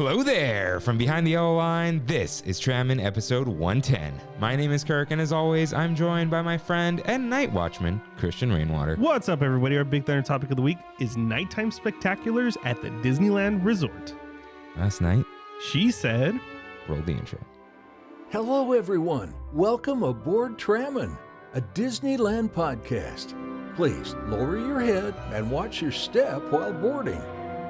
Hello there! From behind the yellow line, this is Trammin episode 110. My name is Kirk, and as always, I'm joined by my friend and night watchman, Christian Rainwater. What's up, everybody? Our big thunder topic of the week is nighttime spectaculars at the Disneyland Resort. Last night, She said, roll the intro. Hello, everyone. Welcome aboard Trammin, a Disneyland podcast. Please lower your head and watch your step while boarding.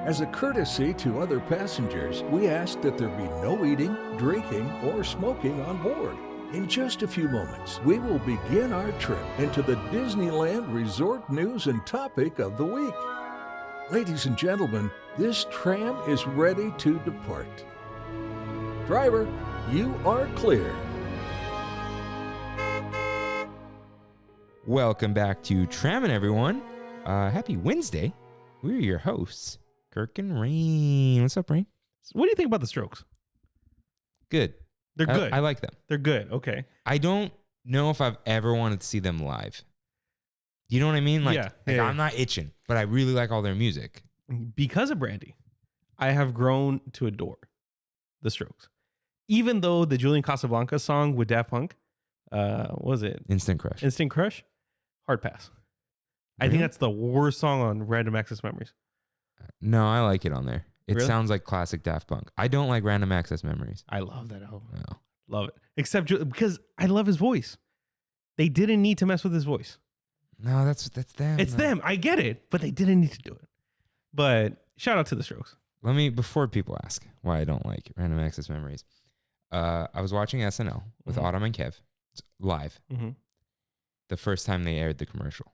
As a courtesy to other passengers, we ask that there be no eating, drinking, or smoking on board. In just a few moments, we will begin our trip into the Disneyland Resort news and topic of the week. Ladies and gentlemen, this tram is ready to depart. Driver, you are clear. Welcome back to Trammin, everyone. Happy Wednesday. We're your hosts, Kirk and Rain. What's up, Rain? what do you think about the Strokes? Good. They're good. I like them. They're good. Okay. I don't know if I've ever wanted to see them live. You know what I mean? Yeah. I'm not itching, but I really like all their music. Because of Brandy, I have grown to adore the Strokes. Even though the Julian Casablanca song with Daft Punk, what was it? Instant Crush. Instant Crush? Hard pass. I Really? think that's the worst song on Random Access Memories. No, I like it on there. It Really? sounds like classic Daft Punk. I don't like Random Access Memories. I love that album. No. Love it. Except because I love his voice. They didn't need to mess with his voice. No, that's them. It's though. them. I get it, but they didn't need to do it. But shout out to the Strokes. Let me, before people ask why I don't like Random Access Memories, I was watching SNL with Mhm. Autumn and Kev live Mm-hmm. the first time they aired the commercial.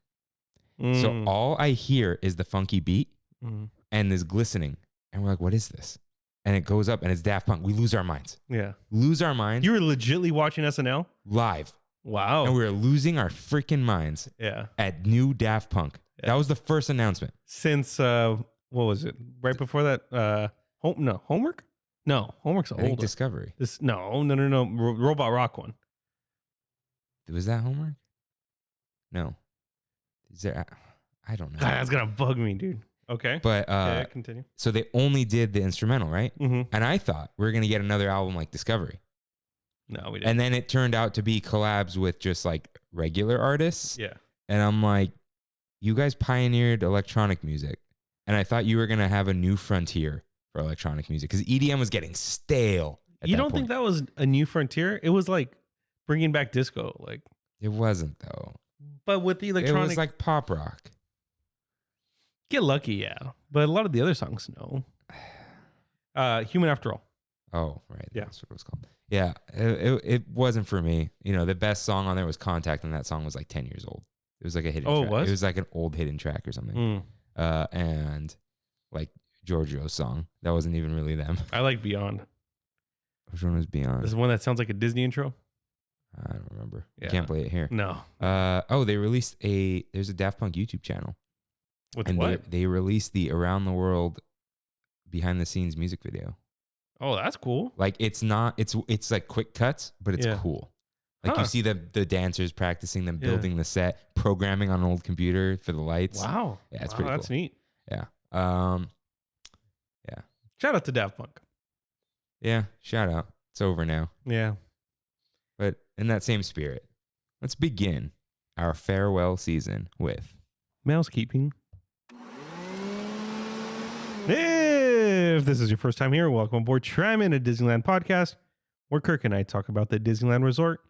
So all I hear is the funky beat and this glistening. And we're like, what is this? And it goes up and it's Daft Punk. We lose our minds. Yeah. Lose our minds You were legitly watching SNL? live. Wow. And we were losing our freaking minds Yeah. at new Daft Punk. Yeah. That was the first announcement. Since, what was it? Right before that, Homework? No, Homework's I think old. Discovery. No. Robot Rock one. Was that Homework? No. Is there? I don't know. God, that's going to bug me, dude. Okay. But Okay, continue. so they only did the instrumental, right? Mm-hmm. And I thought we were gonna get another album like Discovery, No, we didn't. and then it turned out to be collabs with just like regular artists. Yeah. And I'm like, you guys pioneered electronic music, and I thought you were gonna have a new frontier for electronic music because EDM was getting stale. You don't think that was a new frontier? It was like bringing back disco, like, It wasn't though. but with the It electronic. was like pop rock. Get Lucky, yeah. But a lot of the other songs, no. Human After All. Oh, right. Yeah. That's what it was called. Yeah. It wasn't for me. You know, the best song on there was Contact, and that song was like 10 years old. It was like a hidden Oh, it track. was? It was like an old hidden track or something. And like Giorgio's song. That wasn't even really them. I like Beyond. Which one was Beyond? This is one that sounds like a Disney intro. I don't remember. Yeah. Can't play it here. No. They released there's a Daft Punk YouTube channel. With And what? they released the Around the World behind the scenes music video. Oh, that's cool. Like it's like quick cuts, but it's Yeah. cool. Like Huh. you see the dancers practicing them Yeah. building the set, programming on an old computer for the lights. Wow. Yeah, it's Wow, pretty that's cool. neat. Yeah. Shout out to Daft Punk. Yeah. Shout out. It's over now. Yeah. But in that same spirit, let's begin our farewell season with Mousekeeping. If this is your first time here, welcome aboard Trammin, a Disneyland podcast, where Kirk and I talk about the Disneyland Resort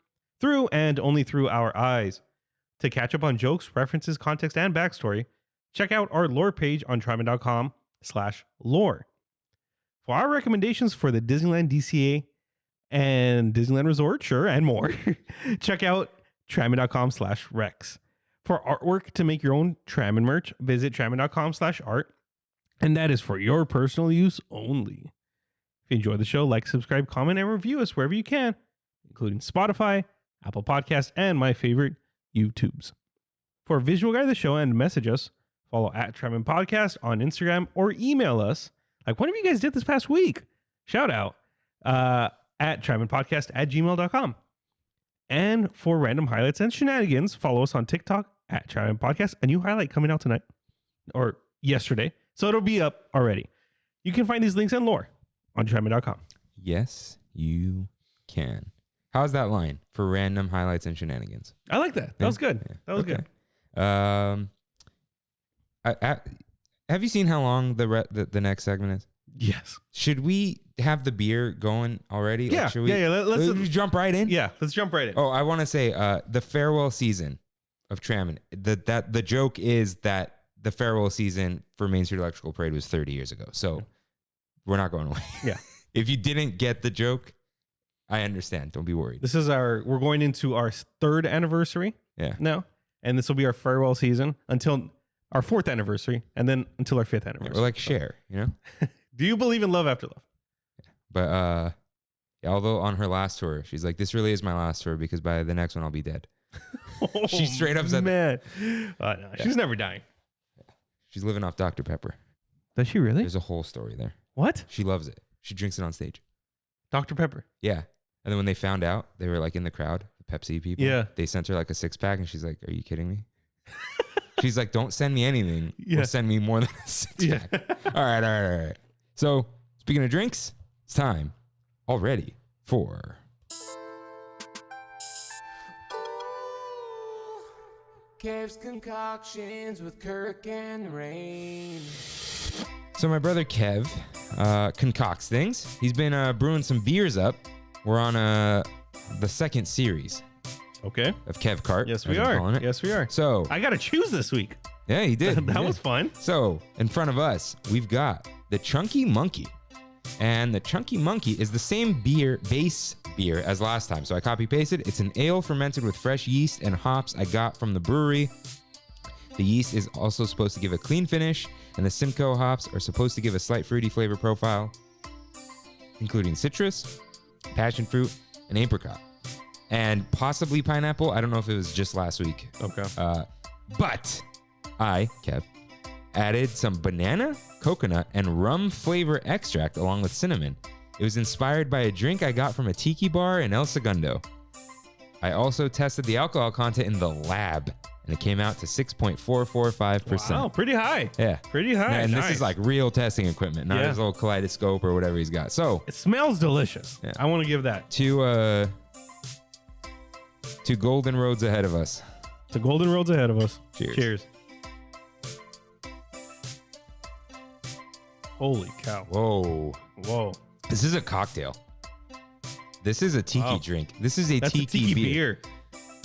through and only through our eyes. To catch up on jokes, references, context, and backstory, check out our lore page on Trammin.com/lore. For our recommendations for the Disneyland DCA and Disneyland Resort, sure, and more, check out Trammin.com/rex. For artwork to make your own Trammin merch, visit Trammin.com/art. And that is for your personal use only. If you enjoy the show, like, subscribe, comment, and review us wherever you can, including Spotify, Apple Podcasts, and my favorite, YouTubes. For a visual guide of the show and message us, follow @Trammin Podcast on Instagram or email us, like one of you guys did this past week. Shout out at TramminPodcast@gmail.com. And for random highlights and shenanigans, follow us on TikTok @Trammin Podcast. A new highlight coming out tonight or yesterday. So it'll be up already. You can find these links and lore on Trammin.com. Yes, you can. How's that line for random highlights and shenanigans? I like that. That was good. Yeah. That was good. Have you seen how long the next segment is? Yes. Should we have the beer going already? Yeah. Like, should we, let's jump right in. Yeah. Let's jump right in. Oh, I want to say the farewell season of Trammin. The joke is that the farewell season for Main Street Electrical Parade was 30 years ago. So we're not going away. Yeah. If you didn't get the joke, I understand. Don't be worried. We're going into our 3rd anniversary. Yeah. Now, and this will be our farewell season until our 4th anniversary, and then until our 5th anniversary. We're like Cher, you know? Do you believe in love after love? Yeah. But although on her last tour, she's like, this really is my last tour because by the next one I'll be dead. She straight up said that. No, she's never dying. Yeah. She's living off Dr. Pepper. Does she really? There's a whole story there. What? She loves it. She drinks it on stage. Dr. Pepper. Yeah. And then when they found out, they were like in the crowd, the Pepsi people. Yeah. They sent her like a 6-pack and she's like, are you kidding me? She's like, don't send me anything. Yeah. Or send me more than a 6-pack. Yeah. All right. So speaking of drinks, it's time already for Kev's concoctions with Kirk and Rain. So my brother Kev concocts things. He's been brewing some beers up. We're on the 2nd series Okay. of Kev Cart. Yes, we are. Yes, we are. So I got to choose this week. yeah, he did. That was fun. So in front of us, we've got the Chunky Monkey. And the Chunky Monkey is the same base beer as last time. So I copy pasted. It's an ale fermented with fresh yeast and hops I got from the brewery. The yeast is also supposed to give a clean finish, and the Simcoe hops are supposed to give a slight fruity flavor profile, including citrus, passion fruit, and apricot, and possibly pineapple. I don't know if it was just last week. Okay. But I, Kev, added some banana, coconut, and rum flavor extract along with cinnamon. It was inspired by a drink I got from a tiki bar in El Segundo. I tested the alcohol content in the lab, and it came out to 6.445%. Wow, pretty high. Yeah. Pretty high. And nice. this is like real testing equipment, not his little kaleidoscope or whatever he's got. So it smells delicious. Yeah. I want to give that. two golden roads ahead of us. The golden roads ahead of us. Cheers. Cheers. Holy cow. Whoa. This is a cocktail. This is a tiki drink. This is That's tiki beer.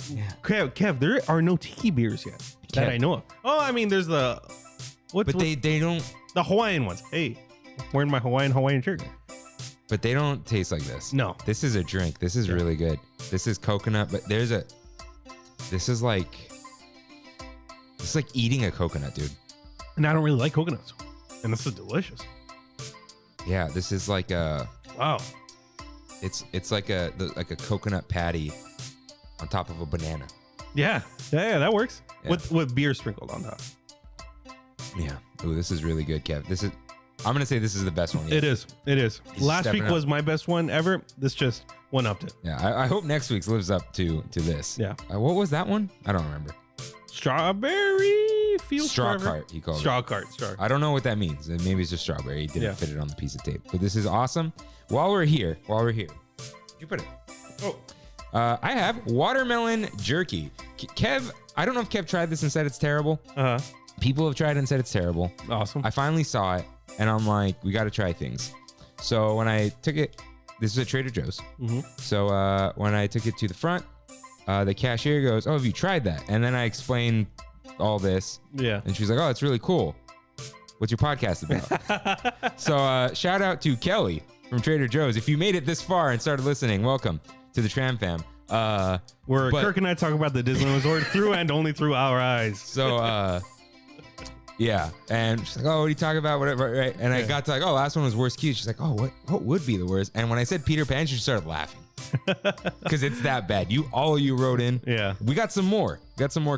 Yeah. Kev, there are no tiki beers yet that I know of. Oh, I mean, there's the... They don't... The Hawaiian ones. Hey, wearing my Hawaiian shirt. But they don't taste like this. No. This is a drink. This is really good. This is coconut, but this is like eating a coconut, dude. And I don't really like coconuts. And this is delicious. Yeah, this is like a... Wow. It's like a coconut patty on top of a banana. Yeah, that works. Yeah. With beer sprinkled on top. Yeah. Ooh, this is really good, Kev. I'm gonna say this is the best one yet. It is. Last week was my best one ever. This just one-upped it. Yeah, I hope next week's lives up to this. Yeah. What was that one? I don't remember. Strawberry field Straw cart, he called it. Straw cart. I don't know what that means. Maybe it's just strawberry. He didn't fit it on the piece of tape. But this is awesome. While we're here, did you put it? Oh. I have watermelon jerky. Kev, I don't know if Kev tried this and said it's terrible. Uh-huh. People have tried it and said it's terrible. Awesome. I finally saw it, and I'm like, we got to try things. So when I took it, this is at Trader Joe's. Mm-hmm. So when I took it to the front, the cashier goes, "Oh, have you tried that?" And then I explained all this. Yeah. And she's like, "Oh, it's really cool. What's your podcast about?" So shout out to Kelly from Trader Joe's. If you made it this far and started listening, welcome to the Tram Fam. Where Kirk and I talk about the Disneyland Resort through and only through our eyes. So yeah, and she's like, "Oh, what are you talking about?" Whatever, right? And I got to like, "Oh, last one was worst cute." She's like, "Oh, what would be the worst?" And when I said Peter Pan, she started laughing because it's that bad. All of you wrote in. Yeah, we got some more.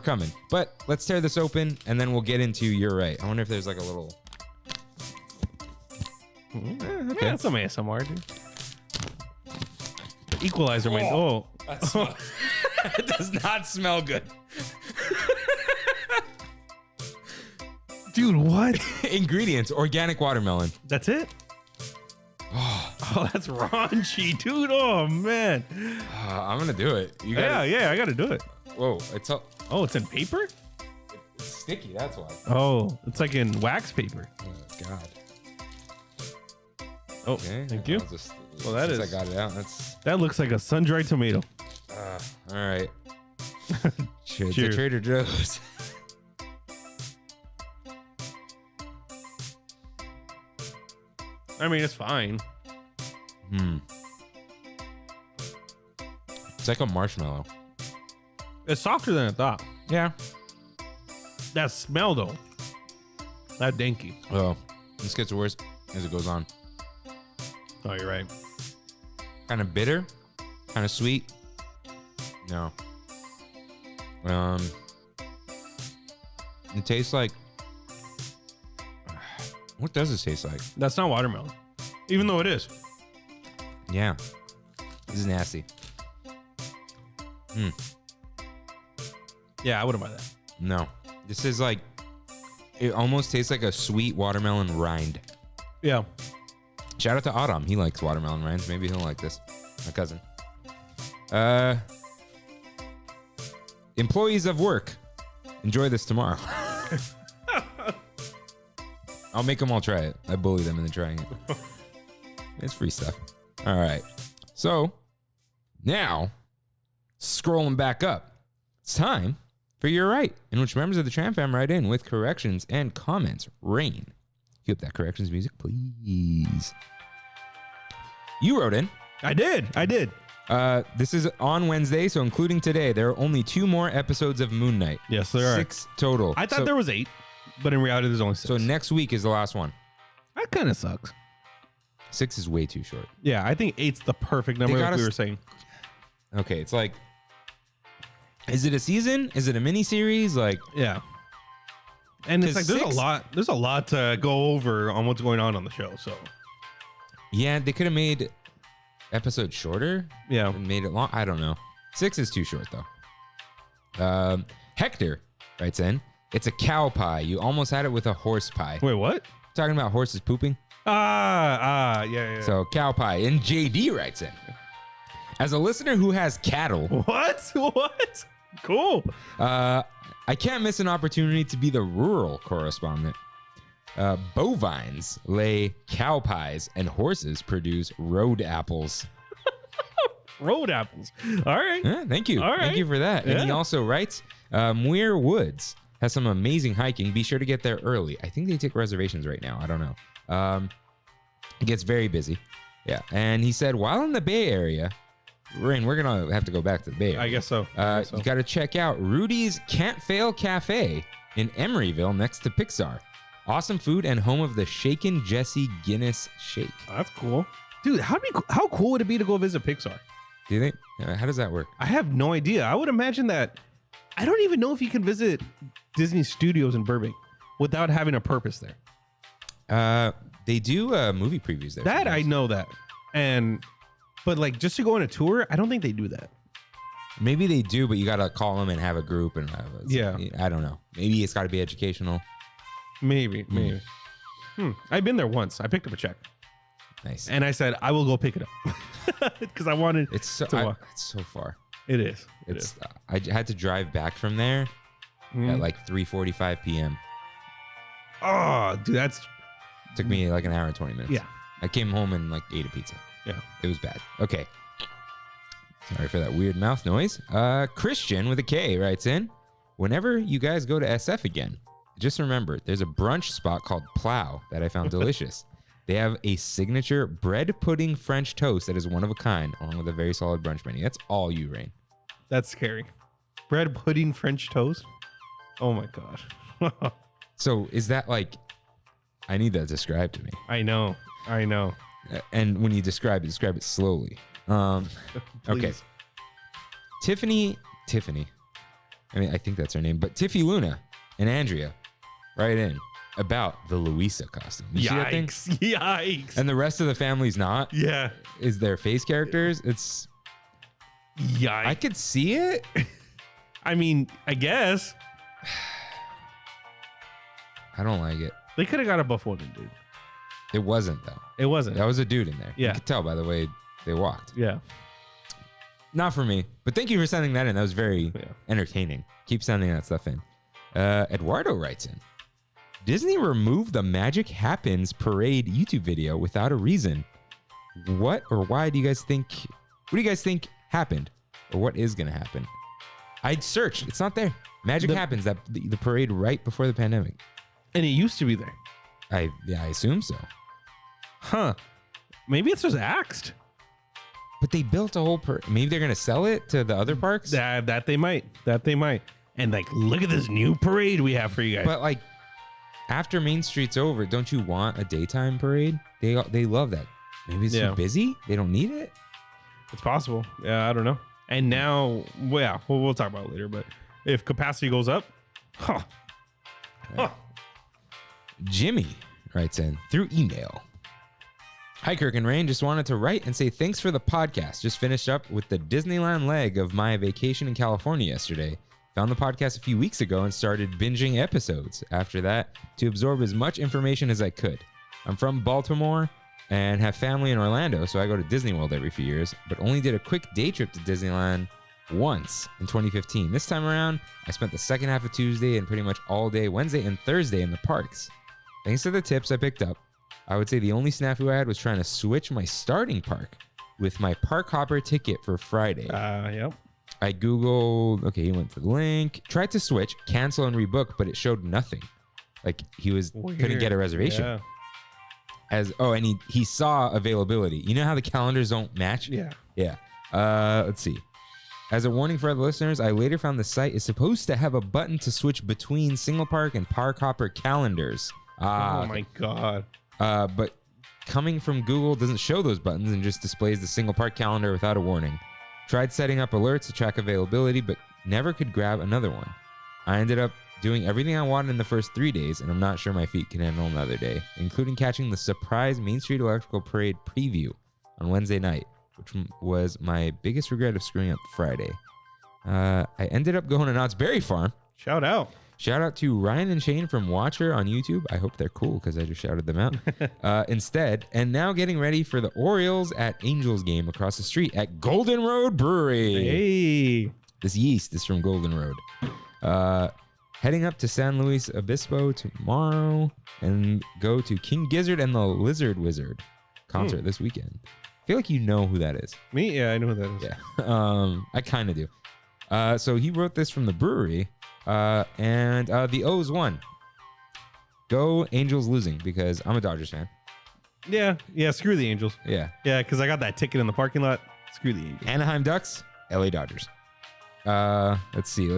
Coming. But let's tear this open and then we'll get into You're Right. I wonder if there's like a little. Okay, that's some ASMR, dude. The equalizer might. Oh, It does not smell good. Dude, what? Ingredients: organic watermelon. That's it? Oh, Oh, that's raunchy, dude. Oh man. I'm gonna do it. You gotta, Yeah, I gotta do it. Whoa, it's all, Oh, it's in paper? it's sticky. That's why. Oh, it's like in wax paper. Oh God. Oh, Okay. thank you. I'll just, Well, that since is- I got it out. That's That looks like a sun-dried tomato. all right. Cheers. Cheers. To Trader Joe's. I mean, it's fine. It's like a marshmallow. It's softer than I thought. Yeah. That smell, though. That danky. Oh, this gets worse as it goes on. Oh, you're right. Kind of bitter, kind of sweet. No. It tastes like. What does it taste like? That's not watermelon. Even though it is. Yeah. This is nasty. Yeah, I wouldn't buy that. No. This is like. It almost tastes like a sweet watermelon rind. Yeah. Shout out to Adam. He likes watermelon rinds. Maybe he'll like this. My cousin. Employees of work. Enjoy this tomorrow. I'll make them all try it. I bully them into trying it. It's free stuff. All right. So now, scrolling back up, it's time for You're Right, in which members of the Tram fam write in with corrections and comments. Rain. Cue up that corrections music, please. You wrote in. I did. This is on Wednesday, so including today, there are only 2 more episodes of Moon Knight. Yes, there are. 6 total. I thought there was 8, but in reality, there's only 6. So next week is the last one. That kind of sucks. 6 is way too short. Yeah, I think 8's the perfect number, like we were saying. Okay, it's like, is it a season? Is it a mini series? Like, Yeah. And it's 'Cause like 6 there's a lot to go over on what's going on the show. So yeah, they could have made episodes shorter yeah. and made it long. I don't know. 6 is too short though. Hector writes in, it's a cow pie. You almost had it with a horse pie. Wait, what? Talking about horses pooping. Yeah. So cow pie. And JD writes in, as a listener who has cattle, What? Cool. I can't miss an opportunity to be the rural correspondent. Bovines lay cow pies and horses produce road apples. Road apples. All right. Yeah, thank you. All right. Thank you for that. And he Yeah. also writes, Muir Woods has some amazing hiking. Be sure to get there early. I think they take reservations right now. I don't know. It gets very busy. Yeah. And he said, while in the Bay Area, Rain, we're going to have to go back to the Bay Area. I guess so. You got to check out Rudy's Can't Fail Cafe in Emeryville next to Pixar. Awesome food and home of the Shaken Jesse Guinness Shake. That's cool. Dude, how cool would it be to go visit Pixar? Do you think? How does that work? I have no idea. I would imagine that I don't even know if you can visit Disney Studios in Burbank without having a purpose there. They do movie previews there. That I sometimes. know that. But like just to go on a tour, I don't think they do that. Maybe they do, but you got to call them and have a group and have Yeah. I don't know. Maybe it's got to be educational. Maybe. I've been there once. I picked up a check Nice. and I said, I will go pick it up because I wanted It's so to walk. it's so far. It is. It's I had to drive back from there at like 3:45 p.m. Oh, dude, that's Took me like an hour and 20 minutes. yeah. I came home and like ate a pizza. Yeah. It was bad. Okay. Sorry for that weird mouth noise. Christian with a K writes in, whenever you guys go to SF again, just remember there's a brunch spot called Plow that I found delicious. They have a signature bread pudding French toast that is one of a kind, along with a very solid brunch menu. That's all you, Rain. That's scary. Bread pudding French toast. Oh my gosh. So is that like, I need that described to me. I know. And when you describe it slowly. Okay. Please. Tiffany. I mean, I think that's her name, but Tiffy Luna and Andrea write in about the Louisa costume. You see that thing? Yikes. And the rest of the family's not. Yeah. Is their face characters? It's. Yikes. I could see it. I mean, I guess I don't like it. they could have got a buff woman, dude. It wasn't, though. It wasn't. That was a dude in there. Yeah. You could tell by the way they walked. Yeah. Not for me, but thank you for sending that in. That was very entertaining. Keep sending that stuff in. Eduardo writes in, Disney removed the Magic Happens parade YouTube video without a reason. What or why do you guys think, what do you guys think happened? Or what is going to happen? I'd searched. It's not there. Magic Happens, that the parade right before the pandemic. And it used to be there. I assume so. Huh. Maybe it's just axed. But they built a whole maybe they're gonna sell it to the other parks. That they might. And like, look at this new parade we have for you guys. But like, after Main Street's over, don't you want a daytime parade? They love that. Maybe it's too busy. They don't need it. It's possible. Yeah, I don't know. And now, we'll talk about it later. But if capacity goes up, Jimmy writes in through email. Hi, Kirk and Rain. Just wanted to write and say thanks for the podcast. Just finished up with the Disneyland leg of my vacation in California yesterday. Found the podcast a few weeks ago and started binging episodes after that to absorb as much information as I could. I'm from Baltimore and have family in Orlando, so I go to Disney World every few years, but only did a quick day trip to Disneyland once in 2015. This time around, I spent the second half of Tuesday and pretty much all day Wednesday and Thursday in the parks. Thanks to the tips I picked up, I would say the only snafu I had was trying to switch my starting park with my park hopper ticket for Friday. Yep. I Googled, okay, he went to the link, tried to switch, cancel and rebook, but it showed nothing. Like he couldn't get a reservation. Yeah. And he saw availability. You know how the calendars don't match? Yeah. Yeah. Let's see. As a warning for other listeners, I later found the site is supposed to have a button to switch between single park and park hopper calendars. Oh my God. But coming from Google doesn't show those buttons and just displays the single park calendar without a warning. Tried setting up alerts to track availability, but never could grab another one. I ended up doing everything I wanted in the first 3 days, and I'm not sure my feet can handle another day, including catching the surprise Main Street Electrical Parade preview on Wednesday night, which was my biggest regret of screwing up Friday. I ended up going to Knott's Berry Farm. Shout out to Ryan and Shane from Watcher on YouTube. I hope they're cool because I just shouted them out. Instead, and now getting ready for the Orioles at Angels game across the street at Golden Road Brewery. Hey. This yeast is from Golden Road. Heading up to San Luis Obispo tomorrow and go to King Gizzard and the Lizard Wizard concert this weekend. I feel like you know who that is. Me? Yeah, I know who that is. Yeah, I kind of do. So he wrote this from the brewery. And the O's won. Go Angels losing because I'm a Dodgers fan. Yeah, screw the Angels. Yeah, because I got that ticket in the parking lot. Screw the Angels. Anaheim Ducks, LA Dodgers. Let's see.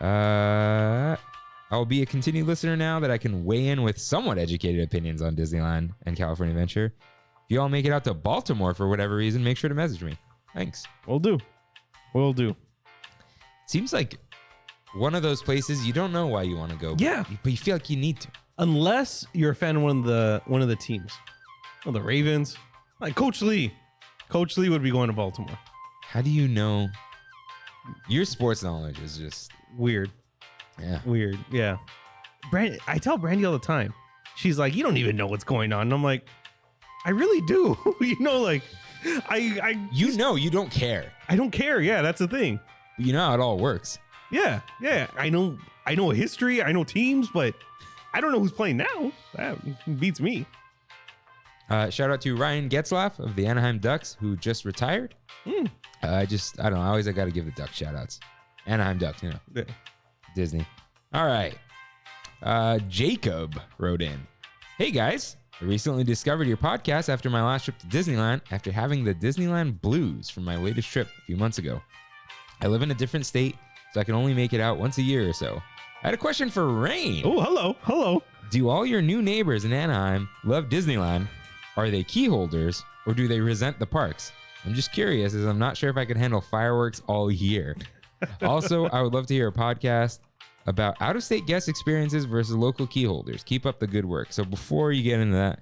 I'll be a continued listener now that I can weigh in with somewhat educated opinions on Disneyland and California Adventure. If you all make it out to Baltimore for whatever reason, make sure to message me. Thanks. Will do. Seems like one of those places you don't know why you want to go. Yeah, but you feel like you need to. Unless you're a fan of one of the teams. Well, the Ravens. Like Coach Lee. Coach Lee would be going to Baltimore. How do you know? Your sports knowledge is just weird. Yeah. Weird. Yeah. I tell Brandy all the time. She's like, you don't even know what's going on. And I'm like, I really do. You don't care. I don't care. Yeah, that's the thing. You know how it all works. Yeah. I know history. I know teams, but I don't know who's playing now. That beats me. Shout out to Ryan Getzlaff of the Anaheim Ducks, who just retired. I don't know. I got to give the Duck shout outs. Anaheim Ducks, Yeah. Disney. All right. Jacob wrote in. Hey guys, I recently discovered your podcast after my last trip to Disneyland after having the Disneyland blues from my latest trip a few months ago. I live in a different state, so I can only make it out once a year or so. I had a question for Rain. Oh, hello. Do all your new neighbors in Anaheim love Disneyland? Are they key holders, or do they resent the parks? I'm just curious, as I'm not sure if I could handle fireworks all year. Also, I would love to hear a podcast about out-of-state guest experiences versus local key holders. Keep up the good work. So before you get into that,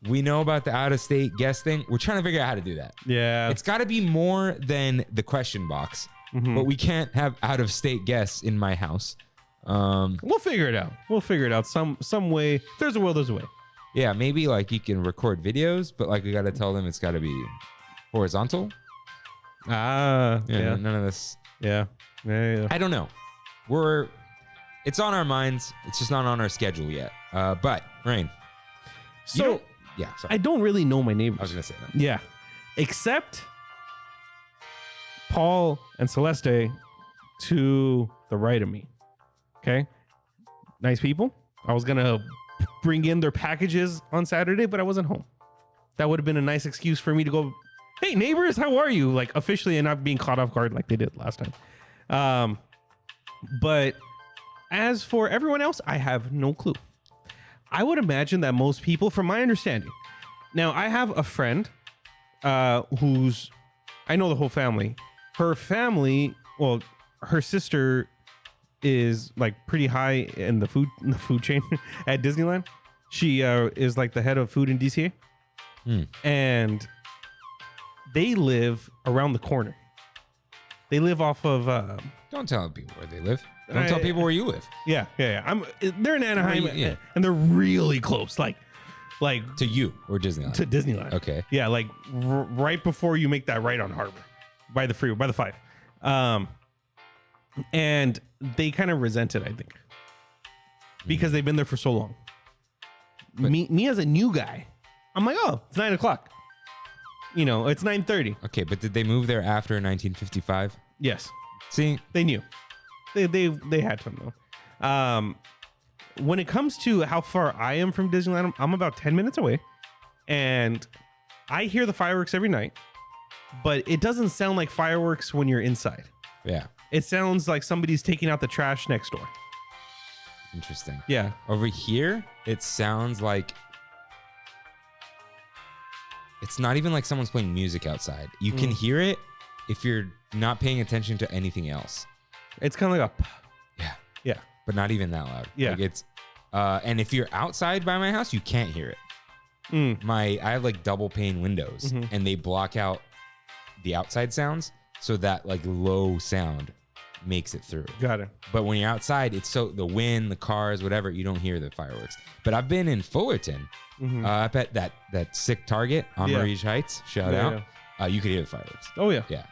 we know about the out-of-state guest thing. We're trying to figure out how to do that. Yeah. It's got to be more than the question box, but we can't have out-of-state guests in my house. We'll figure it out. Some way. If there's a will, there's a way. Yeah, maybe like you can record videos, but like we got to tell them it's got to be horizontal. Yeah. None of this. Yeah. I don't know. It's on our minds. It's just not on our schedule yet. But Rain. So Yeah. Sorry. I don't really know my neighbors. I was gonna say that. Yeah. Except Paul and Celeste to the right of me. Okay. Nice people. I was going to bring in their packages on Saturday, but I wasn't home. That would have been a nice excuse for me to go, hey, neighbors, how are you? Like officially and not being caught off guard like they did last time. But as for everyone else, I have no clue. I would imagine that most people, from my understanding, now I have a friend who's, I know the whole family. Her family, well, her sister is like pretty high in the food chain at Disneyland. She is like the head of food in DCA, and they live around the corner. They live off of. Don't tell people where they live. Don't tell people where you live. Yeah. They're in Anaheim, and they're really close. Like To you or Disneyland? to Disneyland. Okay. Yeah, like right before you make that right on Harbor, by the freeway, by the 5. And they kind of resent it, I think, because they've been there for so long. But- Me as a new guy, I'm like, oh, it's 9:00. You know, it's 9:30. Okay, but did they move there after 1955? Yes, See, they knew. They had to know. When it comes to how far I am from Disneyland, I'm about 10 minutes away, and I hear the fireworks every night, but it doesn't sound like fireworks when you're inside. yeah, It sounds like somebody's taking out the trash next door. interesting. Yeah. Over here, it sounds like it's not even like someone's playing music outside. You can hear it if you're not paying attention to anything else. It's kind of like a, Yeah, yeah. but not even that loud. Yeah. Like it's, and if you're outside by my house, you can't hear it. I have like double pane windows, and they block out the outside sounds, so that like low sound makes it through. Got it. But when you're outside, it's so the wind, the cars, whatever, you don't hear the fireworks. But I've been in Fullerton, up at that sick Target on Yeah. Maurice Heights. Shout Yeah, out. You could hear the fireworks. Oh, yeah. Yeah.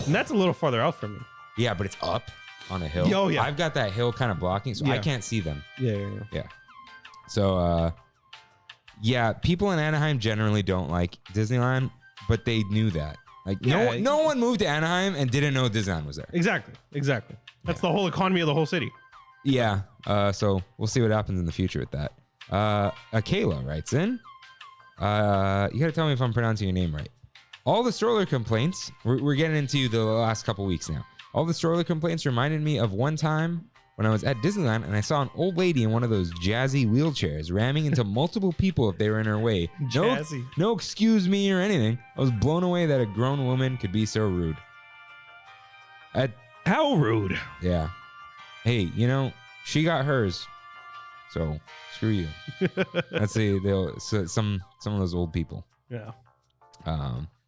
And that's a little farther out from me. Yeah, but it's up on a hill. Oh, yeah. I've got that hill kind of blocking, so I Yeah. can't see them. Yeah. So, yeah, people in Anaheim generally don't like Disneyland, but they knew that. Like, no one moved to Anaheim and didn't know Disneyland was there. Exactly. That's the whole economy of the whole city. Yeah. So we'll see what happens in the future with that. Kayla writes in. You got to tell me if I'm pronouncing your name right. All the stroller complaints, we're getting into the last couple weeks now. All the stroller complaints reminded me of one time when I was at Disneyland and I saw an old lady in one of those jazzy wheelchairs ramming into multiple people if they were in her way. Jazzy. No excuse me or anything. I was blown away that a grown woman could be so rude. How rude. Yeah. Hey, she got hers. So screw you. That's some of those old people. Yeah.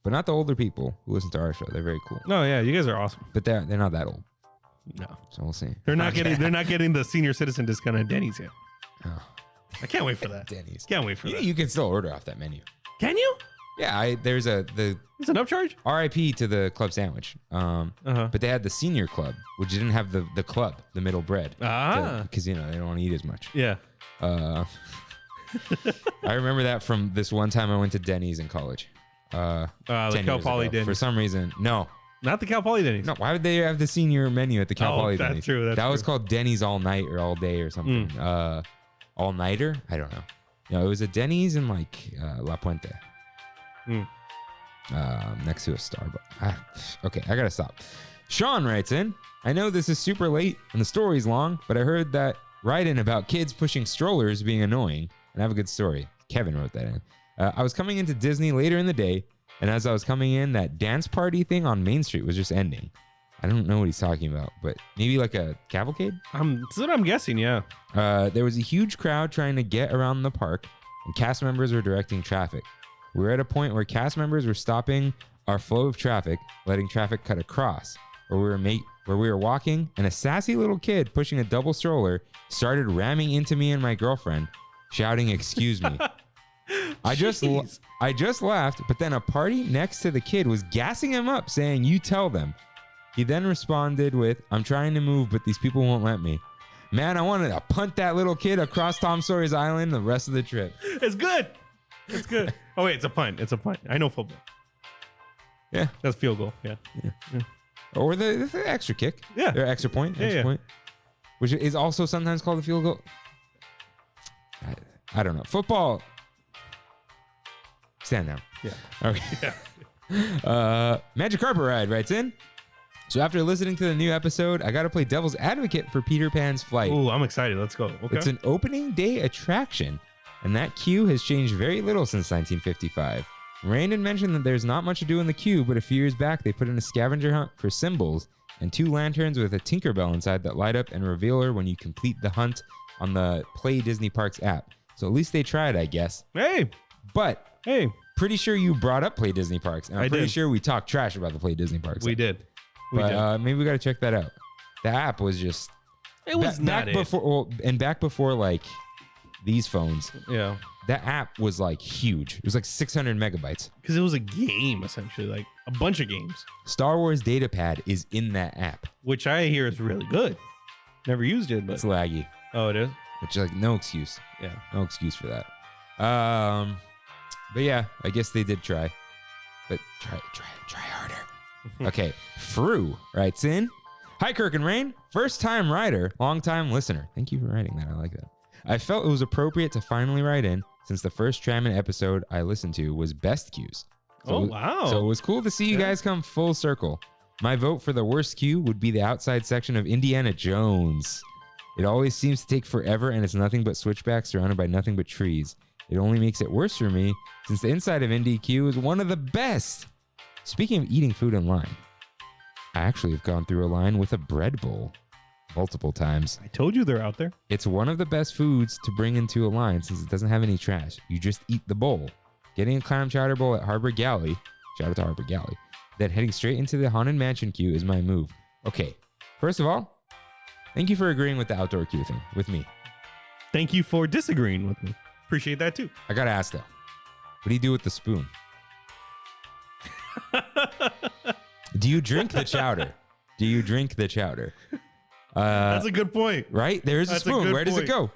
But not the older people who listen to our show. They're very cool. No, yeah, you guys are awesome. But they're not that old. No. So we'll see. They're not getting the senior citizen discount at Denny's yet. Oh, I can't wait for that. Denny's. Can't wait for that. You can still order off that menu. Can you? Yeah, there's the It's an upcharge? RIP to the club sandwich. But they had the senior club, which didn't have the club, the middle bread. Because they don't want to eat as much. Yeah. I remember that from this one time I went to Denny's in college. The 10 Cal years Poly ago. Denny's. For some reason, no. Not the Cal Poly Denny's. No, why would they have the senior menu at the Cal Poly that's Denny's? true. That was called Denny's All Night or All Day or something. All Nighter? I don't know. No, it was a Denny's in like La Puente. Next to a Starbucks. Okay, I gotta stop. Sean writes in, I know this is super late and the story's long, but I heard that write-in about kids pushing strollers being annoying, and I have a good story. Kevin wrote that in. I was coming into Disney later in the day, and as I was coming in, that dance party thing on Main Street was just ending. I don't know what he's talking about, but maybe like a cavalcade? That's what I'm guessing, yeah. There was a huge crowd trying to get around the park, and cast members were directing traffic. We were at a point where cast members were stopping our flow of traffic, letting traffic cut across, where we were walking, and a sassy little kid pushing a double stroller started ramming into me and my girlfriend. shouting, "Excuse me." I just laughed, but then a party next to the kid was gassing him up, saying, "You tell them." He then responded with, "I'm trying to move, but these people won't let me." Man, I wanted to punt that little kid across Tom Sawyer's Island the rest of the trip. It's good. It's good. Oh, wait, it's a punt. It's a punt. I know football. Yeah. That's field goal. Yeah. Or the extra kick. Yeah. Or extra point. Extra point. Which is also sometimes called a field goal. I don't know. Football. Stand down. Yeah. Okay. Yeah. Magic Carpet Ride writes in. So after listening to the new episode, I got to play devil's advocate for Peter Pan's flight. Oh, I'm excited. Let's go. Okay. It's an opening day attraction, and that queue has changed very little since 1955. Randon mentioned that there's not much to do in the queue, but a few years back, they put in a scavenger hunt for symbols and 2 lanterns with a Tinkerbell inside that light up and reveal her when you complete the hunt on the Play Disney Parks app. So at least they tried, I guess. Hey. But pretty sure you brought up Play Disney Parks, and I'm pretty sure we talked trash about the Play Disney Parks. We did. Maybe we got to check that out. The app was just back before like these phones. Yeah, that app was like huge. It was like 600 megabytes because it was a game essentially, like a bunch of games. Star Wars Datapad is in that app, which I hear is really good. Never used it, but it's laggy. Oh, it is. Which is like no excuse. Yeah, no excuse for that. But yeah, I guess they did try. But try harder. Okay, Fru writes in. Hi, Kirk and Rain. First time writer, long time listener. Thank you for writing that. I like that. I felt it was appropriate to finally write in since the first Trammin episode I listened to was Best Cues. Wow. So it was cool to see you guys come full circle. My vote for the worst cue would be the outside section of Indiana Jones. It always seems to take forever and it's nothing but switchbacks surrounded by nothing but trees. It only makes it worse for me since the inside of Indy Q is one of the best. Speaking of eating food in line, I actually have gone through a line with a bread bowl multiple times. I told you they're out there. It's one of the best foods to bring into a line since it doesn't have any trash. You just eat the bowl. Getting a clam chowder bowl at Harbor Galley, shout out to Harbor Galley, then heading straight into the Haunted Mansion queue is my move. Okay, first of all, thank you for agreeing with the outdoor queue thing with me. Thank you for disagreeing with me. Appreciate that too. I gotta ask though, what do you do with the spoon? Do you drink the chowder? Do you drink the chowder? That's a good point. Right? There's a spoon. Where does it go?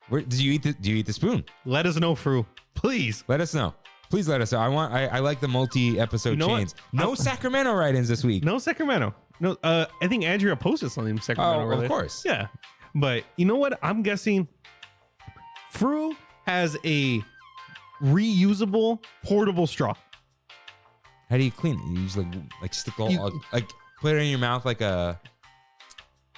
Where do you eat the spoon? Let us know, Fru. Please. Let us know. Please let us know. I like the multi-episode chains. No Sacramento write-ins this week. No Sacramento. No, I think Andrea posted something in Sacramento. Oh, of course. Yeah. But you know what? I'm guessing Fru has a reusable portable straw. How do you clean it? You just like stick all like put it in your mouth like a.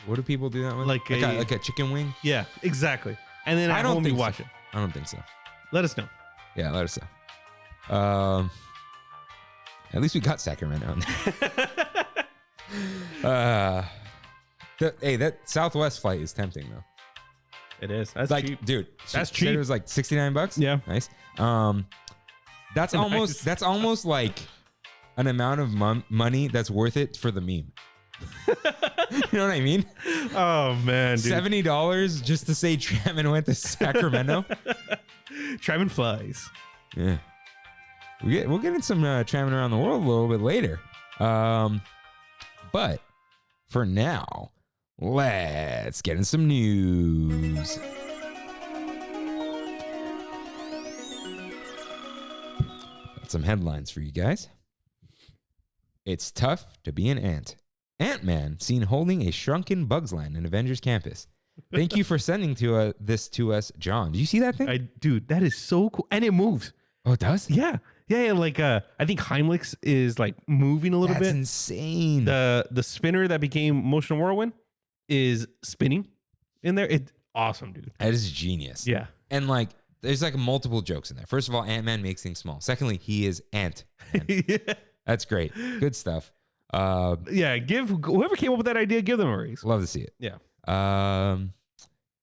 What do people do that with? Like a chicken wing? Yeah, exactly. And then at home you wash it. I don't think so. Let us know. Yeah, let us know. At least we got Sacramento on there. That Southwest flight is tempting though. It is. That's like, cheap, dude. That's cheap. It was like $69. Yeah, nice. That's almost like an amount of money that's worth it for the meme. You know what I mean? Oh man, dude. $70 just to say Trammin went to Sacramento. Trammin flies. Yeah, we'll get in some Trammin around the world a little bit later. But for now, let's get in some news. Got some headlines for you guys. It's tough to be an ant. Ant-Man seen holding a shrunken Bugs Land in Avengers Campus. Thank you for sending this to us, John. Did you see that thing? Dude, that is so cool. And it moves. Oh, it does? Yeah. Like I think Heimlich's is like moving a little bit. That's insane. The spinner that became Motion Whirlwind is spinning in there. It's awesome, dude. That is genius. Yeah. And like there's like multiple jokes in there. First of all, Ant-Man makes things small. Secondly, he is Ant-Man. Yeah. That's great. Good stuff. Yeah, give whoever came up with that idea, give them a raise. Love to see it. Yeah.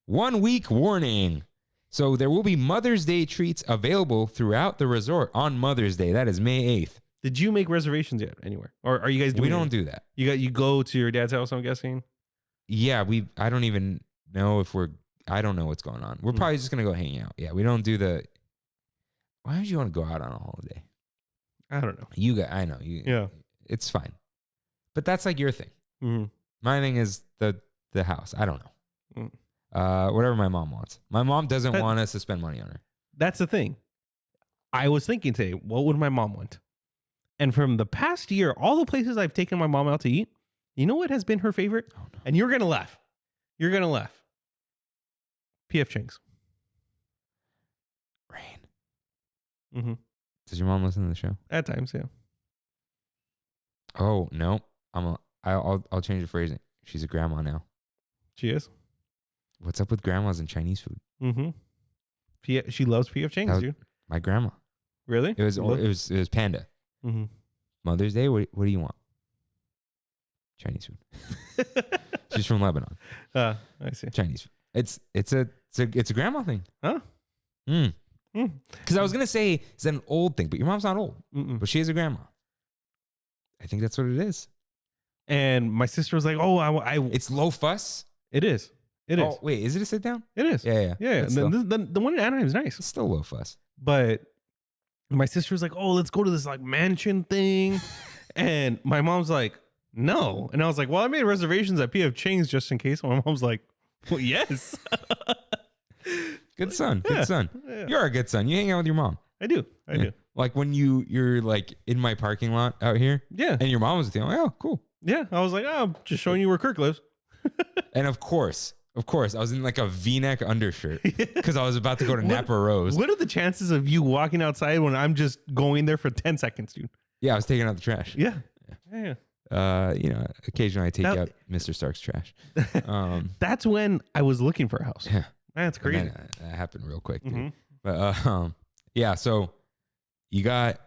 1 week warning. So there will be Mother's Day treats available throughout the resort on Mother's Day. That is May 8th. Did you make reservations yet anywhere? Or are you guys doing We don't do that. You go to your dad's house, I'm guessing? Yeah, I don't even know if we're I don't know what's going on. We're probably just gonna go hang out. Yeah, we don't do the. Why would you want to go out on a holiday? I don't know. You got. I know you. Yeah. It's fine, but that's like your thing. Mm-hmm. My thing is the house. I don't know. Whatever my mom wants. My mom doesn't want us to spend money on her. That's the thing. I was thinking today, what would my mom want? And from the past year, all the places I've taken my mom out to eat, you know what has been her favorite? Oh, no. And you're going to laugh. You're going to laugh. P.F. Chang's. Rain. Mm-hmm. Does your mom listen to the show? At times, yeah. Oh, no. I'll change the phrasing. She's a grandma now. She is? What's up with grandmas and Chinese food? Mm-hmm. She loves P.F. Chang's, dude. My grandma. Really? It was Panda. Mm-hmm. Mother's Day. What do you want? Chinese food. She's from Lebanon. I see. Chinese food. It's a grandma thing. Huh? Because I was gonna say it's an old thing, but your mom's not old. But she is a grandma. I think that's what it is. And my sister was like, "Oh, it's low fuss." It is. It is. Oh, wait, is it a sit down? It is. Yeah. And the one in Anaheim is nice. It's still low fuss. But my sister was like, "Oh, let's go to this like mansion thing," and my mom's like, "No," and I was like, "Well, I made reservations at P.F. Chang's just in case." My mom's like, "Well, yes." Good son. Good son. Yeah. You're a good son. You hang out with your mom. I do. Like when you're like in my parking lot out here. Yeah. And your mom was with you. I'm like, oh, cool. Yeah. I was like, "Oh, I'm just showing you where Kirk lives." And of course, I was in like a V-neck undershirt because I was about to go to Napa Rose. What are the chances of you walking outside when I'm just going there for 10 seconds, dude? Yeah, I was taking out the trash. Yeah. Occasionally I take out Mr. Stark's trash. That's when I was looking for a house. Yeah. That's crazy. That happened real quick, dude. Mm-hmm. But yeah, so you got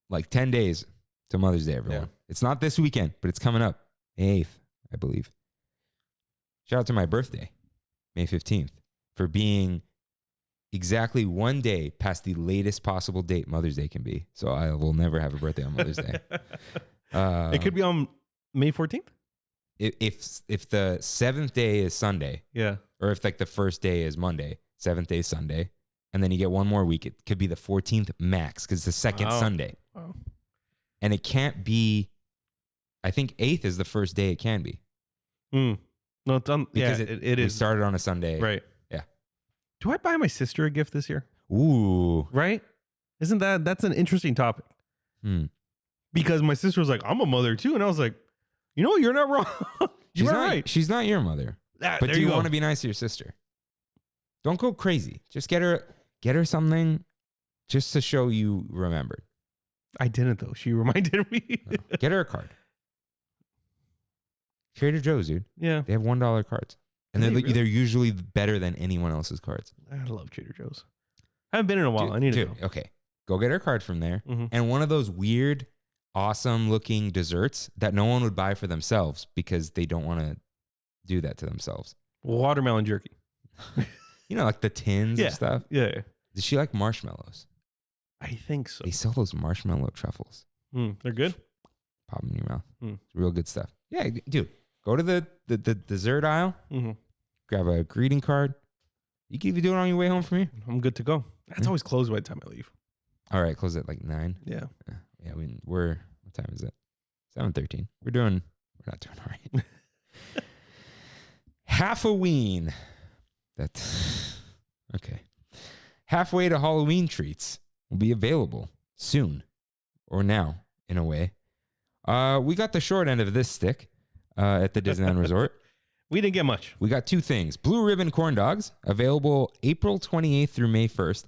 like 10 days to Mother's Day, everyone. Yeah. It's not this weekend, but it's coming up May 8th, I believe. Shout out to my birthday, May 15th, for being exactly one day past the latest possible date Mother's Day can be. So I will never have a birthday on Mother's Day. It could be on May 14th? If the 7th day is Sunday, yeah, or if like the first day is Monday, 7th day is Sunday, and then you get one more week, it could be the 14th max because it's the second Sunday. Wow. And it can't be, I think 8th is the first day it can be. No, it's on. Because it is. We started on a Sunday. Right. Yeah. Do I buy my sister a gift this year? Ooh. Right? Isn't that's an interesting topic? Because my sister was like, "I'm a mother too," and I was like, "You know, you're not wrong. You're right. She's not your mother. But do you want to be nice to your sister? Don't go crazy. Just get her something just to show you remembered. I didn't though. She reminded me. No. Get her a card. Trader Joe's, dude. Yeah. They have $1 cards. And they're usually better than anyone else's cards. I love Trader Joe's. I haven't been in a while. I need to go. Okay. Go get her a card from there. Mm-hmm. And one of those weird, awesome looking desserts that no one would buy for themselves because they don't want to do that to themselves. Watermelon jerky. You know, like the tins and stuff. Yeah. Does she like marshmallows? I think so. They sell those marshmallow truffles. They're good? Pop them in your mouth. It's real good stuff. Yeah, dude. Go to the dessert aisle. Mm-hmm. Grab a greeting card. You can even do it on your way home from here. I'm good to go. That's always closed by the time I leave. All right, close at like 9. Yeah. Yeah, I mean, what time is it? 7:13. We're not doing all right. Half-a-ween. That's okay. Halfway to Halloween treats will be available soon, or now, in a way. We got the short end of this stick at the Disneyland Resort. We didn't get much. We got 2 things. Blue Ribbon Corn Dogs, available April 28th through May 1st.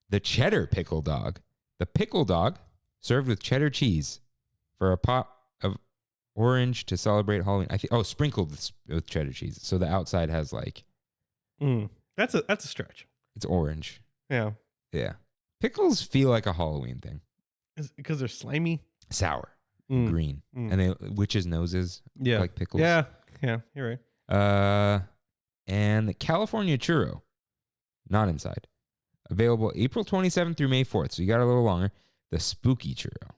The Cheddar Pickle Dog. The Pickle Dog, served with cheddar cheese for a pop of orange to celebrate Halloween. Sprinkled with cheddar cheese. So the outside has like... That's a stretch. It's orange. Yeah. Yeah. Pickles feel like a Halloween thing. Is it because they're slimy? Sour. Green. And they witches' noses. Yeah. Like pickles. Yeah. Yeah. You're right. And the California Churro. Not inside. Available April 27th through May 4th. So you got a little longer. The Spooky Churro.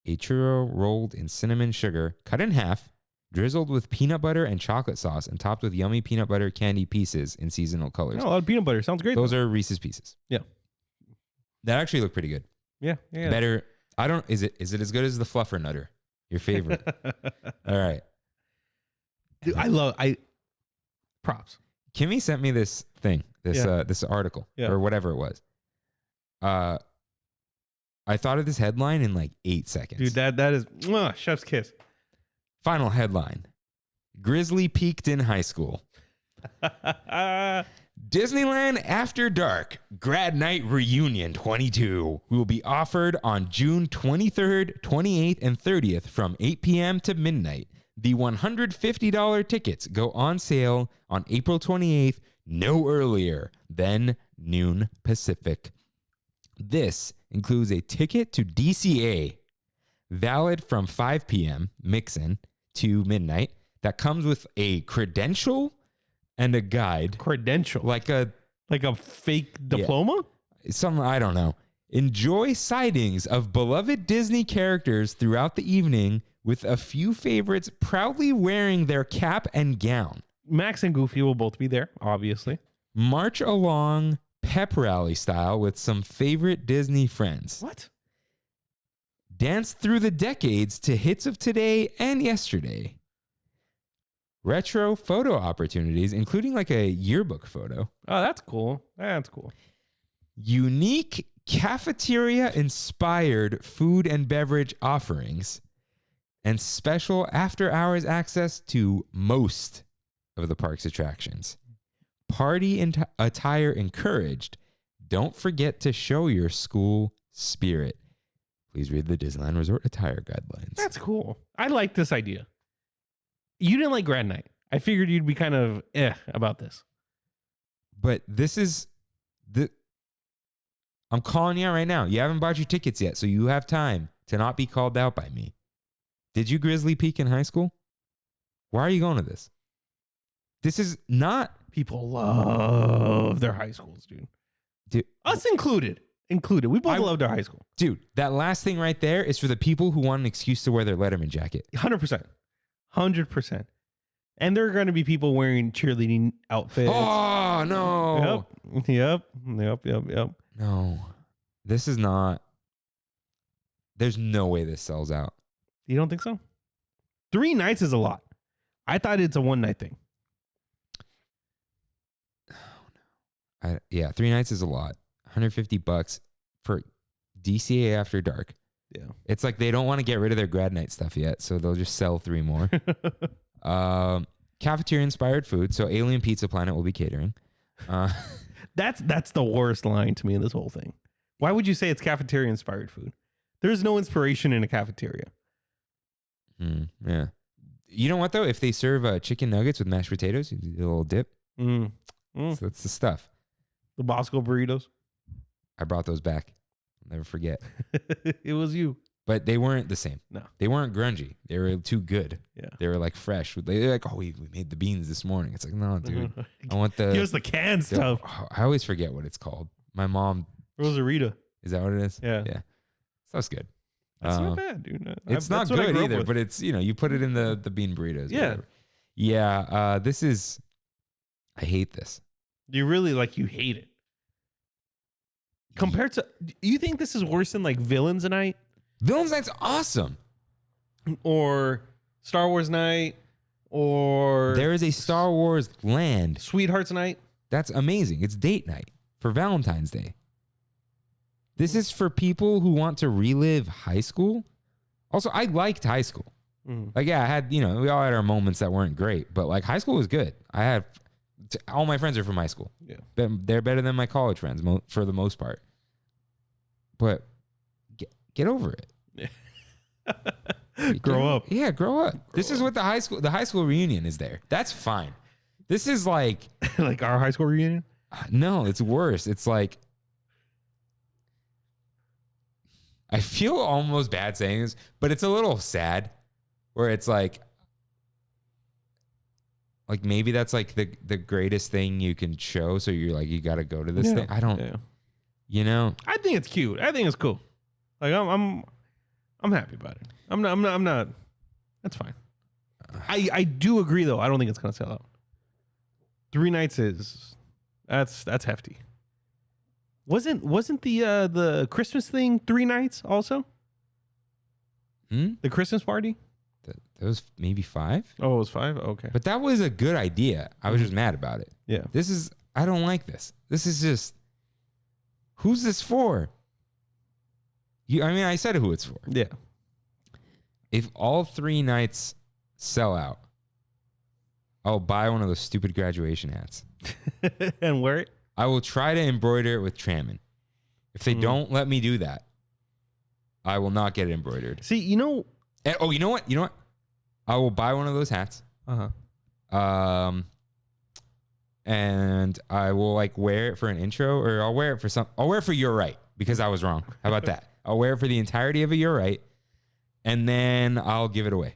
A churro rolled in cinnamon sugar, cut in half, drizzled with peanut butter and chocolate sauce and topped with yummy peanut butter candy pieces in seasonal colors. Oh, a lot of peanut butter. Sounds great. Those are Reese's Pieces. Yeah. That actually looked pretty good. Yeah. Better. Is it as good as the Fluffer Nutter? Your favorite. All right. Dude, props. Kimmy sent me this thing, this article or whatever it was. I thought of this headline in like 8 seconds. Dude, that is chef's kiss. Final headline. Grizzly peaked in high school. Disneyland After Dark Grad Night Reunion 22 will be offered on June 23rd, 28th, and 30th from 8 p.m. to midnight. The $150 tickets go on sale on April 28th, no earlier than noon Pacific. This includes a ticket to DCA, valid from 5 p.m. mix-in to midnight, that comes with a credential and a guide. Credential? Like a fake diploma? Something, I don't know. Enjoy sightings of beloved Disney characters throughout the evening, with a few favorites proudly wearing their cap and gown. Max and Goofy will both be there, obviously. March along pep rally style with some favorite Disney friends. What? Dance through the decades to hits of today and yesterday. Retro photo opportunities, including like a yearbook photo. Oh, that's cool. That's cool. Unique cafeteria-inspired food and beverage offerings. And special after-hours access to most of the park's attractions. Party attire encouraged. Don't forget to show your school spirit. Please read the Disneyland Resort attire guidelines. That's cool. I like this idea. You didn't like Grad Night. I figured you'd be kind of about this. But this is I'm calling you out right now. You haven't bought your tickets yet, so you have time to not be called out by me. Did you Grizzly peak in high school? Why are you going to this? This is not... People love their high schools, dude. Us included. We both loved our high school. Dude, that last thing right there is for the people who want an excuse to wear their Letterman jacket. 100%. 100%. And there are going to be people wearing cheerleading outfits. Oh, no. Yep. No. This is not... There's no way this sells out. You don't think so? 3 nights is a lot. I thought it's a 1 night thing. Oh, no. 3 nights is a lot. $150 for DCA After Dark. Yeah. It's like they don't want to get rid of their Grad Night stuff yet, so they'll just sell 3 more. Cafeteria-inspired food, so Alien Pizza Planet will be catering. That's the worst line to me in this whole thing. Why would you say it's cafeteria-inspired food? There's no inspiration in a cafeteria. Yeah. You know what, though? If they serve chicken nuggets with mashed potatoes, you do a little dip. So that's the stuff. The Bosco burritos. I brought those back. I'll never forget. It was you. But they weren't the same. No. They weren't grungy. They were too good. Yeah. They were like fresh. They're like, oh, we made the beans this morning. It's like, no, dude. I want the... Give us the canned stuff. I always forget what it's called. My mom... Rosarita. Is that what it is? Yeah. Yeah. Stuff's good. That's not bad, dude. It's not good either, but it's, you put it in the bean burritos. Yeah. Yeah. This is... I hate this. You really you hate it. Compared to... You think this is worse than Villains Night? Villains Night's awesome. Or Star Wars Night? Or... There is a Star Wars land. Sweethearts Night? That's amazing. It's date night for Valentine's Day. This is for people who want to relive high school. Also, I liked high school. I had, we all had our moments that weren't great, but high school was good. I had, all my friends are from high school. Yeah. They're better than my college friends for the most part. But get over it. Grow up. Yeah, grow up. This is what the high school reunion is there. That's fine. This is like our high school reunion? No, it's worse. It's like, I feel almost bad saying this, but it's a little sad where it's like maybe that's the greatest thing you can show. So you're you got to go to this thing. I don't, I think it's cute. I think it's cool. I'm happy about it. I'm not, that's fine. I do agree though. I don't think it's gonna sell out. 3 nights that's hefty. Wasn't the Christmas thing 3 nights also? The Christmas party? That was maybe 5. Oh, it was 5. Okay. But that was a good idea. I was just mad about it. Yeah. I don't like this. This is just, who's this for? I said who it's for. Yeah. If all 3 nights sell out, I'll buy one of those stupid graduation hats. And wear it? I will try to embroider it with Trammin. If they don't let me do that, I will not get it embroidered. See, you know. Oh, you know what? I will buy one of those hats. And I will wear it for an intro, or I'll wear it for You're Right, because I was wrong. How about that? I'll wear it for the entirety of a You're Right, and then I'll give it away.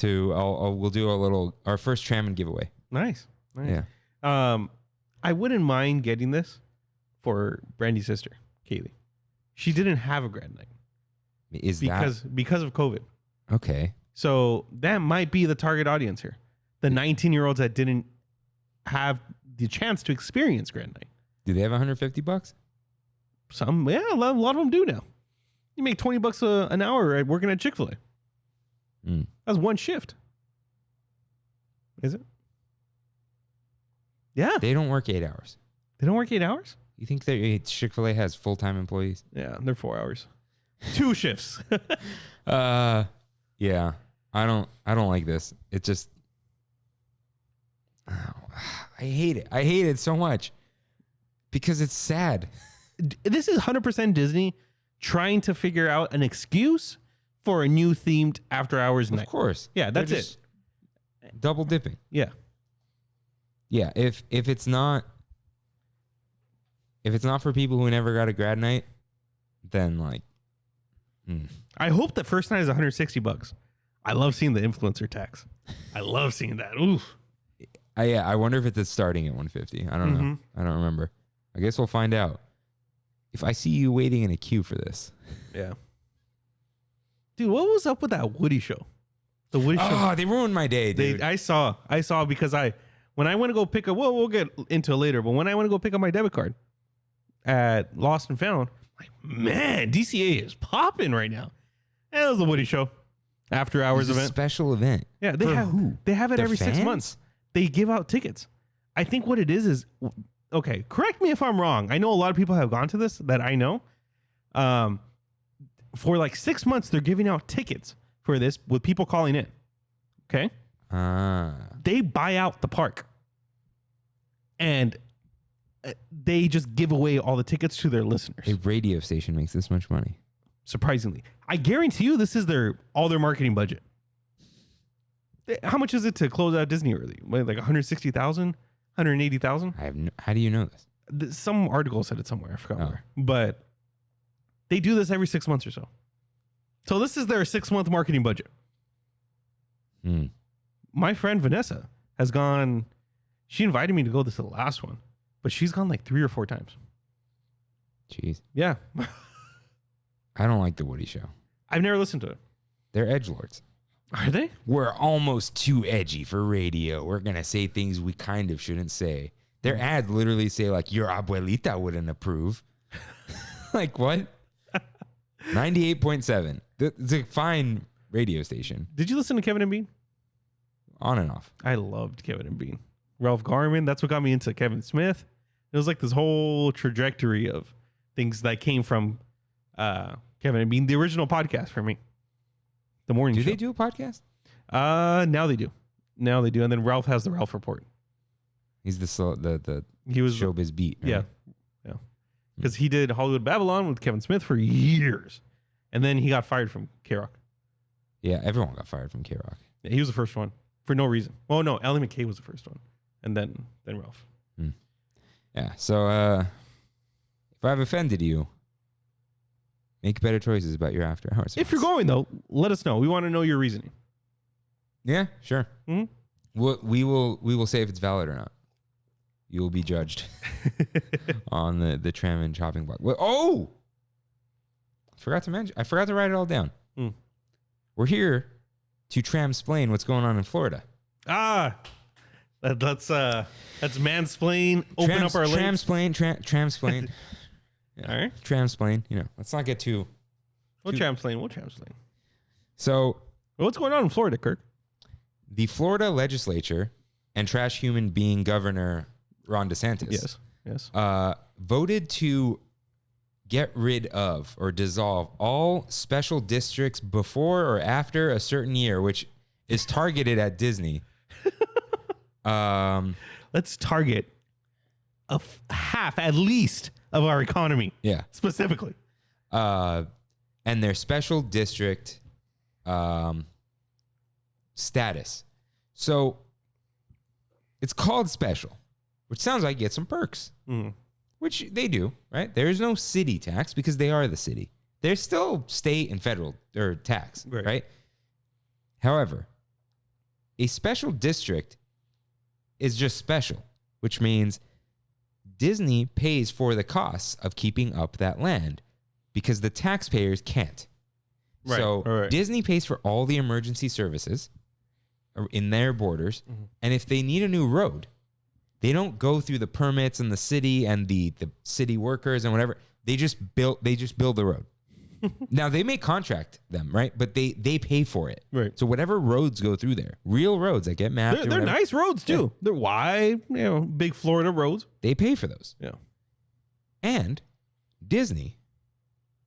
We'll do our first Trammin giveaway. Nice. Yeah. I wouldn't mind getting this for Brandy's sister, Kaylee. She didn't have a grad night. Because of COVID. Okay. So that might be the target audience here. The 19-year-olds that didn't have the chance to experience grad night. Do they have $150? Some, yeah, a lot of them do now. You make $20 an hour working at Chick-fil-A. That's one shift. Is it? Yeah. They don't work 8 hours. They don't work 8 hours? You think that Chick-fil-A has full-time employees? Yeah, they're 4 hours. 2 shifts. Yeah. I don't like this. It just, I hate it. I hate it so much because it's sad. This is 100% Disney trying to figure out an excuse for a new themed after hours night. Of course. Yeah, that's it. Double dipping. Yeah. Yeah. If it's not for people who never got a grad night, then I hope that first night is $160. I love seeing the influencer tax. I love seeing that. Oof. I wonder if it's starting at 150. I don't know. I don't remember. I guess we'll find out. If I see you waiting in a queue for this. Yeah. Dude, what was up with that Woody show? The Woody show. Oh, they ruined my day, dude. I saw because when I went to go pick up, we'll get into it later, but when I went to go pick up my debit card at Lost and Found, man, DCA is popping right now. And it was the Woody show. After hours event. Special event. Yeah, they have it every 6 months. They give out tickets. I think what it is okay, correct me if I'm wrong. I know a lot of people have gone to this that I know. For 6 months, they're giving out tickets for this with people calling in. Okay? They buy out the park. And they just give away all the tickets to their listeners. A radio station makes this much money. Surprisingly. I guarantee you this is all their marketing budget. How much is it to close out Disney early? Like 160,000? 180,000? How do you know this? Some article said it somewhere. I forgot where. But they do this every 6 months or so. So this is their 6-month marketing budget. My friend Vanessa has gone. She invited me to go to the last one, but she's gone 3 or 4 times. Jeez. Yeah. I don't like the Woody Show. I've never listened to it. They're edgelords. Are they? We're almost too edgy for radio. We're going to say things we kind of shouldn't say. Their ads literally say your abuelita wouldn't approve. What? 98.7. It's a fine radio station. Did you listen to Kevin and Bean? On and off. I loved Kevin and Bean. Ralph Garman, that's what got me into Kevin Smith. It was this whole trajectory of things that came from Kevin and Bean, the original podcast for me. The morning show. Do they do a podcast? Now they do. And then Ralph has the Ralph Report. He's the showbiz beat. Right? Yeah. Because he did Hollywood Babylon with Kevin Smith for years. And then he got fired from K-Rock. Yeah, everyone got fired from K-Rock. Yeah, he was the first one for no reason. Oh, no, Ellie McKay was the first one. And then Ralph. Yeah, so if I've offended you, make better choices about your after hours. If you're going, though, let us know. We want to know your reasoning. Yeah, sure. We will say if it's valid or not. You will be judged on the Trammin chopping block. Oh! I forgot to write it all down. We're here to tramsplain what's going on in Florida. That's mansplain. Open up our legs. Tramsplain. Yeah. All right. Tramsplain. Let's not get too. We'll tramsplain. So, What's going on in Florida, Kirk? the Florida legislature and trash human being Governor Ron DeSantis Yes. voted to get rid of or dissolve all special districts before or after a certain year, which is targeted at Disney. Let's target half at least of our economy. Yeah. Specifically. And their special district status. So it's called special, which sounds like you get some perks, which they do, right? There is no city tax because they are the city. There's still state and federal or tax, right? However, a special district is just special, which means Disney pays for the costs of keeping up that land because the taxpayers can't. Right, So right. Disney pays for all the emergency services in their borders. And if they need a new road, they don't go through the permits and the city and the city workers and whatever. They just build the road. Now they may contract them, right? But they pay for it. Right. So whatever roads go through there, real roads that get mapped. They're nice roads too. Yeah. They're wide, big Florida roads. They pay for those. Yeah. And Disney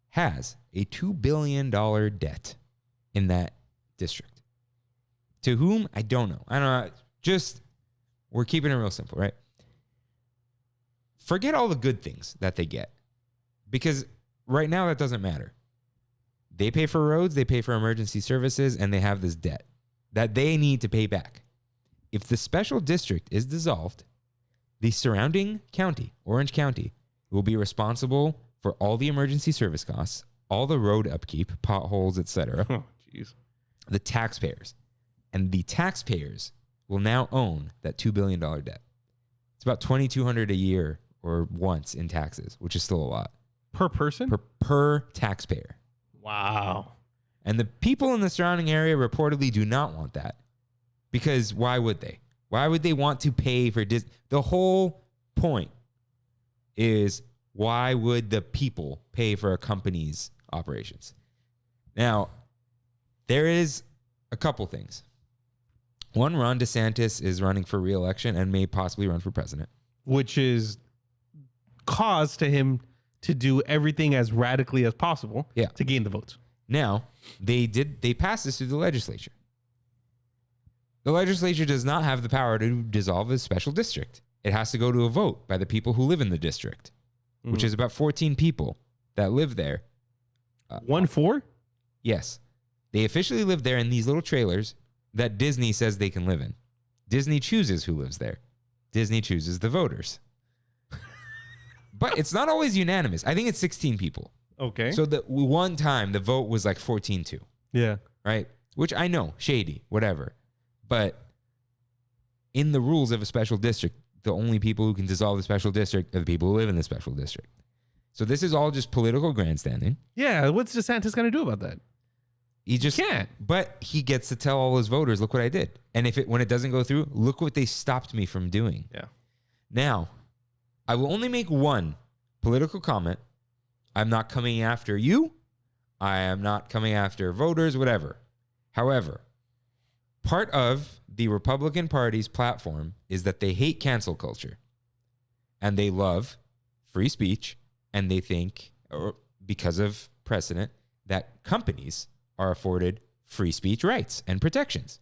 has a $2 billion debt in that district. To whom? I don't know. I don't know. Just, we're keeping it real simple, right? Forget all the good things that they get. Because right now that doesn't matter. They pay for roads, they pay for emergency services, and they have this debt that they need to pay back. If the special district is dissolved, the surrounding county, Orange County, will be responsible for all the emergency service costs, all the road upkeep, potholes, etc. Oh, jeez. The taxpayers. And the taxpayers will now own that $2 billion debt. It's about $2,200 a year or once in taxes, which is still a lot. Per person? Per taxpayer. Wow. And the people in the surrounding area reportedly do not want that. Because why would they? Why would they want to pay for Disney? The whole point is, why would the people pay for a company's operations? Now, there is a couple things. One, Ron DeSantis is running for re-election and may possibly run for president. Which is cause to him to do everything as radically as possible to gain the votes. Now, they passed this through the legislature. The legislature does not have the power to dissolve a special district. It has to go to a vote by the people who live in the district, which is about 14 people that live there. 1-4? Yes. They officially live there in these little trailers that Disney says they can live in. Disney chooses who lives there. Disney chooses the voters. But it's not always unanimous. I think it's 16 people. Okay. So the one time the vote was like 14-2. Yeah. Right? Which I know, shady, whatever. But in the rules of a special district, the only people who can dissolve the special district are the people who live in the special district. So this is all just political grandstanding. Yeah. What's DeSantis going to do about that? He just can't. But he gets to tell all his voters, look what I did. And when it doesn't go through, look what they stopped me from doing. Yeah. Now, I will only make one political comment. I'm not coming after you. I am not coming after voters, whatever. However, part of the Republican Party's platform is that they hate cancel culture. And they love free speech. And they think, because of precedent, that companies are afforded free speech rights and protections.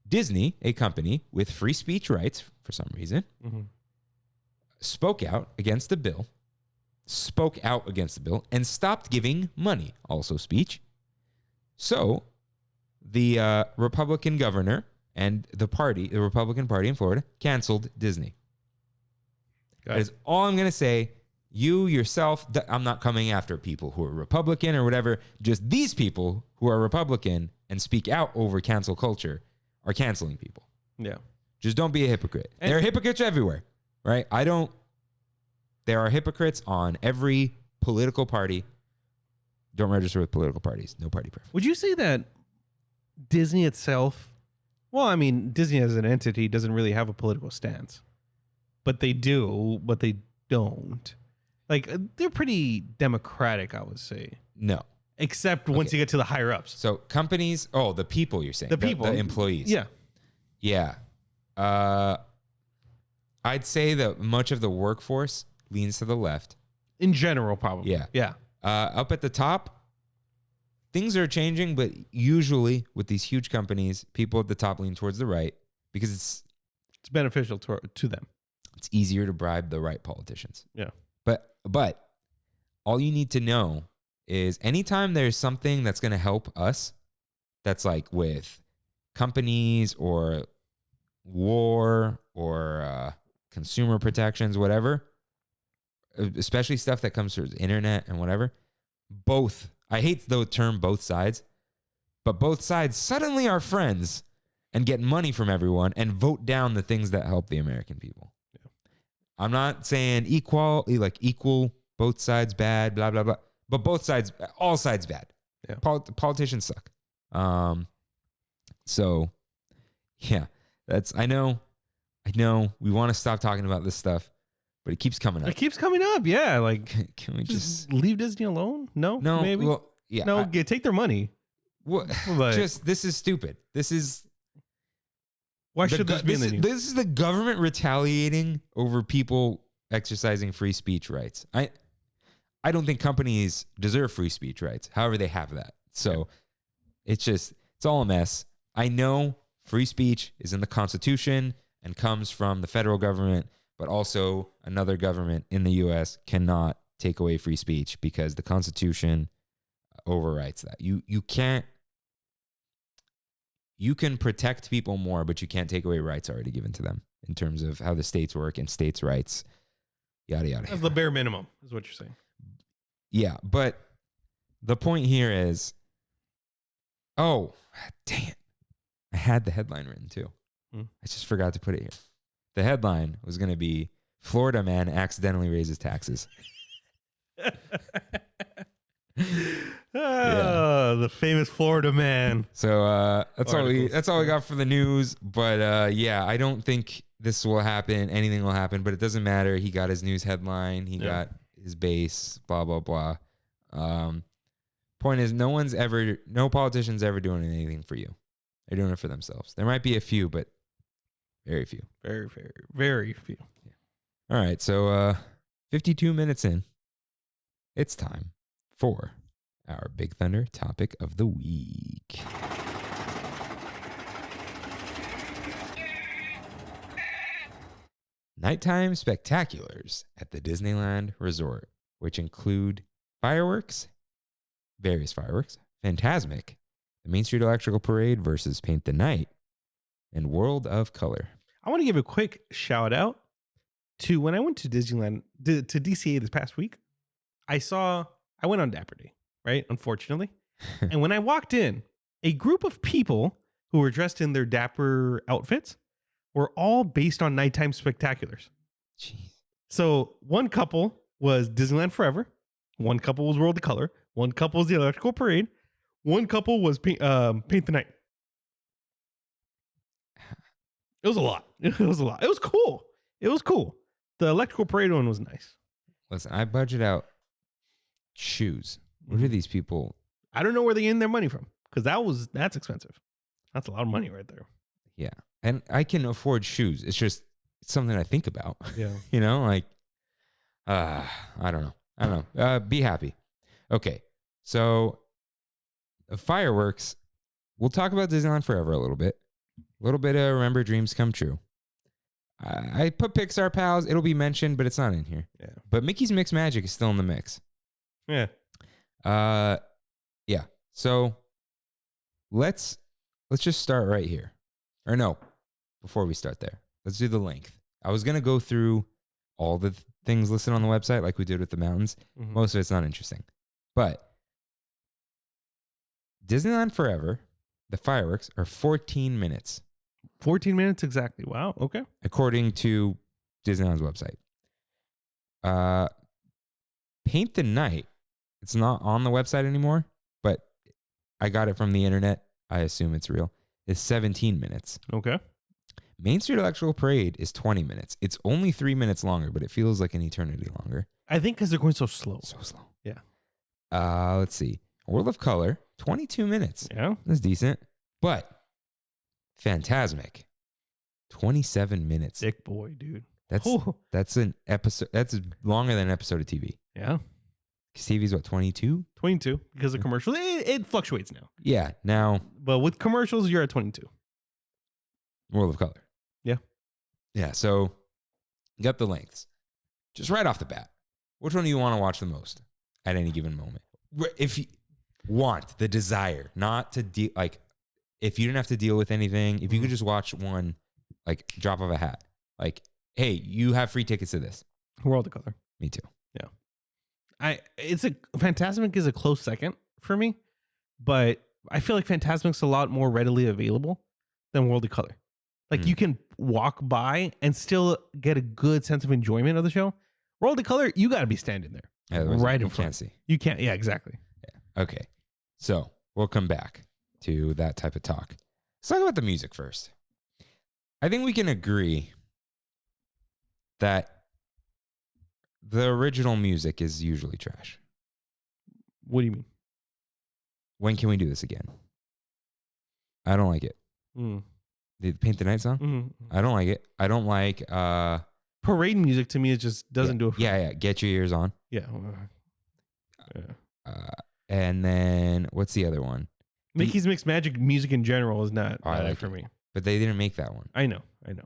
Disney, a company with free speech rights for some reason, spoke out against the bill, and stopped giving money, also speech. So the Republican governor and the Republican Party in Florida, canceled Disney. That is all I'm going to say. You yourself, I'm not coming after people who are Republican or whatever. Just these people who are Republican and speak out over cancel culture are canceling people. Yeah. Just don't be a hypocrite. There are hypocrites everywhere, right? There are hypocrites on every political party. Don't register with political parties. No party preference. Would you say that Disney itself, well, I mean, Disney as an entity doesn't really have a political stance, but they do, but they don't. Like, they're pretty democratic, I would say. No. Except once you get to the higher ups. So companies, the people you're saying. The people. The employees. Yeah. Yeah. I'd say that much of the workforce leans to the left. In general, probably. Yeah. Yeah. Up at the top, things are changing, but usually with these huge companies, people at the top lean towards the right because it's beneficial to them. It's easier to bribe the right politicians. Yeah. But all you need to know is anytime there's something that's going to help us, that's like with companies or war or consumer protections, whatever, especially stuff that comes through the internet and whatever, both, I hate the term both sides, but both sides suddenly are friends and get money from everyone and vote down the things that help the American people. Yeah. I'm not saying equal, both sides bad, blah, blah, blah, but both sides, all sides bad. Yeah. Politicians suck. So yeah, I know we want to stop talking about this stuff, but it keeps coming up. It keeps coming up. Yeah. Like, can we just leave Disney alone? No, maybe. Well, yeah. No, take their money. Well, this is stupid. Why should this be in the news? This is the government retaliating over people exercising free speech rights. I don't think companies deserve free speech rights. However, they have that. So it's all a mess. I know free speech is in the Constitution and comes from the federal government, but also another government in the U.S. cannot take away free speech because the Constitution overwrites that. You can protect people more, but you can't take away rights already given to them in terms of how the states work and states' rights, yada, yada. That's the bare minimum, is what you're saying. Yeah, but the point here is, dang it. I had the headline written too. I just forgot to put it here. The headline was going to be, Florida man accidentally raises taxes. The famous Florida man. So that's all we got for the news. But yeah, I don't think this will happen. Anything will happen, but it doesn't matter. He got his news headline. He got his base. Blah blah blah. Point is, no politician's ever doing anything for you. They're doing it for themselves. There might be a few, but very few. Very, very, very few. Yeah. All right, so 52 minutes in, it's time for our Big Thunder topic of the week. Nighttime spectaculars at the Disneyland Resort, which include various fireworks, Fantasmic, the Main Street Electrical Parade versus Paint the Night, and World of Color. I want to give a quick shout out to when I went to Disneyland, to DCA this past week. I went on Dapper Day, right? Unfortunately. And when I walked in, a group of people who were dressed in their Dapper outfits were all based on nighttime spectaculars. Jeez. So one couple was Disneyland Forever. One couple was World of Color. One couple was the Electrical Parade. One couple was Paint the Night. It was a lot. It was a lot. It was cool. The Electrical Parade one was nice. Listen, I budget out shoes. What are these people? I don't know where they get their money from, because that's expensive. That's a lot of money right there. Yeah. And I can afford shoes. It's just something I think about. Yeah. You know, like, I don't know. Be happy. Okay. So fireworks, we'll talk about Disneyland Forever a little bit. A little bit of Remember Dreams Come True. I put Pixar Pals. It'll be mentioned, but it's not in here. Yeah. But Mickey's Mixed Magic is still in the mix. Yeah. Yeah. So let's just start right here. Or no, before we start there, let's do the length. I was going to go through all the things listed on the website like we did with the mountains. Mm-hmm. Most of it's not interesting. But Disneyland Forever, the fireworks are 14 minutes. 14 minutes exactly. Wow. Okay. According to Disneyland's website. Paint the Night, it's not on the website anymore, but I got it from the internet. I assume it's real, is 17 minutes. Okay. Main Street Electrical Parade is 20 minutes. It's only 3 minutes longer, but it feels like an eternity longer. I think because they're going so slow. So slow. Yeah. Let's see. World of Color, 22 minutes. Yeah. That's decent. But Fantasmic, 27 minutes. Sick boy, dude. That's an episode. That's longer than an episode of TV. Yeah. TV's what, 22? 22 because of commercials. It fluctuates now. Yeah. Now, But with commercials, you're at 22. World of Color. Yeah. Yeah. So, you got the lengths. Just right off the bat, which one do you want to watch the most at any given moment? If you want the desire, not to deal, like, if you didn't have to deal with anything, if you could just watch one, like, drop of a hat, like, hey, you have free tickets to this. World of Color. Me too. Fantasmic is a close second for me, but I feel like Fantasmic's a lot more readily available than World of Color. Like you can walk by and still get a good sense of enjoyment of the show. World of Color, you got to be standing there, right in front. Can't see. You can't. Yeah, exactly. Yeah. Okay. So we'll come back to that type of talk. Let's talk about the music first. I think we can agree that the original music is usually trash. What do you mean? When can we do this again? I don't like it. The Paint the Night song? Mm-hmm. I don't like it. I don't like parade music. To me, it just doesn't do it. Yeah. Get Your Ears On. Yeah. And then what's the other one? Mickey's Mixed Magic music in general is not like for me. But they didn't make that one. I know.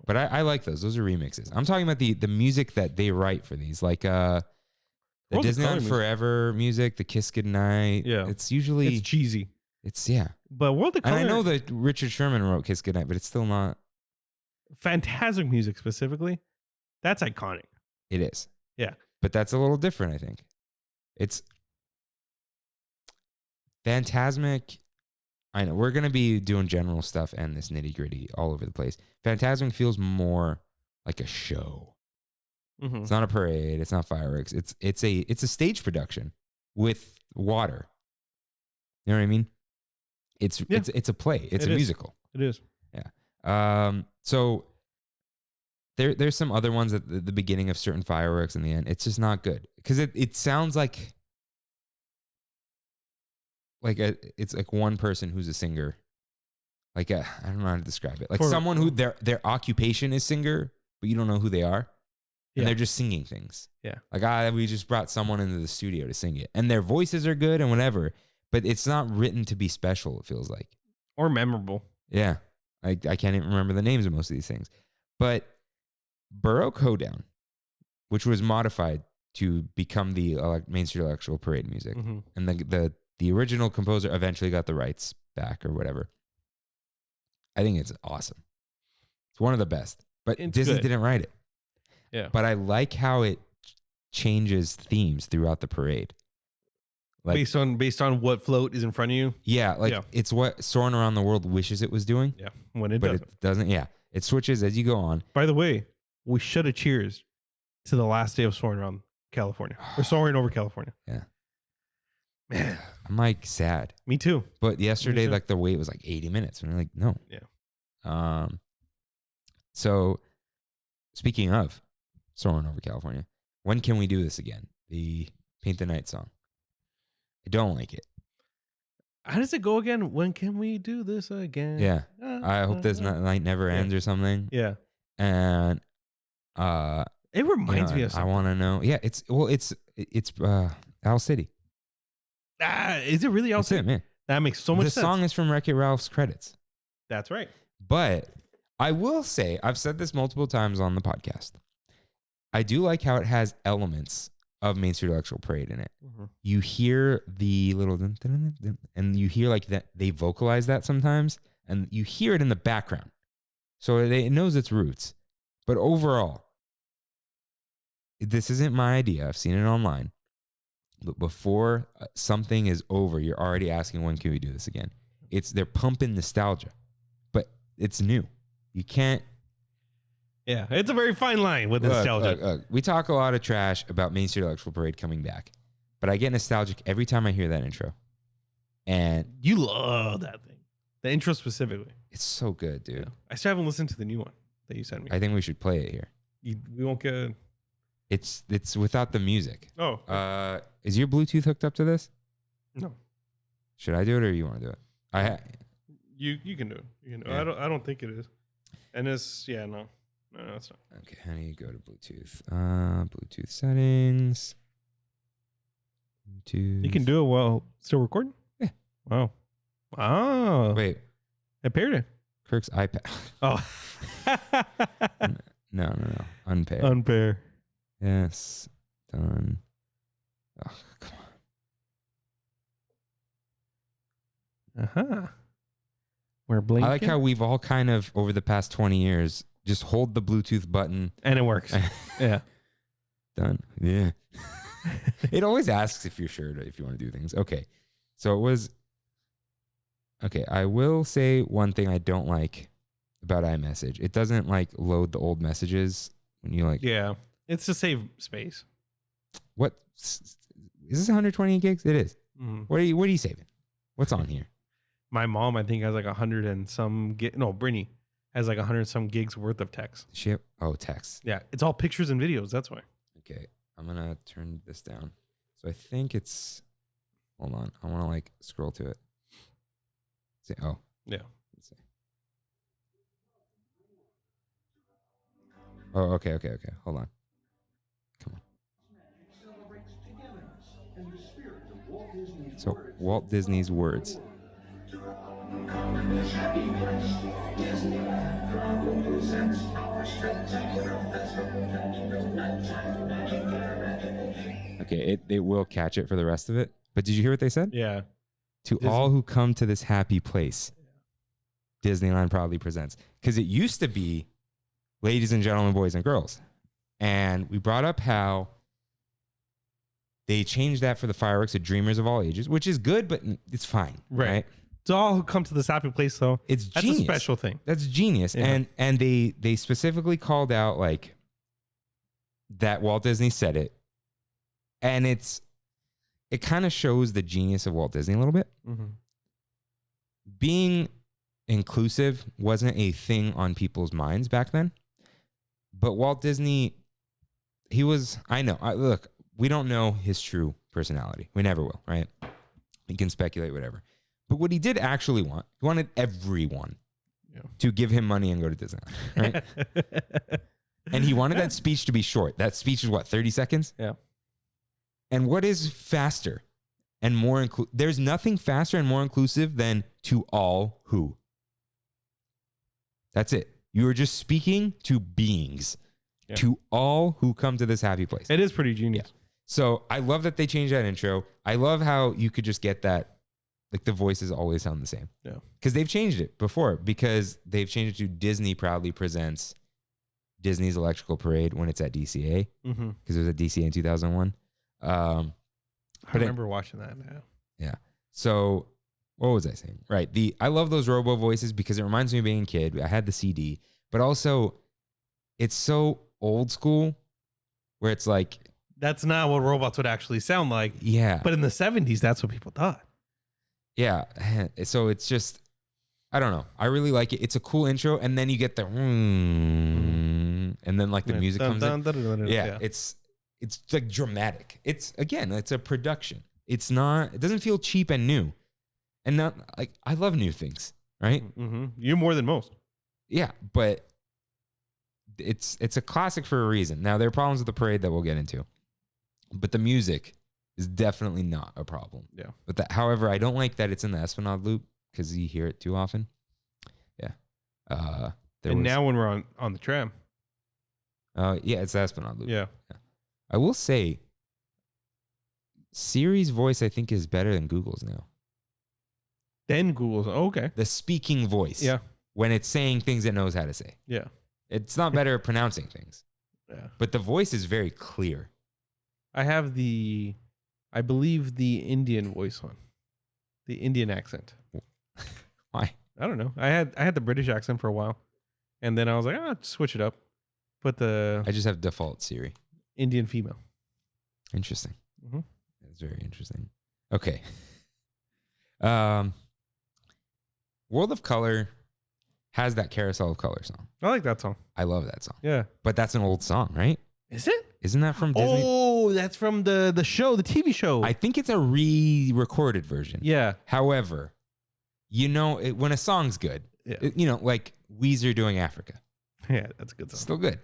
But I like those. Those are remixes. I'm talking about the music that they write for these, like the Disneyland Forever music, the Kiss Goodnight. Yeah, it's usually it's cheesy. It's yeah. But World of Color, and I know that Richard Sherman wrote Kiss Goodnight, but it's still not. Fantasmic music specifically, that's iconic. It is. Yeah, but that's a little different. I think it's Fantasmic. I know we're going to be doing general stuff and this nitty gritty all over the place. Fantasmic feels more like a show. Mm-hmm. It's not a parade. It's not fireworks. It's a stage production with water. You know what I mean? It's a play. It's a musical. It is. Yeah. So there's some other ones at the beginning of certain fireworks and the end. It's just not good because it sounds like. It's like one person who's a singer. I don't know how to describe it. Like someone who their occupation is singer, but you don't know who they are. And they're just singing things. Yeah. Like, we just brought someone into the studio to sing it. And their voices are good and whatever, but it's not written to be special, it feels like. Or memorable. Yeah. I can't even remember the names of most of these things. But Borough Hoedown, which was modified to become the Main Street Electrical Parade music. Mm-hmm. And the original composer eventually got the rights back or whatever. I think it's awesome. It's one of the best. But Disney didn't write it. Yeah. But I like how it changes themes throughout the parade. Like, based on what float is in front of you? Yeah, it's what Soarin' Around the World wishes it was doing. Yeah, when it doesn't. Yeah, it switches as you go on. By the way, we should have cheers to the last day of Soarin' Around California. Or Soaring Over California. Yeah. Man. I'm like sad. Me too. But yesterday, like the wait was like 80 minutes. And we're like, no. Yeah. So speaking of Soaring Over California, when can we do this again? The Paint the Night song. I don't like it. How does it go again? When can we do this again? Yeah. I hope this night never ends or something. Yeah. And it reminds me of something. I want to know. Yeah, it's Owl City. Is it really Owl City? That's it, man. That makes so much sense. The song is from Wreck-It Ralph's credits. That's right. But I will say, I've said this multiple times on the podcast. I do like how it has elements of Main Street Electrical Parade in it. Mm-hmm. You hear the little dun, dun, dun, dun, and you hear like that they vocalize that sometimes, and you hear it in the background. So it knows its roots. But overall, this isn't my idea. I've seen it online. But before something is over, you're already asking, when can we do this again? They're pumping nostalgia, but it's new. You can't. Yeah, it's a very fine line with nostalgia. Look, we talk a lot of trash about Main Street Electrical Parade coming back, but I get nostalgic every time I hear that intro. And you love that thing. The intro specifically. It's so good, dude. Yeah. I still haven't listened to the new one that you sent me. I think we should play it here. We won't get. It's without the music. Oh. Is your Bluetooth hooked up to this? No. Should I do it or you want to do it? You can do it. You can do it. Yeah. I don't think it is. And it's no, it's not. Okay, how do you go to Bluetooth? Bluetooth settings. Bluetooth. You can do it while still recording? Yeah. Wow. Oh. Wait, I paired it. Kirk's iPad. Oh. No. Unpair. Unpair. Yes. Done. Oh, come on. Uh-huh. We're blinking. I like how we've all kind of, over the past 20 years, just hold the Bluetooth button. And it works. Yeah. Done. Yeah. It always asks if you're sure if you want to do things. Okay. So it was. Okay. I will say one thing I don't like about iMessage. It doesn't like load the old messages when you like. Yeah. It's to save space. What? Is this 120 gigs? It is. Mm-hmm. What are you saving? What's on here? My mom, I think, has like 100 and some Brittany has like 100 and some gigs worth of text. Shit. Oh, text. Yeah. It's all pictures and videos. That's why. Okay. I'm going to turn this down. So I think it's, hold on. I want to like scroll to it. Say, oh. Yeah. Let's see. Oh, okay. Hold on. Come on. So Walt Disney's words. Okay, it will catch it for the rest of it. But did you hear what they said? Yeah. To all who come to this happy place, Disneyland proudly presents. Because it used to be ladies and gentlemen, boys and girls. And we brought up how they changed that for the fireworks to dreamers of all ages, which is good, but it's fine. Right? To all who come to this happy place, though, It's that's genius. a special thing. That's genius. Yeah. And they specifically called out like that Walt Disney said it. And it kind of shows the genius of Walt Disney a little bit. Mm-hmm. Being inclusive wasn't a thing on people's minds back then. But Walt Disney, look, we don't know his true personality. We never will, right? We can speculate whatever. But what he did actually want, he wanted everyone to give him money and go to Disneyland, right? And he wanted that speech to be short. That speech is what, 30 seconds? Yeah. And what is faster and more there's nothing faster and more inclusive than to all who. That's it. You are just speaking to beings, to all who come to this happy place. It is pretty genius. Yeah. So I love that they changed that intro. I love how you could just get that. Like the voices always sound the same. Yeah. Because they've changed it before. Because they've changed it to Disney proudly presents Disney's Electrical Parade when it's at DCA. Mm-hmm. Because it was at DCA in 2001. I remember watching that now. Yeah. So what was I saying? Right. I love those robo voices because it reminds me of being a kid. I had the CD. But also, it's so old school where it's like. That's not what robots would actually sound like. Yeah. But in the 70s, that's what people thought. Yeah. So it's just, I don't know. I really like it. It's a cool intro. And then you get the, and then like the music comes in. Yeah. It's like dramatic. It's a production. It doesn't feel cheap and new. And not like, I love new things, right? Mm-hmm. You more than most. Yeah. But it's a classic for a reason. Now there are problems with the parade that we'll get into, but the music is definitely not a problem. Yeah. But however, I don't like that it's in the Esplanade loop because you hear it too often. Yeah. Now when we're on the tram. Yeah, it's the Esplanade loop. Yeah. I will say, Siri's voice I think is better than Google's now. Then Google's okay. The speaking voice. Yeah. When it's saying things it knows how to say. Yeah. It's not better at pronouncing things. Yeah. But the voice is very clear. I have I believe the Indian voice one. The Indian accent. Why? I don't know. I had the British accent for a while. And then I was like, switch it up. Put the I just have default Siri. Indian female. Interesting. Mm-hmm. That's very interesting. Okay. World of Color has that Carousel of Color song. I like that song. I love that song. Yeah. But that's an old song, right? Is it? Isn't that from Disney? Oh, that's from the show, the TV show. I think it's a re-recorded version. Yeah. However, when a song's good, like Weezer doing Africa. Yeah, that's a good song. Still good,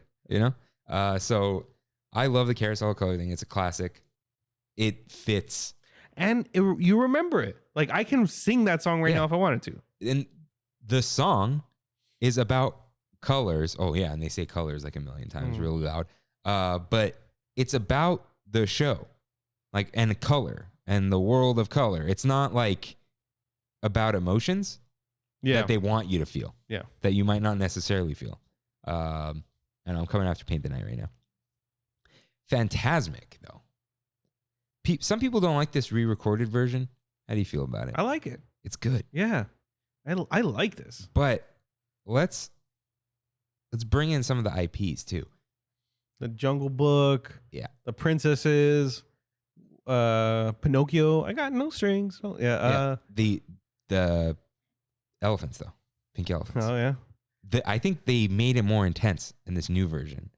So I love the Carousel of Color thing. It's a classic. It fits. And you remember it. Like, I can sing that song right now if I wanted to. And the song is about colors. Oh, yeah, and they say colors like a million times really loud. But it's about the show, like, and color and the world of color. It's not like about emotions that they want you to feel. Yeah. That you might not necessarily feel. And I'm coming after Paint the Night right now. Fantasmic, though. Some people don't like this re-recorded version. How do you feel about it? I like it. It's good. Yeah. I like this. But let's bring in some of the IPs too. The Jungle Book. Yeah. The Princesses. Pinocchio. I got no strings. Oh, yeah. The elephants though. Pink elephants. Oh yeah. I think they made it more intense in this new version.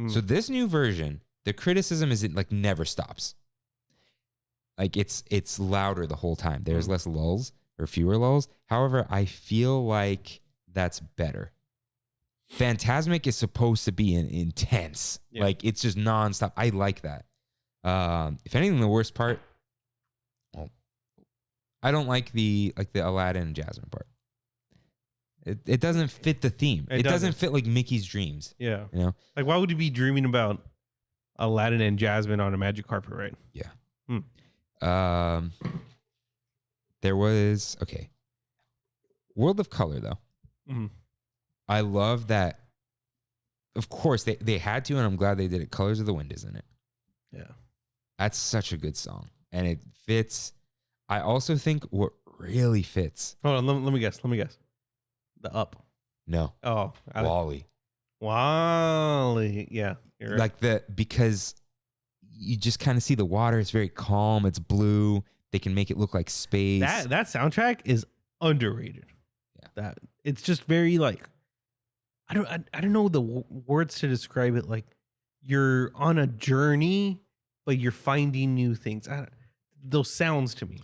So this new version, the criticism is it like never stops. Like it's louder the whole time. There's less lulls or fewer lulls. However, I feel like that's better. Fantasmic is supposed to be intense. Yeah. Like it's just nonstop. I like that. If anything, the worst part, I don't like the Aladdin and Jasmine part. It doesn't fit the theme. It doesn't fit like Mickey's dreams. Yeah. Like why would you be dreaming about Aladdin and Jasmine on a magic carpet, right? Yeah. There was World of Color though. I love that. Of course they had to, and I'm glad they did it. Colors of the Wind is in it. Yeah, that's such a good song, and it fits. I also think what really fits. Hold on, let me guess. The Up. No. Oh, Wally. Yeah, you're right. Because you just kind of see the water. It's very calm. It's blue. They can make it look like space. That soundtrack is underrated. Yeah. That it's just very like, I don't know the words to describe it. Like you're on a journey, but you're finding new things. Those sounds to me.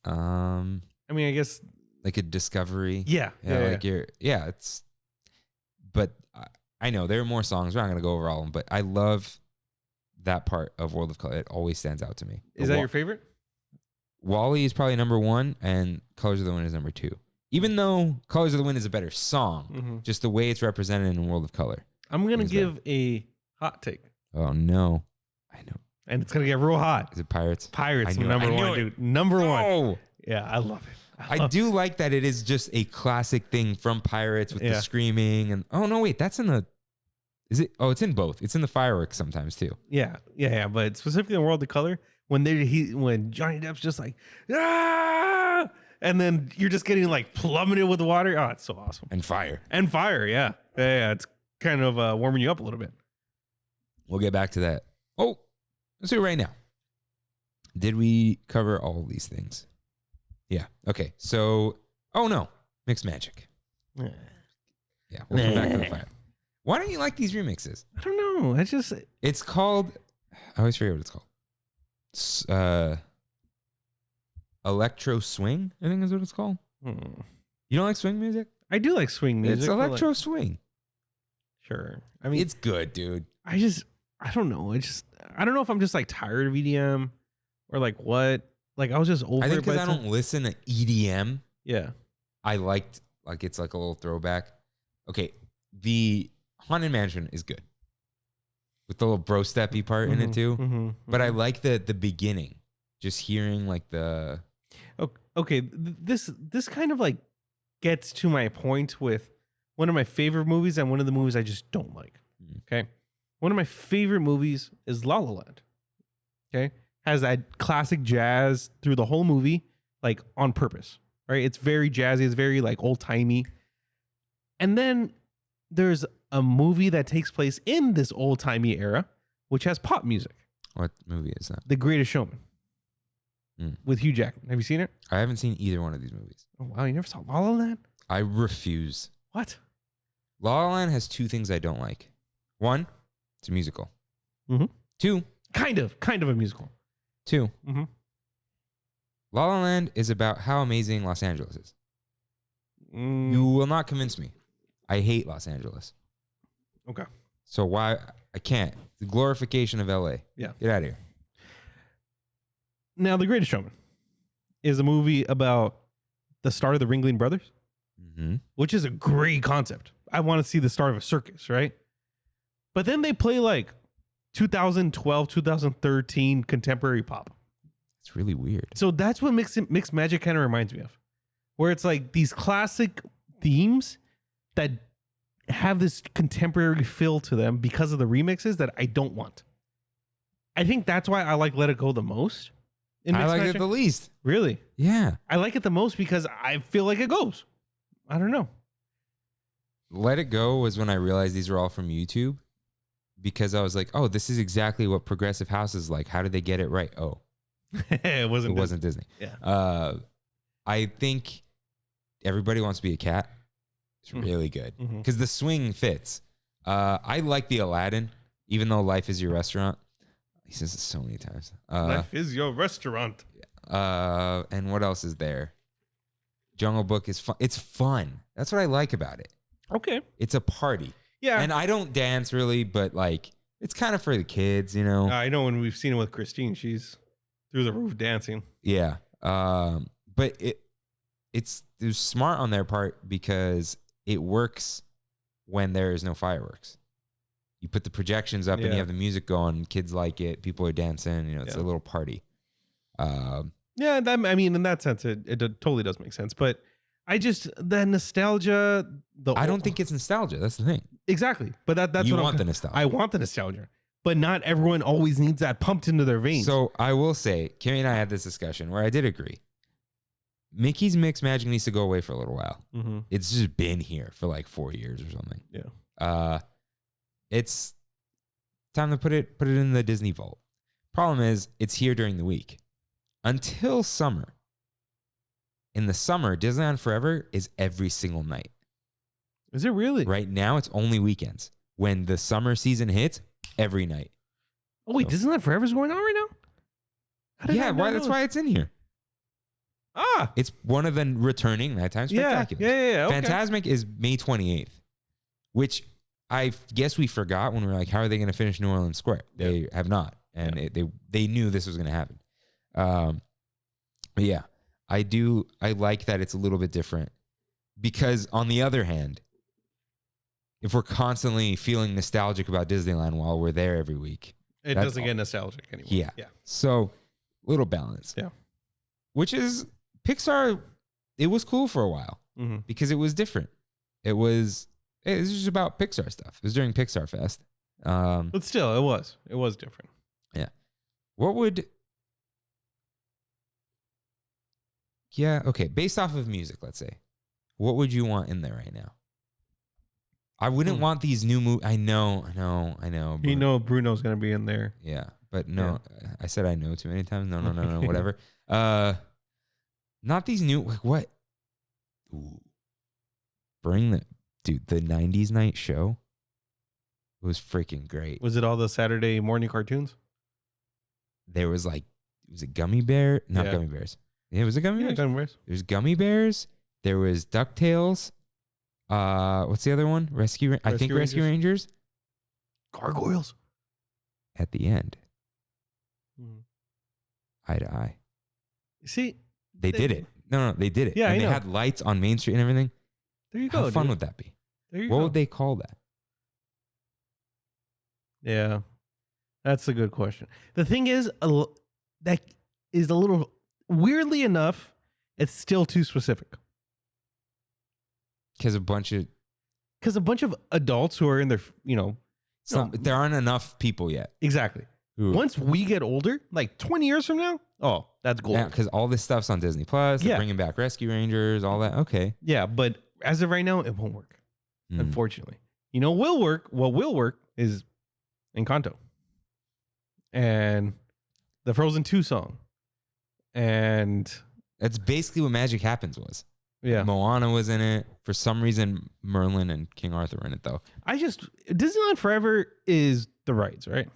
I mean, I guess like a discovery. Yeah. It's. But I know there are more songs. We're not gonna go over all of them, but I love that part of World of Color. It always stands out to me. Is that your favorite? Wally is probably number 1, and Colors of the Wind is number 2. Even though Colors of the Wind is a better song, just the way it's represented in World of Color. I'm going to give a hot take. Oh, no. I know. And it's going to get real hot. Is it Pirates? Pirates, number 1, dude. Number 1. Yeah, I love it. I do like that it is just a classic thing from Pirates with the screaming. And oh, no, wait. That's in the... Is it? Oh, it's in both. It's in the fireworks sometimes, too. Yeah. But specifically in World of Color, when Johnny Depp's just like, ah! And then you're just getting like plummeted with water. Oh, it's so awesome. And fire. Yeah. It's kind of warming you up a little bit. We'll get back to that. Oh, let's do it right now. Did we cover all of these things? Yeah. Okay. So, oh no, Mixed Magic. Yeah. We'll come back to the fire. Why don't you like these remixes? I don't know. It's called, I always forget what it's called. Electro Swing, I think is what it's called. You don't like swing music? I do like swing music. It's Electro Swing. Sure. I mean, it's good, dude. I don't know. I don't know if I'm just like tired of EDM or like what. Like I was just over it. I think because I don't listen to EDM. Yeah. I liked, like, it's like a little throwback. Okay. The Haunted Mansion is good. With the little bro steppy part in it too. But I like the beginning. Just hearing like the... Okay, this kind of like gets to my point with one of my favorite movies and one of the movies I just don't like. Okay? One of my favorite movies is La La Land. Okay? Has that classic jazz through the whole movie, like on purpose. Right? It's very jazzy. It's very like old-timey. And then there's a movie that takes place in this old-timey era, which has pop music. What movie is that? The Greatest Showman. With Hugh Jackman. Have you seen it? I haven't seen either one of these movies. Oh, wow. You never saw La La Land? I refuse. What? La La Land has two things I don't like. One, it's a musical. Mm-hmm. Two. Kind of a musical. Two. Mm-hmm. La La Land is about how amazing Los Angeles is. You will not convince me. I hate Los Angeles. Okay. So why? I can't. The glorification of LA. Yeah. Get out of here. Now, The Greatest Showman is a movie about the start of the Ringling Brothers, which is a great concept. I want to see the start of a circus, right? But then they play like 2012, 2013 contemporary pop. It's really weird. So that's what Mixed Magic kind of reminds me of, where it's like these classic themes that have this contemporary feel to them because of the remixes that I don't want. I think that's why I like Let It Go the most. I like it the least. Really? Yeah. I like it the most because I feel like it goes. I don't know. Let It Go was when I realized these were all from YouTube, because I was like, oh, this is exactly what progressive house is like. How did they get it right? Oh, it wasn't Disney. Yeah. I think Everybody Wants to Be a Cat. It's really good because the swing fits. I like the Aladdin, even though Life Is Your Restaurant. He says it so many times. Life is your restaurant. And what else is there? Jungle Book is fun. It's fun. That's what I like about it. Okay. It's a party. Yeah. And I don't dance really, but like it's kind of for the kids, you know. I know when we've seen it with Christine, she's through the roof dancing. Yeah. But it's smart on their part because it works when there is no fireworks. You put the projections up and you have the music going. Kids like it. People are dancing. You know, it's a little party. Yeah, in that sense, it totally does make sense. But the nostalgia. I don't think it's nostalgia. That's the thing. Exactly. But that's you what want the nostalgia. I want the nostalgia. But not everyone always needs that pumped into their veins. So I will say, Kimmy and I had this discussion where I did agree. Mickey's Mixed Magic needs to go away for a little while. It's just been here for like 4 years or something. Yeah. It's time to put it in the Disney vault. Problem is, it's here during the week until summer. In the summer, Disneyland Forever is every single night. Is it really? Right now, it's only weekends. When the summer season hits, every night. Oh wait, Disneyland Forever is going on right now? Yeah, that's why it's in here. It's one of the returning nighttime spectaculars. Yeah. Okay. Fantasmic is May 28th, which I guess we forgot when we were like, how are they going to finish New Orleans Square? They have not. And they knew this was going to happen. But yeah, I like that it's a little bit different because on the other hand, if we're constantly feeling nostalgic about Disneyland while we're there every week, it doesn't get nostalgic anymore. Yeah. So little balance. Yeah. Which is Pixar. It was cool for a while because it was different. It was just about Pixar stuff. It was during Pixar Fest. But still, it was different. Yeah. Okay. Based off of music, let's say, what would you want in there right now? I wouldn't want these new movies. I know. You know Bruno's going to be in there. Yeah. But no, I said I know too many times. No, whatever. Not these new, like what? Ooh. Bring the 90s night show was freaking great. Was it all the Saturday morning cartoons? There was like, was it Gummy Bear? Not Gummy Bears. Yeah, was it Gummy Bears? Gummy Bears. There's Gummy Bears. There was DuckTales. What's the other one? Rescue Rangers. Gargoyles. At the end. Eye to Eye. See? They did it. No, they did it. Yeah, and I they know. had lights on Main Street and everything. There you go. How fun would that be? What would they call that? Yeah. That's a good question. The thing is, that is a little, weirdly enough, it's still too specific. Because a bunch of adults who are in their, there aren't enough people yet. Exactly. Ooh. Once we get older, like 20 years from now, that's gold. Yeah, because all this stuff's on Disney Plus. They're bringing back Rescue Rangers, all that. Okay. Yeah, but as of right now, it won't work. Unfortunately. What will work is Encanto. And the Frozen 2 song. And that's basically what Magic Happens was. Yeah. Moana was in it. For some reason, Merlin and King Arthur were in it though. Disneyland Forever is the rides, right?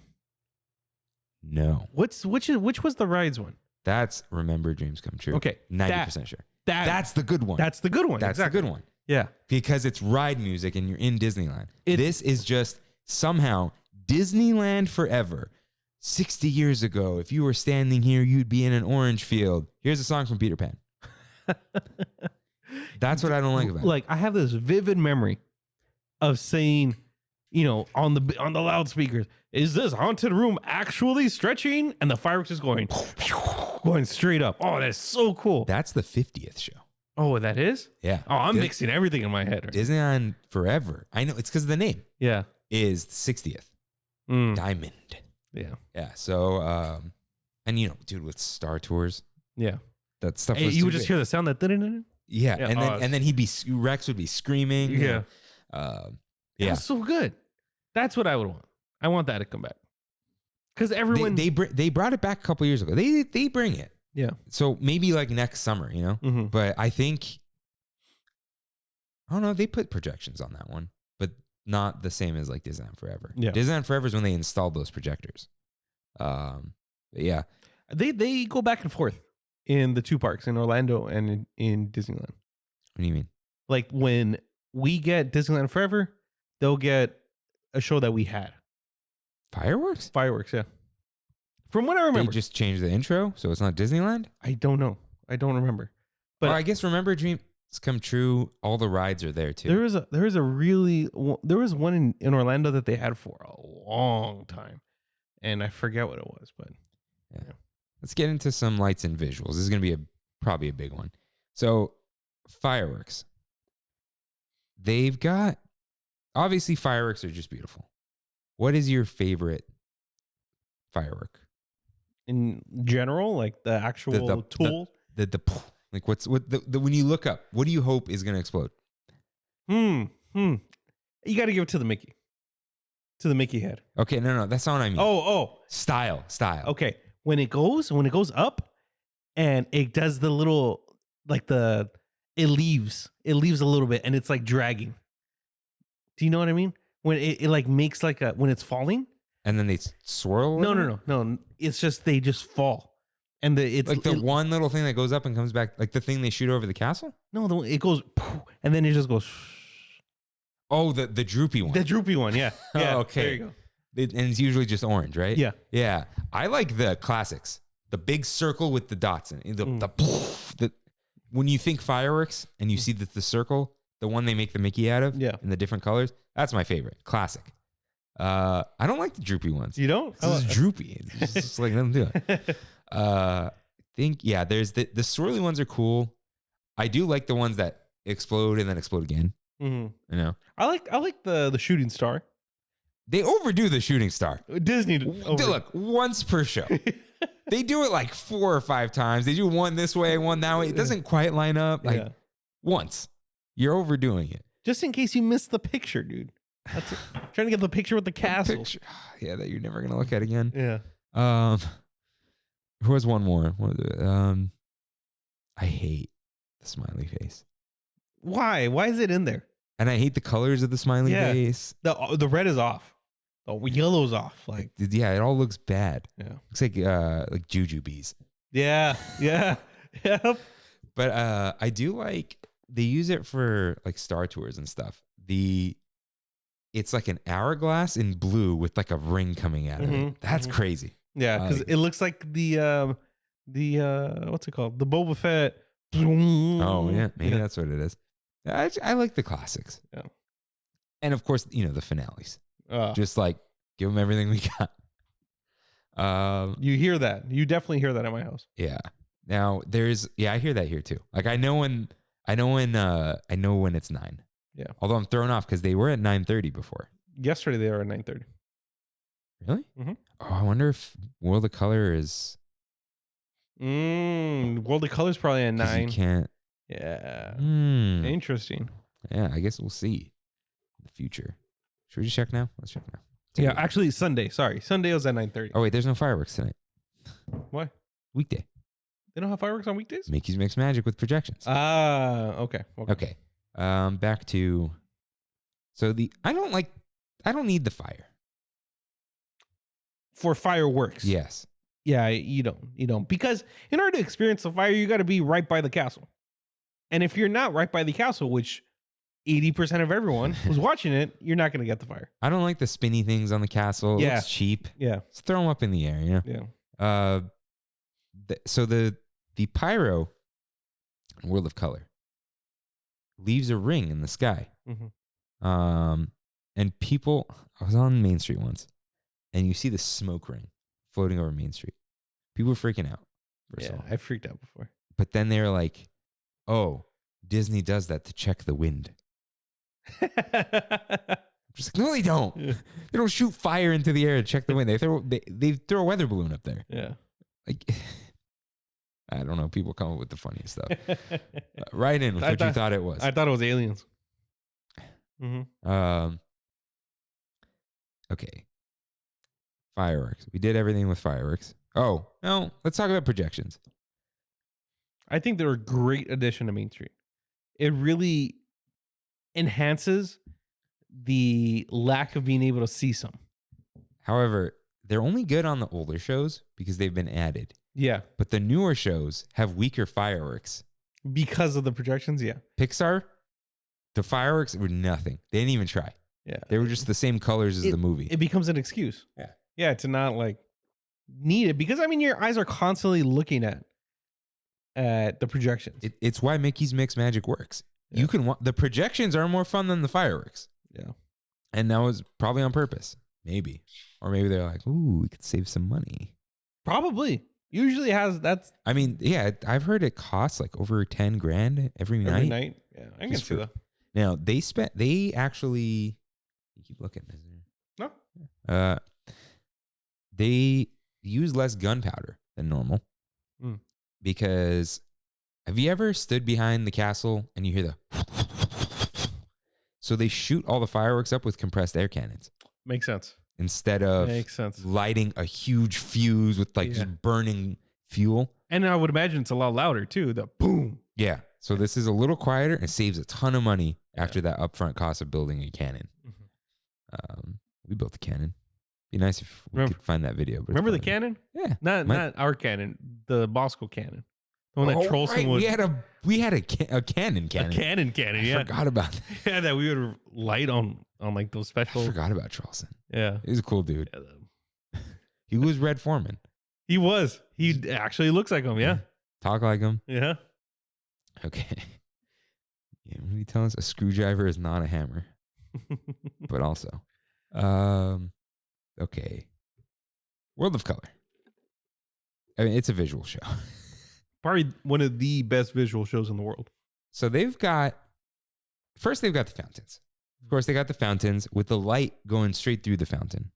No. Which was the rides one? That's Remember Dreams Come True. Okay. 90% sure. That's the good one. That's the good one. That's exactly. the good one. Yeah. Because it's ride music and you're in Disneyland. This is just somehow Disneyland Forever. 60 years ago, if you were standing here, you'd be in an orange field. Here's a song from Peter Pan. That's what I don't like about it. Like, I have this vivid memory of saying, on the loudspeakers, is this haunted room actually stretching? And the fireworks is going straight up. Oh, that's so cool. That's the 50th show. Oh, that is? Yeah. Oh, I'm mixing everything in my head. Right? Disneyland Forever. I know it's because of the name. Yeah. Is 60th. Diamond. Yeah. Yeah. So, and dude, with Star Tours, yeah, that stuff. You would just hear the sound that. Yeah, and then Rex would be screaming. Yeah. Yeah. That's so good. That's what I would want. I want that to come back because everyone they brought it back a couple years ago. They bring it. Yeah. So maybe like next summer, Mm-hmm. But I think I don't know. They put projections on that one, but not the same as like Disneyland Forever. Yeah. Disneyland Forever is when they installed those projectors. But yeah. They go back and forth in the two parks in Orlando and in Disneyland. What do you mean? Like when we get Disneyland Forever, they'll get a show that we had. Fireworks? Fireworks, yeah. From what I remember. They just changed the intro, so it's not Disneyland? I don't know. I don't remember. But I guess Remember Dreams Come True, all the rides are there too. there was one in Orlando that they had for a long time. And I forget what it was, but yeah. Let's get into some lights and visuals. This is going to be probably a big one. So, fireworks. They've got, obviously fireworks are just beautiful. What is your favorite firework? in general, like the actual tool. Like when you look up, what do you hope is going to explode? You got to give it to the Mickey. To the Mickey head. Okay, no, that's not what I mean. Oh. Style. Okay. When it goes up and it does the little, like it leaves a little bit and it's like dragging. Do you know what I mean? When it like makes like when it's falling. And then they swirl? No. It's just, they just fall. And it's like one little thing that goes up and comes back, like the thing they shoot over the castle? No, it goes, and then it just goes. Oh, the droopy one. The droopy one, yeah. Yeah. Oh, okay. There you go. And it's usually just orange, right? Yeah. Yeah. I like the classics. The big circle with the dots in it. When you think fireworks and you see the circle, the one they make the Mickey out of, yeah, in the different colors, that's my favorite. Classic. I don't like the droopy ones. You don't? This is droopy. It's just like them do it. There's the swirly ones are cool. I do like the ones that explode and then explode again. Mm-hmm. You know, I like the shooting star. They overdo the shooting star. Disney look once per show. They do it like 4 or 5 times. They do one this way, one that way. It doesn't quite line up. Like once, you're overdoing it. Just in case you missed the picture, dude. That's it. Trying to get the picture with the castle. Yeah, that you're never gonna look at again. Yeah. Who has one more? I hate the smiley face. Why? Why is it in there? And I hate the colors of the smiley face. The red is off. The yellow's off. Like yeah, it all looks bad. Yeah. Looks like jujubes. Yeah. Yep. But I do like they use it for like Star Tours and stuff. It's like an hourglass in blue with like a ring coming out of it. That's crazy. Yeah, because it looks like the what's it called? The Boba Fett. Oh yeah, maybe that's what it is. I like the classics. Yeah. And of course, the finales. Just like give them everything we got. You hear that? You definitely hear that at my house. Yeah. Now I hear that here too. Like I know when it's 9. Yeah. Although I'm thrown off because they were at 9:30 before. Yesterday they were at 9:30. Really? Mm-hmm. Oh, I wonder if World of Color is. World of Color's probably at 9. You can't. Yeah. Interesting. Yeah, I guess we'll see in the future. Should we just check now? Let's check now. Yeah, actually Sunday. Sorry, Sunday was at 9:30. Oh wait, there's no fireworks tonight. Why? Weekday. They don't have fireworks on weekdays? Mickey's Mixed Magic with projections. Okay. Okay. Back to I don't need the fire. For fireworks. Yes. Yeah, you don't. Because in order to experience the fire, you got to be right by the castle. And if you're not right by the castle, which 80% of everyone who's watching it, you're not going to get the fire. I don't like the spinny things on the castle. Yeah. It's cheap. Yeah. Just throw them up in the air, you know? Yeah. So the Pyro in World of Color leaves a ring in the sky. Mm-hmm. And people, I was on Main Street once, and you see the smoke ring floating over Main Street. People were freaking out. Yeah, I freaked out before. But then they were like, oh, Disney does that to check the wind. I'm just like, no, they don't. Yeah. They don't shoot fire into the air to check the wind. They throw a weather balloon up there. Yeah. Like, I don't know. People come up with the funniest stuff. Right in with what you thought it was. I thought it was aliens. Mm-hmm. Okay. Fireworks. We did everything with fireworks. Oh, no. Let's talk about projections. I think they're a great addition to Main Street. It really enhances the lack of being able to see some. However, they're only good on the older shows because they've been added. Yeah. But the newer shows have weaker fireworks. Because of the projections, yeah. Pixar, the fireworks were nothing. They didn't even try. Yeah. They were just the same colors as the movie. It becomes an excuse. Yeah. Yeah, to not like need it. Because I mean your eyes are constantly looking at the projections. It's why Mickey's Mixed Magic works. Yeah. You can the projections are more fun than the fireworks. Yeah. And that was probably on purpose. Maybe. Or maybe they're like, ooh, we could save some money. Probably. Usually that's I mean, yeah, I've heard it costs like over 10 grand every night. Yeah, I can see that. Now they actually, you keep looking, isn't No. They use less gunpowder than normal because have you ever stood behind the castle and you hear the so they shoot all the fireworks up with compressed air cannons. Makes sense. Instead of Makes sense. lighting a huge fuse with just burning fuel. And I would imagine it's a lot louder too. The boom. Yeah. So this is a little quieter and saves a ton of money after that upfront cost of building a cannon. Mm-hmm. We built a cannon. Be nice if we could find that video. But remember the cannon? Yeah. Not our cannon, the Bosco cannon. The one that Trollson would. We had a cannon. A cannon, yeah. I forgot about that. Yeah, that we would light on like those special. I forgot about Trollson. Yeah. He was a cool dude. He was Red Foreman. He was. He actually looks like him, yeah. Talk like him. Yeah. Okay. Yeah, what did he tell us? A screwdriver is not a hammer. But also. Okay. World of Color. I mean, it's a visual show. Probably one of the best visual shows in the world. So they've got the fountains. Of course, they got the fountains with the light going straight through the fountain,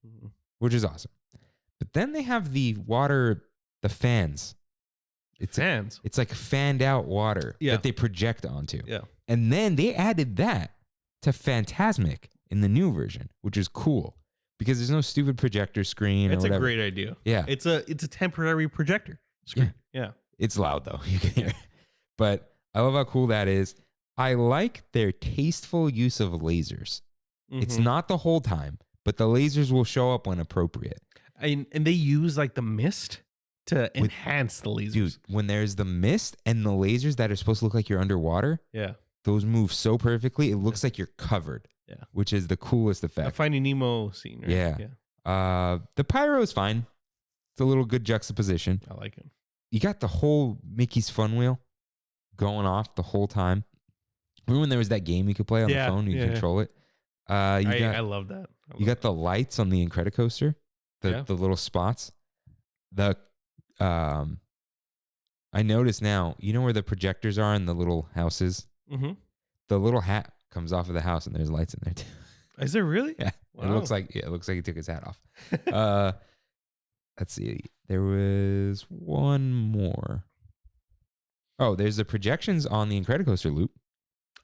which is awesome. But then they have the water, the fans. Fans? It's like fanned out water that they project onto. Yeah. And then they added that to Fantasmic in the new version, which is cool because there's no stupid projector screen. It's or a whatever. great idea. Yeah. It's a temporary projector screen. Yeah. It's loud though. You can hear it. But I love how cool that is. I like their tasteful use of lasers. It's not the whole time, but the lasers will show up when appropriate. And they use like the mist to enhance the lasers. Dude, when there's the mist and the lasers that are supposed to look like you're underwater, those move so perfectly. It looks like you're covered. Yeah. Which is the coolest effect. A Finding Nemo scene, right? Yeah. The pyro is fine. It's a little good juxtaposition. I like it. You got the whole Mickey's Fun Wheel going off the whole time. Remember when there was that game you could play on the phone? You control it. I love that. You got the lights on the Incredicoaster, the little spots. I notice now, you know where the projectors are in the little houses? Mm-hmm. The little hat comes off of the house and there's lights in there too. Is there really? Yeah. Wow. It looks like he took his hat off. Let's see. There was one more. Oh, there's the projections on the Incredicoaster loop.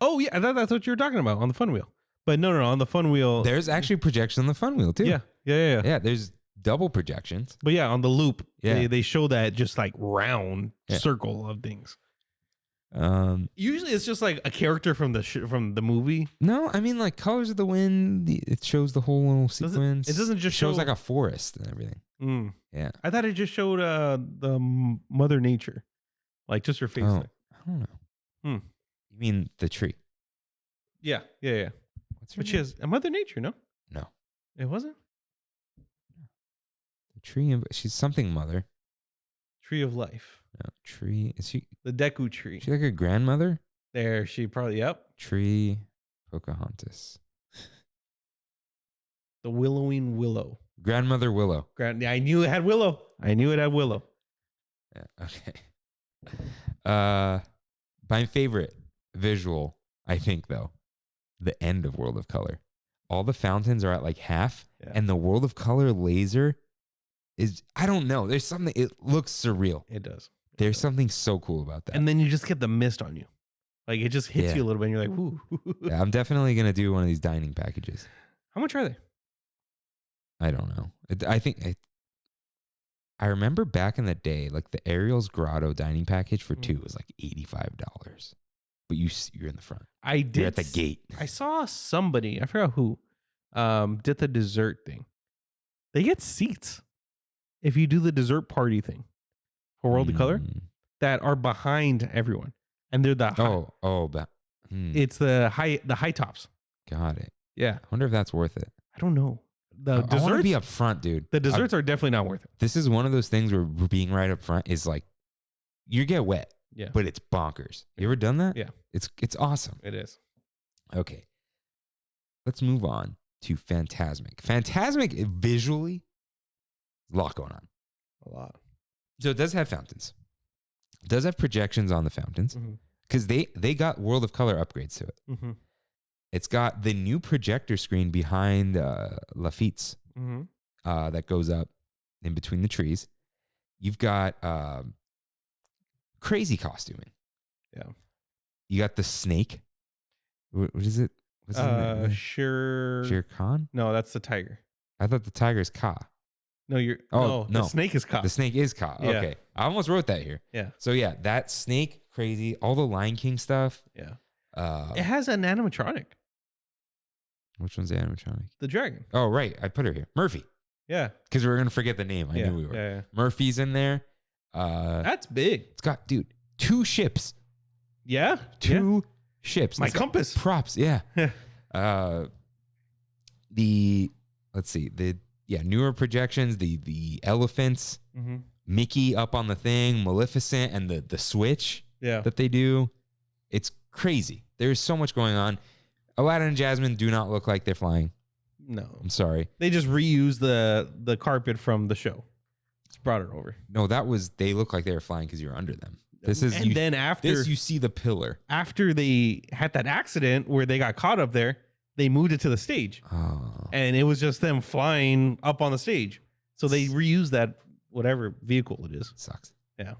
Oh, yeah. That's what you were talking about on the Fun Wheel. But no. On the Fun Wheel. There's actually projections on the Fun Wheel, too. Yeah. Yeah, there's double projections. But yeah, on the loop, Yeah. they show that just like round circle of things. Usually it's just like a character from the movie. No, I mean like Colors of the Wind. It shows the whole little sequence. It doesn't just shows show like a forest and everything. Yeah. I thought it just showed the Mother Nature, like just her face. Oh, there. I don't know. You mean the tree? Yeah. What's her But she name? has a Mother Nature, no? No. It wasn't? The tree. She's something mother. Tree of Life. No, tree. Is she? The Deku tree. She like a grandmother? There, she probably, yep. Tree. Pocahontas. The Willowing Willow. Grandmother Willow. Yeah, I knew it had Willow. Yeah, okay. My favorite visual, I think, though, the end of World of Color. All the fountains are at like half, and the World of Color laser is, I don't know. There's something, it looks surreal. It does. There's something so cool about that. And then you just get the mist on you. Like it just hits you a little bit and you're like, whoo. Yeah, I'm definitely going to do one of these dining packages. How much are they? I don't know. I remember back in the day, like the Ariel's Grotto dining package for two was like $85. But you're in the front. I did. You're at the gate. I saw somebody, I forgot who, did the dessert thing. They get seats if you do the dessert party thing for World of Color that are behind everyone. And they're the high, it's the high tops. Got it. Yeah. I wonder if that's worth it. I don't know. The I want to desserts be up front, dude. The desserts are definitely not worth it. This is one of those things where being right up front is like, you get wet, Yeah. but it's bonkers. You ever done that? Yeah. It's awesome. It is. Okay. Let's move on to Fantasmic. Fantasmic visually, a lot going on. A lot. So it does have fountains. It does have projections on the fountains because they got World of Color upgrades to it. It's got the new projector screen behind Lafitte's that goes up in between the trees. You've got crazy costuming. Yeah. You got the snake. What is it? What's his name? Shere Khan? No, that's the tiger. I thought the tiger is Ka. No, no. The snake is Ka. The snake is Ka. Yeah. Okay. I almost wrote that here. Yeah. So yeah, that snake, crazy. All the Lion King stuff. Yeah. It has an animatronic. Which one's the animatronic? The dragon. Oh, right. I put her here. Murphy. Yeah. Because we were going to forget the name. I knew we were. Yeah. Murphy's in there. That's big. It's got, dude, 2 ships. Yeah. 2 ships. My It's got compass. Props. Yeah. Let's see. Newer projections, the elephants, Mickey up on the thing, Maleficent, and the switch that they do. It's crazy. There's so much going on. Aladdin and Jasmine do not look like they're flying. No. I'm sorry. They just reused the carpet from the show. Just brought it over. No, they look like they were flying because you're under them. Then after you see the pillar. After they had that accident where they got caught up there, they moved it to the stage. Oh. And it was just them flying up on the stage. So they reused that whatever vehicle it is. Sucks. Yeah.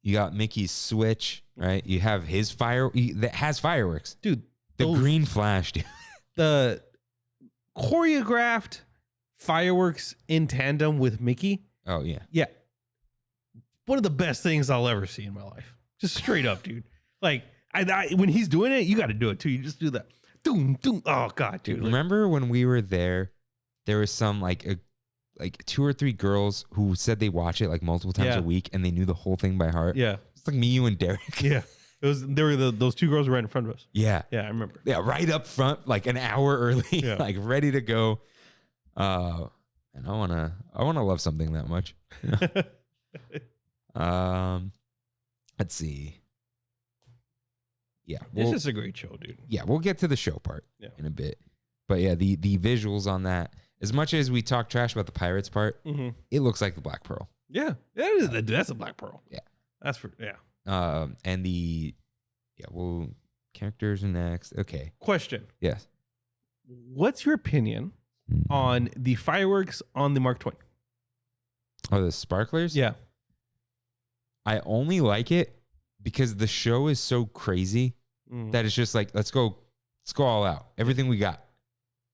You got Mickey's switch, right? You have his that has fireworks. Dude. The green flash, dude. The choreographed fireworks in tandem with Mickey. Oh, yeah. Yeah. One of the best things I'll ever see in my life. Just straight up, dude. Like, when he's doing it, you got to do it too. You just do that. Doom, doom. Oh, God, dude. Remember when we were there, there was some like 2 or 3 girls who said they watch it like multiple times a week and they knew the whole thing by heart. Yeah. It's like me, you, and Derek. Yeah. There were those 2 girls right in front of us. Yeah. Yeah, I remember. Yeah, right up front, like an hour early, like ready to go. And I wanna love something that much. Let's see. Yeah, it's just a great show, dude. Yeah, we'll get to the show part in a bit. But yeah, the visuals on that, as much as we talk trash about the Pirates part, it looks like the Black Pearl. Yeah, that's a Black Pearl. Yeah, that's for and characters are next. Okay. Question. Yes. What's your opinion on the fireworks on the Mark Twain? Oh, the sparklers? Yeah. I only like it because the show is so crazy that it's just like, let's go all out. Everything we got.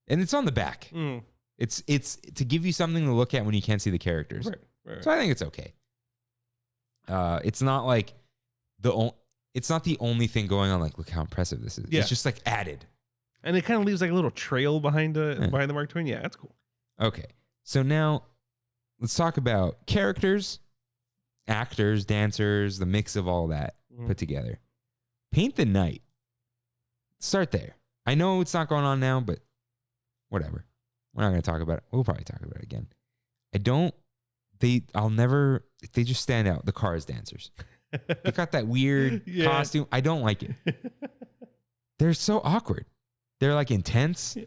And it's on the back. It's to give you something to look at when you can't see the characters. Right. So I think it's okay. It's not like it's not the only thing going on. Like, look how impressive this is. Yeah. It's just like added. And it kind of leaves like a little trail behind the Mark Twain. Yeah, that's cool. Okay. So now let's talk about characters, actors, dancers, the mix of all that put together. Paint the Night. Start there. I know it's not going on now, but whatever. We're not going to talk about it. We'll probably talk about it again. They just stand out. The Cars dancers. They got that weird costume. I don't like it. They're so awkward. They're like intense.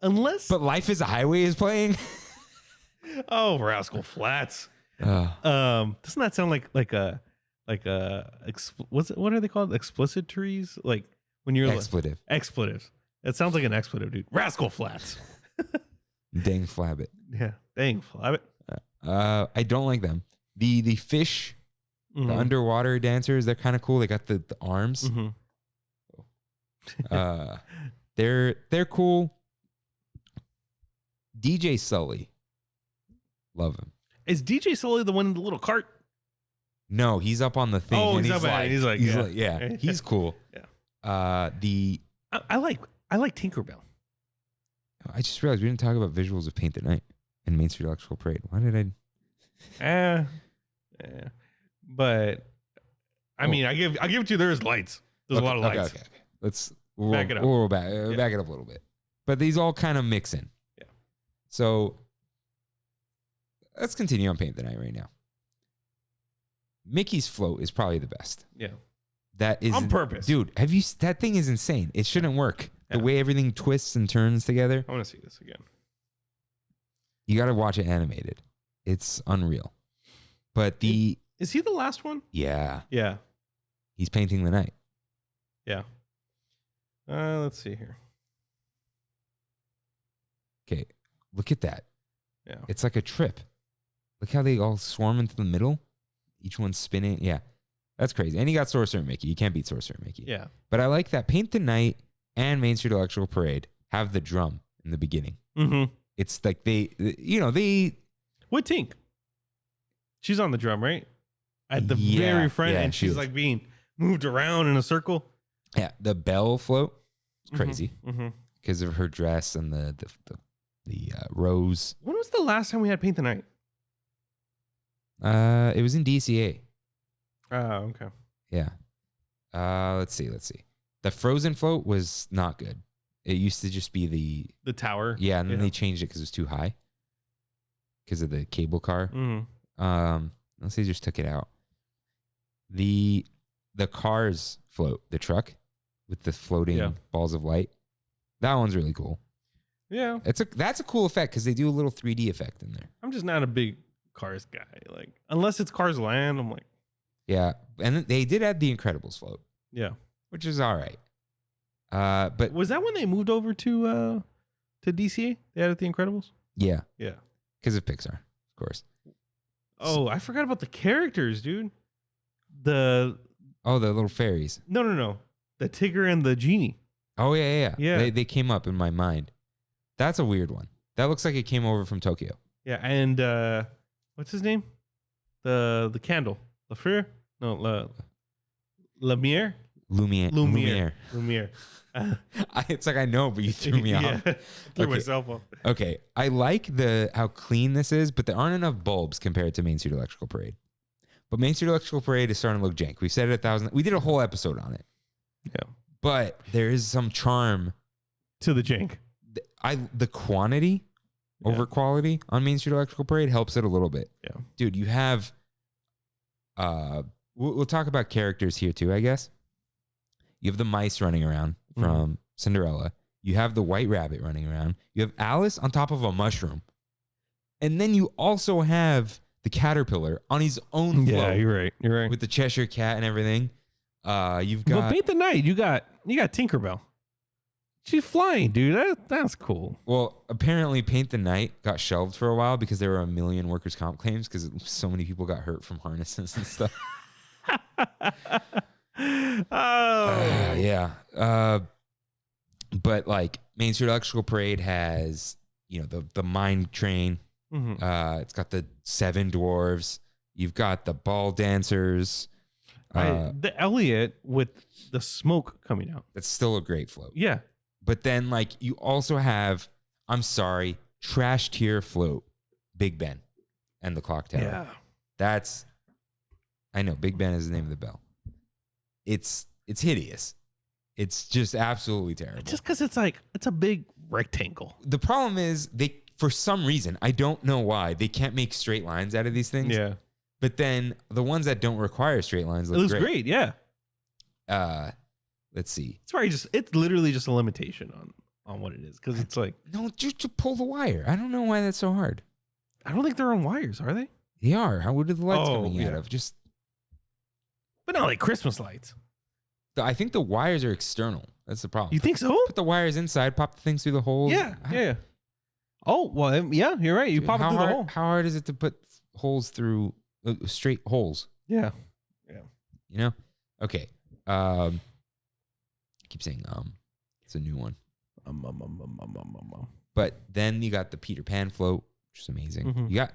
But Life is a Highway is playing. Oh, Rascal Flats. Doesn't that sound like what are they called? Explicit trees? Like when you're expletive. Expletives. It sounds like an expletive, dude. Rascal Flats. Dang flabbit. Yeah. Dang flabbit. I don't like them. The fish, the underwater dancers, they're kind of cool. They got the arms. They're cool. DJ Sully. Love him. Is DJ Sully the one in the little cart? No, he's up on the thing. Oh, and he's like, yeah, he's cool. Yeah. I like Tinkerbell. I just realized we didn't talk about visuals of Paint the Night and Main Street Electrical Parade. Why did I? But I mean, I give it to you. There's lights. There's a lot of lights. Okay. Let's back it up. We'll back it up a little bit. But these all kind of mix in. Yeah. So let's continue on Paint the Night right now. Mickey's float is probably the best. Yeah. That is on purpose. Dude, that thing is insane. It shouldn't work. The way everything twists and turns together. I want to see this again. You got to watch it animated. It's unreal. But is he the last one? Yeah. Yeah. He's painting the night. Yeah. Let's see here. Okay. Look at that. Yeah. It's like a trip. Look how they all swarm into the middle. Each one's spinning. Yeah. That's crazy. And you got Sorcerer Mickey. You can't beat Sorcerer Mickey. Yeah. But I like that Paint the Night and Main Street Electrical Parade have the drum in the beginning. Mm-hmm. It's like they. What Tink? She's on the drum, right? At the very front, and she's like being moved around in a circle. Yeah, the bell float is crazy because of her dress and the rose. When was the last time we had Paint the Night? It was in DCA. Oh, okay. Yeah. Let's see. The Frozen float was not good. It used to just be the tower. Yeah, and then they changed it because it was too high because of the cable car. Unless they just took it out. The Cars float, the truck with the floating balls of light. That one's really cool. Yeah. That's a cool effect because they do a little 3D effect in there. I'm just not a big Cars guy. Like, unless it's Cars Land, I'm like. Yeah. And they did add the Incredibles float. Yeah. Which is all right. But was that when they moved over to DCA? They added the Incredibles? Yeah. Yeah. Because of Pixar, of course. Oh, I forgot about the characters, dude. The little fairies. No. The Tigger and the Genie. Oh, yeah. They came up in my mind. That's a weird one. That looks like it came over from Tokyo. Yeah, and what's his name? The candle. Lafreur? No, Lumiere? Lumiere. It's like I know, but you threw me off. Threw myself off. Okay, I like how clean this is, but there aren't enough bulbs compared to Main Street Electrical Parade. But Main Street Electrical Parade is starting to look jank. We said it 1,000. We did a whole episode on it. Yeah, but there is some charm to the jank. The quantity over quality on Main Street Electrical Parade helps it a little bit. Yeah, dude, you have. We'll talk about characters here too, I guess. You have the mice running around from Cinderella. You have the white rabbit running around. You have Alice on top of a mushroom. And then you also have the caterpillar on his own float. Yeah, you're right. With the Cheshire Cat and everything. You've got... But Paint the Night, you got Tinkerbell. She's flying, dude. That's cool. Well, apparently Paint the Night got shelved for a while because there were 1 million workers' comp claims because so many people got hurt from harnesses and stuff. Yeah. But like Main Street Electrical Parade has the mine train. Mm-hmm. It's got the 7 dwarves. You've got the ball dancers. The Elliot with the smoke coming out. That's still a great float. Yeah. But then, like, you also have, I'm sorry, trash tier float, Big Ben and the clock tower. Yeah. That's, I know, Big Ben is the name of the bell. It's hideous. It's just absolutely terrible. Just because it's a big rectangle. The problem is for some reason, I don't know why, they can't make straight lines out of these things. Yeah. But then the ones that don't require straight lines It looks great. Yeah. Let's see. It's literally just a limitation on what it is. Because it's like, No, just to pull the wire. I don't know why that's so hard. I don't think they're on wires, are they? They are. How would the lights coming out yeah. of? Just, But not like Christmas lights. I think the wires are external. That's the problem. You think so? Put the wires inside, pop the things through the holes. Yeah. Yeah. Oh, well, yeah, you're right. You pop it through the hole. How hard is it to put holes through, straight holes? Yeah. You know? Okay. I keep saying it's a new one. But then you got the Peter Pan float, which is amazing. Mm-hmm.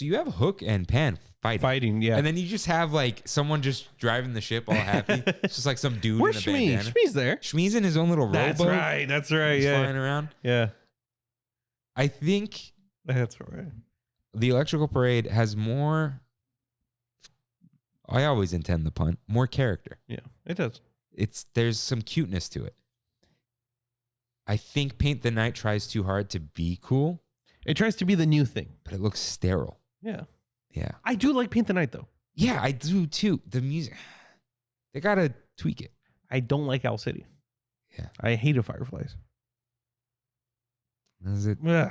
You have Hook and Pan fighting. Yeah. And then you just have like someone just driving the ship all happy. It's just like some dude Where's in a bandana. Shmee's there. Shmee's in his own little rowboat. That's right. He's Yeah. flying around. Yeah. I think That's right. the Electrical Parade has more, I always intend the pun, more character. Yeah, it does. There's some cuteness to it. I think Paint the Night tries too hard to be cool, It tries to be the new thing. but it looks sterile. Yeah. Yeah. I do like Paint the Night, though. Yeah, I do too. The music, they got to tweak it. I don't like Owl City. Yeah. I hated Fireflies. Is it Ugh.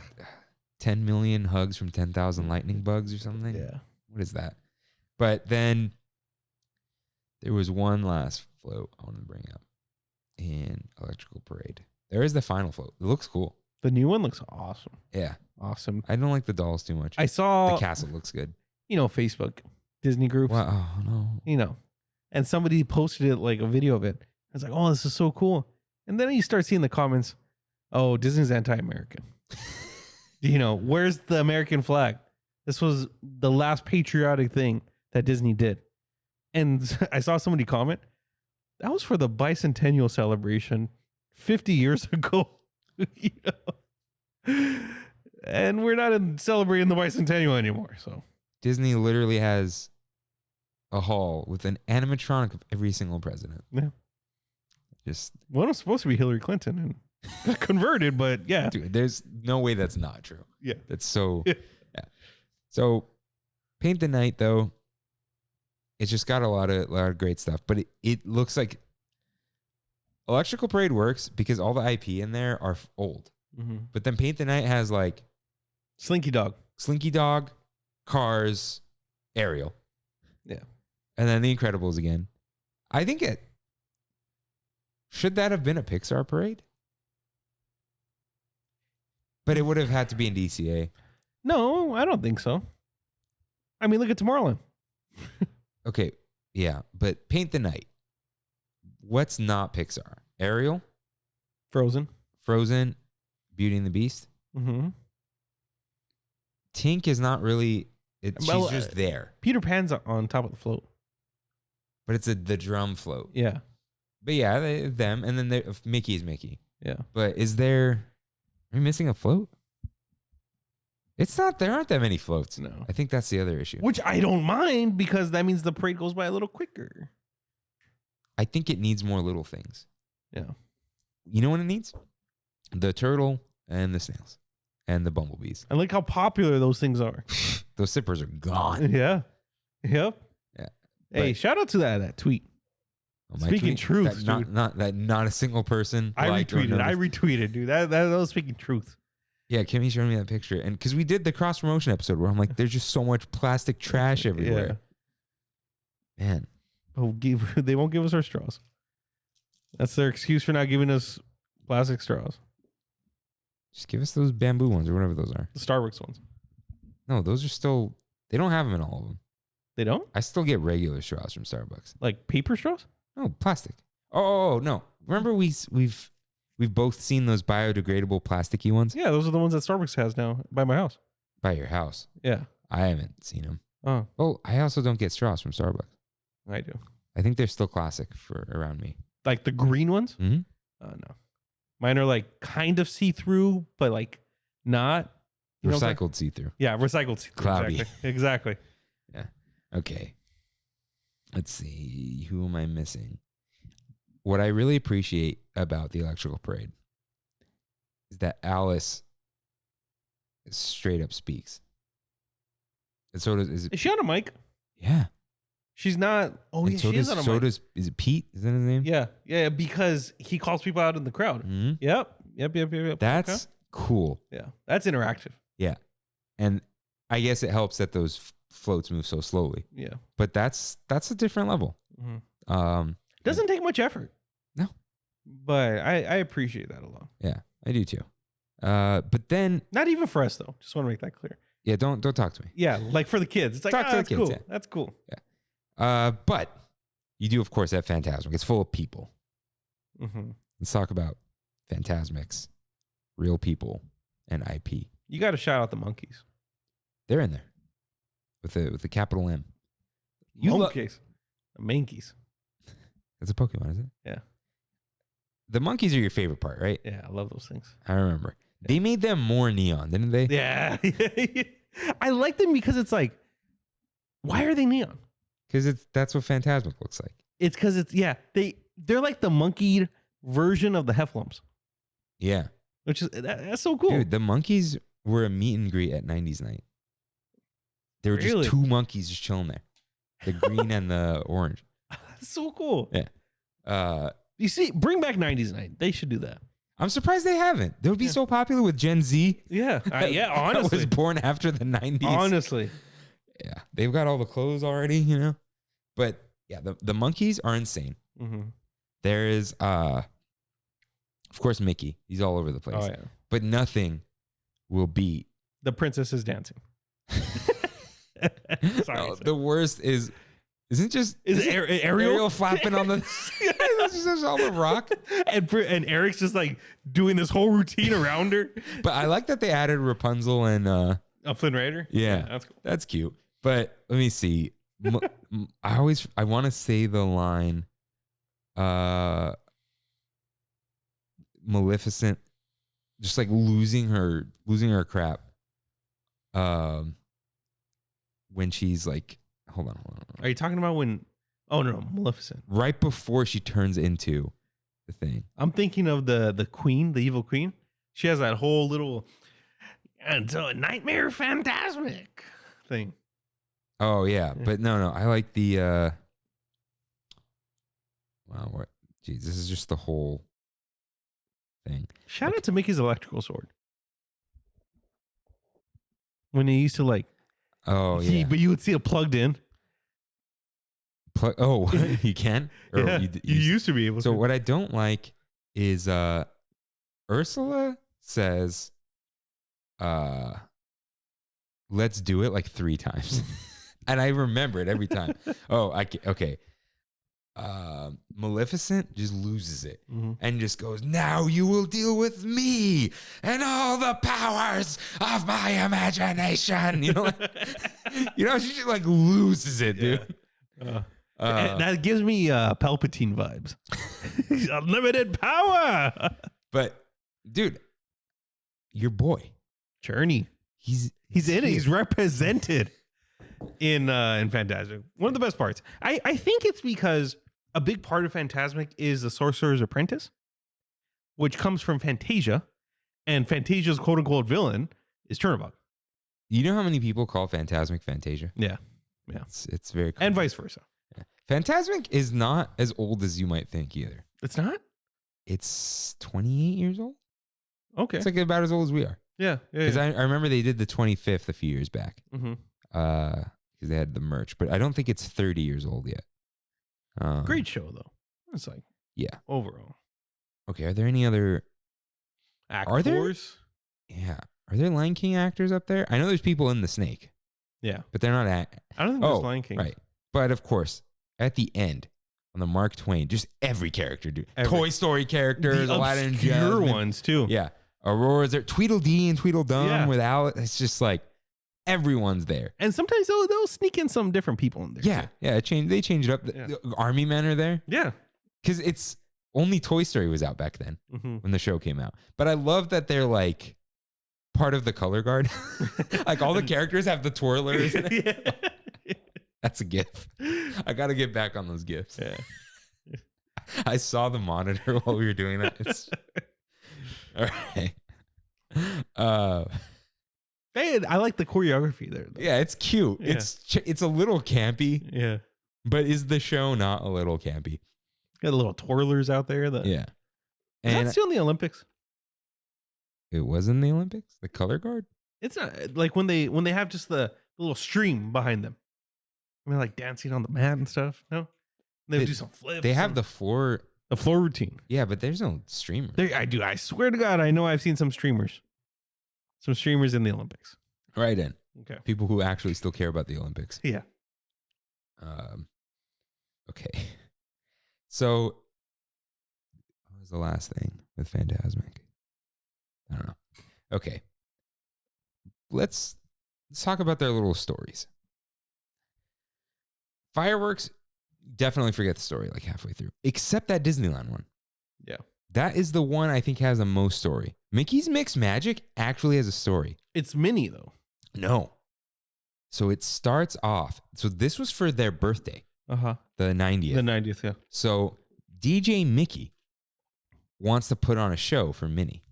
10 million hugs from 10,000 lightning bugs or something? Yeah. What is that? But then there was one last float I want to bring up in Electrical Parade. There is the final float. It looks cool. The new one looks awesome. Yeah. Awesome. I don't like the dolls too much. I saw, the castle looks good. Facebook, Disney groups, Wow. Oh, no. and somebody posted it, like a video of it. I was like, oh, this is so cool. And then you start seeing the comments, oh, Disney's anti-American. Where's the American flag? This was the last patriotic thing that Disney did. And I saw somebody comment, that was for the bicentennial celebration 50 years ago. And we're not celebrating the bicentennial anymore. So Disney literally has a hall with an animatronic of every single president. Yeah. Just one was supposed to be Hillary Clinton and got converted, but yeah. dude, there's no way that's not true. Yeah. That's so yeah. So Paint the Night though, it's just got a lot of great stuff. But it looks like Electrical Parade works because all the IP in there are old. Mm-hmm. But then Paint the Night has like Slinky Dog, Cars, Ariel. Yeah. And then The Incredibles again. I think should that have been a Pixar parade? But it would have had to be in DCA. No, I don't think so. I mean, look at Tomorrowland. Okay, yeah, but Paint the Night. What's not Pixar? Ariel, Frozen, Beauty and the Beast. Mm-hmm. Tink is not really. She's just there. Peter Pan's on top of the float. But it's the drum float. Yeah. But yeah, them, and then Mickey is Mickey. Yeah. But are we missing a float? It's not. There aren't that many floats. No. I think that's the other issue. Which I don't mind because that means the parade goes by a little quicker. I think it needs more little things. Yeah. You know what it needs? The turtle and the snails and the bumblebees. I like how popular those things are. Those zippers are gone. Yeah. Yep. Yeah. Hey, shout out to that tweet. Oh, my Speaking tweet? truth, that not a single person. I retweeted, dude. That was speaking truth. Yeah, Kimmy showed me that picture, and because we did the cross promotion episode where I'm like, there's just so much plastic trash everywhere. Yeah. Man, they won't give us our straws. That's their excuse for not giving us plastic straws. just give us those bamboo ones or whatever those are. The Starbucks ones. No, those are still. They don't have them in all of them. They don't? I still get regular straws from Starbucks. Like paper straws? No, plastic. Oh no! Remember we've We've both seen those biodegradable plasticky ones Yeah, those are the ones that Starbucks has now by my house. by your house. Yeah. I haven't seen them. Oh, Oh, I also don't get straws from Starbucks. I do. I think they're still classic for around me. Like the green ones? Mm-hmm. No. Mine are like kind of see-through, but like not. You know what I'm saying? Recycled see-through. Yeah, recycled see-through. Cloudy. Exactly. Yeah. Okay. Let's see. Who am I missing? What I really appreciate about the Electrical Parade is that Alice straight up speaks. And so does Is she on a mic? yeah. She's not. Oh, And yeah, so she does is on a so mic. does is it Pete? Is that his name? Yeah, because he calls people out in the crowd. Mm-hmm. Yep. That's Okay. cool. Yeah, that's interactive. Yeah. And I guess it helps that those floats move so slowly. Yeah. But that's a different level. Mm-hmm. Doesn't take much effort. No. But I appreciate that a lot. Yeah, I do too. But then Not even for us though. Just want to make that clear. yeah, don't talk to me. Yeah, like for the kids. It's like, Talk to the that's kids, cool. yeah. That's cool. But you do of course have Fantasmic. It's full of people. Mm-hmm. Let's talk about Fantasmic's real people and IP. You got to shout out the monkeys. They're in there with the capital M. You lo- Monkeys. The mankeys. That's a Pokemon, isn't it? Yeah. The monkeys are your favorite part, right? Yeah, I love those things. I remember. They made them more neon, didn't they? Yeah. I like them because it's like, why are they neon? Because that's what Fantasmic looks like. It's because they're like the monkeyed version of the Hefflumps, Yeah. which is that's so cool. Dude, the monkeys were a meet and greet at 90s night. There were Really? just two monkeys just chilling there. The green and the orange. That's so cool. Yeah. You see, bring back 90s night. They should do that. I'm surprised they haven't. They would be Yeah. so popular with Gen Z. Yeah. Yeah, That honestly. was born after the 90s. Honestly. Yeah. They've got all the clothes already, you know? But yeah, the monkeys are insane. Mm-hmm. There is, of course, Mickey. He's all over the place. Oh, yeah. But nothing will beat. The princess is dancing. Sorry. No, the worst is Ariel flapping on the that's just on the rock. and Eric's just like doing this whole routine around her. But I like that they added Rapunzel and Flynn Rider. yeah, That's cool. that's cute. But let me see. I want to say the line Maleficent just like losing her crap when she's like hold on. Are you talking about when? Oh no, Maleficent. Right before she turns into the thing. I'm thinking of the queen, the evil queen. She has that whole little and so nightmare Fantasmic thing. Oh yeah, Yeah. but no, I like the wow, what geez, this is just the whole thing. Shout out to Mickey's electrical sword. When he used to like, Oh yeah. but you would see it plugged in. Oh, you can? Or Yeah, you used to be able So to. what I don't like is Ursula says let's do it like 3 times. And I remember it every time. Okay. Maleficent just loses it and just goes, now you will deal with me and all the powers of my imagination. You know, she just like loses it, dude. That gives me Palpatine vibes. Unlimited power. But dude, your boy, Journey. he's in it. here. He's represented in Fantasmic. One of the best parts. I think it's because a big part of Fantasmic is the Sorcerer's Apprentice, which comes from Fantasia, and Fantasia's quote unquote villain is Churro. You know how many people call Fantasmic Fantasia? Yeah. It's very common. And vice versa. Yeah. Fantasmic is not as old as you might think either. It's not? It's 28 years old. Okay. It's like about as old as we are. Yeah. Because I remember they did the 25th a few years back. Mm-hmm. Because they had the merch, but I don't think it's 30 years old yet. Great show though. It's like Yeah. overall. Okay. Are there any other? Actors. Are there? Yeah. Are there Lion King actors up there? I know there's people in the Snake, Yeah. but they're not. I don't think there's Lion King. Right. But of course, at the end, on the Mark Twain. Just every character, dude. Every. Toy Story characters, The Aladdin, obscure Jasmine. ones too. Yeah. Aurora's there. Tweedledee and Tweedledum Yeah. with Alice. It's just like everyone's there. And sometimes they'll sneak in some different people in there. Yeah. too. Yeah. They changed it up. Yeah. The army men are there Yeah. because it's only Toy Story was out back then Mm-hmm. when the show came out. But I love that they're like part of the color guard. Like all the characters have the twirlers. Yeah. That's a gift. I got to get back on those gifts. Yeah. I saw the monitor while we were doing that. It's all right. Hey, I like the choreography there. Though. Yeah, it's cute. Yeah. It's a little campy, Yeah. but is the show not a little campy? Got little twirlers out there. Yeah. Is And that still in the Olympics? it was in the Olympics, the color guard. It's not like when they have just the little stream behind them. I mean, like dancing on the mat and stuff. No, they do some flips. They have and the floor. the floor routine. Yeah, but there's no streamer. There, I do. I swear to God, I know I've seen some streamers in the Olympics. Right in. Okay. People who actually still care about the Olympics. Yeah. Okay. So, what was the last thing with Fantasmic? I don't know. Okay. Let's talk about their little stories. Fireworks, definitely forget the story like halfway through, except that Disneyland one. Yeah. That is the one I think has the most story. Mickey's Mixed Magic actually has a story. It's mini though. No. So it starts off. So this was for their birthday, the 90th. The 90th. Yeah. So DJ Mickey wants to put on a show for Minnie.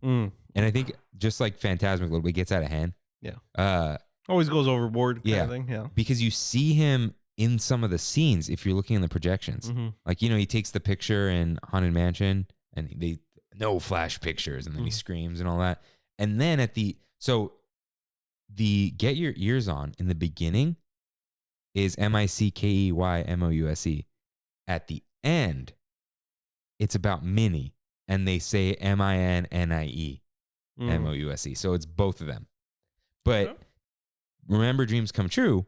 Mm. And I think just like Fantasmic a little bit gets out of hand. Yeah. Always goes overboard. Kind Yeah. Of thing. Yeah. Because you see him in some of the scenes if you're looking in the projections. Mm-hmm. Like, he takes the picture in Haunted Mansion and they no flash pictures and then he screams and all that. And then so the Get Your Ears On in the beginning is MICKEYMOUSE. At the end, it's about Minnie and they say MINNIE MOUSE. So it's both of them. But Remember Dreams Come True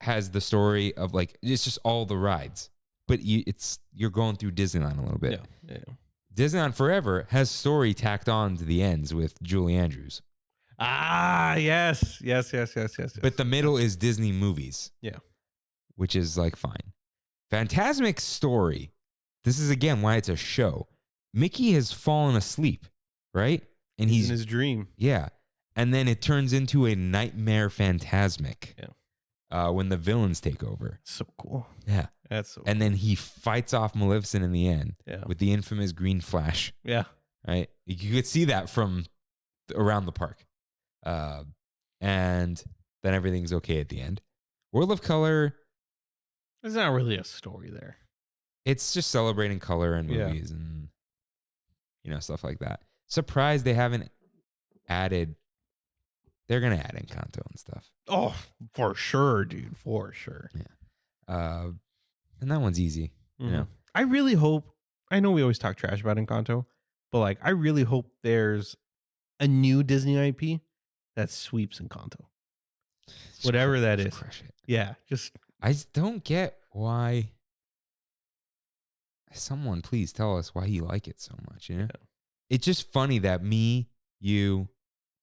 has the story of like, it's just all the rides. But you're going through Disneyland a little bit. Yeah. Disneyland Forever has story tacked on to the ends with Julie Andrews. Ah, yes. But the middle is Disney movies. Yeah. Which is like fine. Fantasmic's story, this is again why it's a show. Mickey has fallen asleep, right? And he's in his dream. Yeah. And then it turns into a nightmare Fantasmic. Yeah. When the villains take over. So cool. Yeah. That's so And then he fights off Maleficent in the end with the infamous green flash. Yeah. Right? You could see that from around the park. And then everything's okay at the end. World of Color. There's not really a story there. It's just celebrating color in movies and, stuff like that. Surprised they haven't added. They're going to add Encanto and stuff. Oh, for sure, dude. For sure. Yeah. And that one's easy. I really hope, I know we always talk trash about Encanto, but like, I really hope there's a new Disney IP that sweeps Encanto. Whatever that is. Crush it. Yeah. I just don't get why. Someone please tell us why you like it so much. It's just funny that me, you,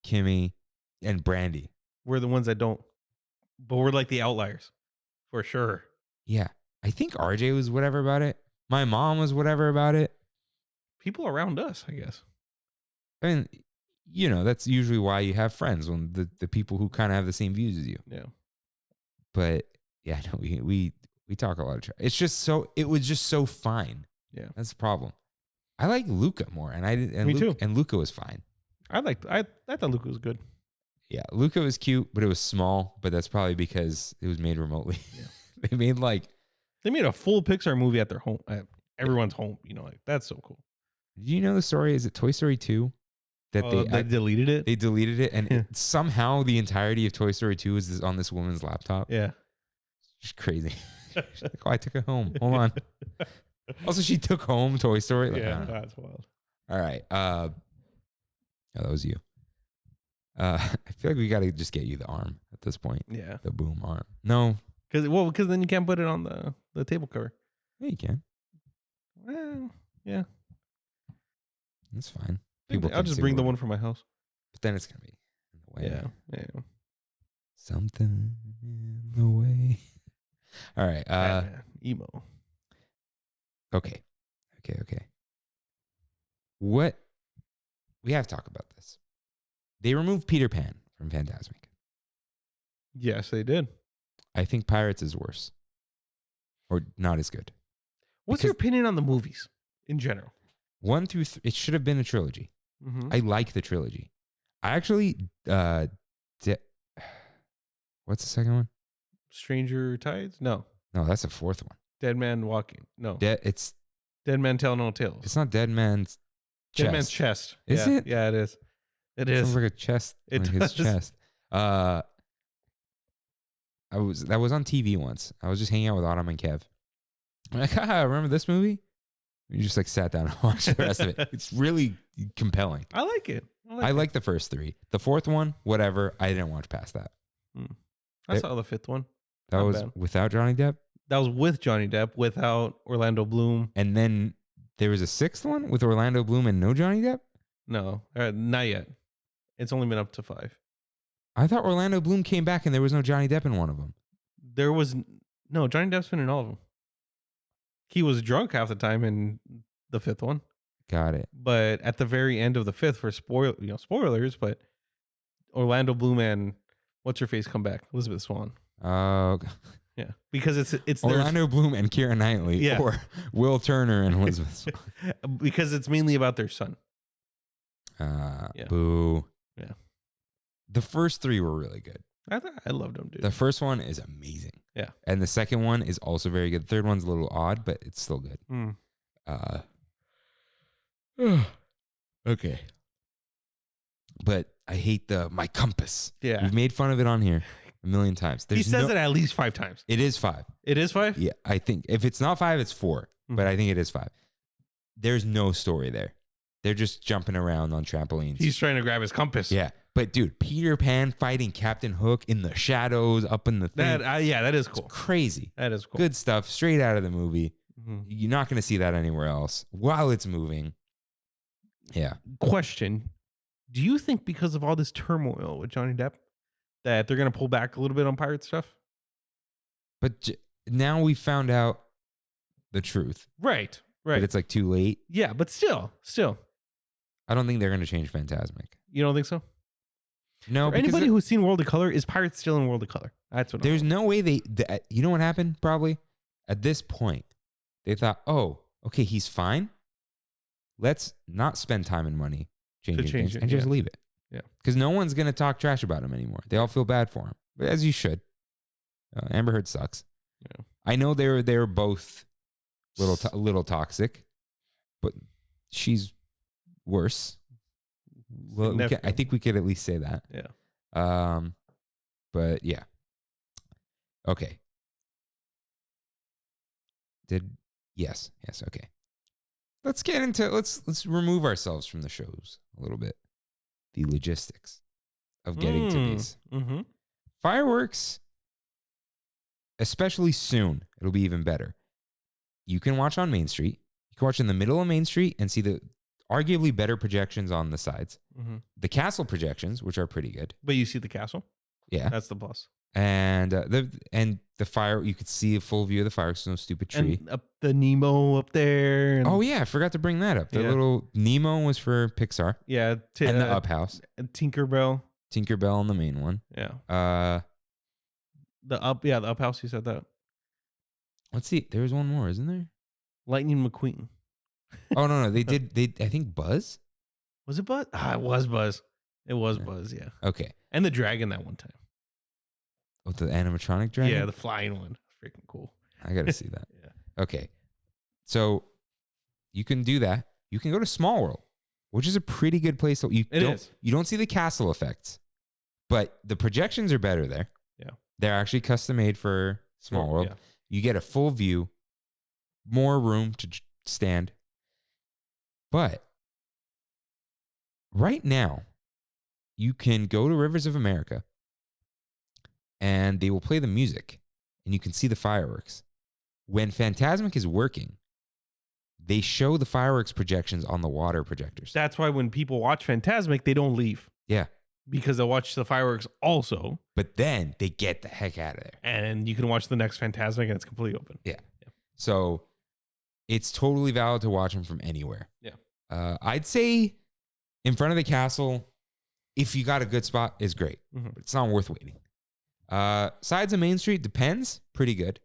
Kimmy, and Brandy. We're the ones that don't, but we're like the outliers for sure. Yeah. I think RJ was whatever about it. My mom was whatever about it. People around us, I guess. I mean, that's usually why you have friends, when the people who kind of have the same views as you. Yeah. But yeah, no, we talk a lot of trash. It was just so fine. Yeah. That's the problem. I like Luca more, and Me too. And Luca was fine. I thought Luca was good. Yeah, Luca was cute, but it was small. But that's probably because it was made remotely. Yeah. They made a full Pixar movie at their home, at everyone's home. That's so cool. Do you know the story? Is it Toy Story 2? That they deleted it? They deleted it, and somehow the entirety of Toy Story 2 is on this woman's laptop. Yeah. It's crazy. She's like, I took it home. Hold on. Also, she took home Toy Story. That's wild. All right. Oh, that was you. I feel like we got to just get you the arm at this point. Yeah. The boom arm. No. Because then you can't put it on the table cover. Yeah, you can. Well, yeah. That's fine. I'll can just say bring the whatever. one from my house. But then it's gonna be in the way. Yeah. Something in the way. All right. Batman, emo. Okay. What we have to talk about this. They removed Peter Pan from Fantasmic. Yes, they did. I think Pirates is worse. Or not as good. What's your opinion on the movies in general? 1 through 3, it should have been a trilogy. Mm-hmm. I like the trilogy. I actually what's the second one? Stranger Tides? No. No, that's the fourth one. Dead Man Walking? No. It's Dead Man Tell No Tales. It's not Dead Man's chest. Dead Man's Chest. Is Yeah. it? Yeah, it is. It is. Sounds like a chest. It like does. his chest. That was on TV once. I was just hanging out with Autumn and Kev. I'm like, remember this movie? You just like sat down and watched the rest of it. It's really compelling. I like it. I like the first 3. The fourth one, whatever. I didn't watch past that. I saw the fifth one. That Not was bad. without Johnny Depp. That was with Johnny Depp, without Orlando Bloom. And then there was a 6th one with Orlando Bloom and no Johnny Depp. No, not yet. It's only been up to 5. I thought Orlando Bloom came back and there was no Johnny Depp in one of them. There was no Johnny Depp's been in all of them. He was drunk half the time in the fifth one, Got it. but at the very end of the fifth, for spoilers, but Orlando Bloom and what's her face come back, Elizabeth Swann. Oh, Yeah, because it's Orlando Bloom and Keira Knightley, Yeah. or Will Turner and Elizabeth Swann. because it's mainly about their son. Yeah. Boo. Yeah. The first 3 were really good. I loved him, dude. The first one is amazing. Yeah. And the second one is also very good. The third one's a little odd, but it's still good. Okay. But I hate my compass. Yeah. We've made fun of it on here a million times. He says it at least 5 times. It is 5. It is 5? Yeah, I think if it's not 5, it's 4. But I think it is 5. There's no story there. They're just jumping around on trampolines. He's trying to grab his compass. Yeah. But dude, Peter Pan fighting Captain Hook in the shadows up in the thing. That is cool. It's crazy. That is cool. Good stuff straight out of the movie. Mhm. You're not going to see that anywhere else while it's moving. Yeah. Question. Do you think because of all this turmoil with Johnny Depp that they're going to pull back a little bit on pirate stuff? But now we found out the truth. Right. But it's like too late. Yeah, but still. I don't think they're going to change Fantasmic. You don't think so? No, For because anybody who's seen World of Color, is Pirates still in World of Color? That's what there's no way you know what happened? Probably at this point, they thought, oh, okay, he's fine. Let's not spend time and money changing change things it, and just yeah. leave it. Yeah. Because no one's going to talk trash about him anymore. They all feel bad for him, but as you should. Amber Heard sucks. Yeah. I know they were both little toxic, but she's worse. Well, I think we could at least say that. Yeah. But yeah. Okay. Yes. Okay. Let's get into let's remove ourselves from the shows a little bit. The logistics of getting to these fireworks, especially soon. It'll be even better. You can watch on Main Street. You can watch in the middle of Main Street and see the arguably better projections on the sides. The castle projections, which are pretty good. But you see the castle? Yeah. That's the plus. And the fire, you could see a full view of the fireworks. No stupid tree. And up the Nemo up there. And Oh yeah, I forgot to bring that up. The little Nemo was for Pixar. yeah. And the Up House. And Tinkerbell. Tinkerbell on the main one. Yeah. The Up House, you said that. Let's see. There was one more, isn't there? Lightning McQueen. Oh no, they I think Buzz? Was it Buzz? It was Buzz. It was Buzz, yeah. Okay. And the dragon that one time. Oh, the animatronic dragon? Yeah, the flying one. Freaking cool. I gotta see that. Yeah. Okay. So you can do that. You can go to Small World, which is a pretty good place. You don't see the castle effects, but the projections are better there. Yeah. They're actually custom made for Small World. Yeah. You get a full view, more room to stand. But right now, you can go to Rivers of America and they will play the music and you can see the fireworks when Fantasmic is working, they show the fireworks projections on the water projectors. That's why when people watch Fantasmic, they don't leave Yeah. because they'll watch the fireworks also. But then they get the heck out of there. And you can watch the next Fantasmic and it's completely open. Yeah. So it's totally valid to watch them from anywhere. Yeah. I'd say in front of the castle, if you got a good spot, is great. Mhm. But it's not worth waiting. Sides of Main Street depends. Pretty good.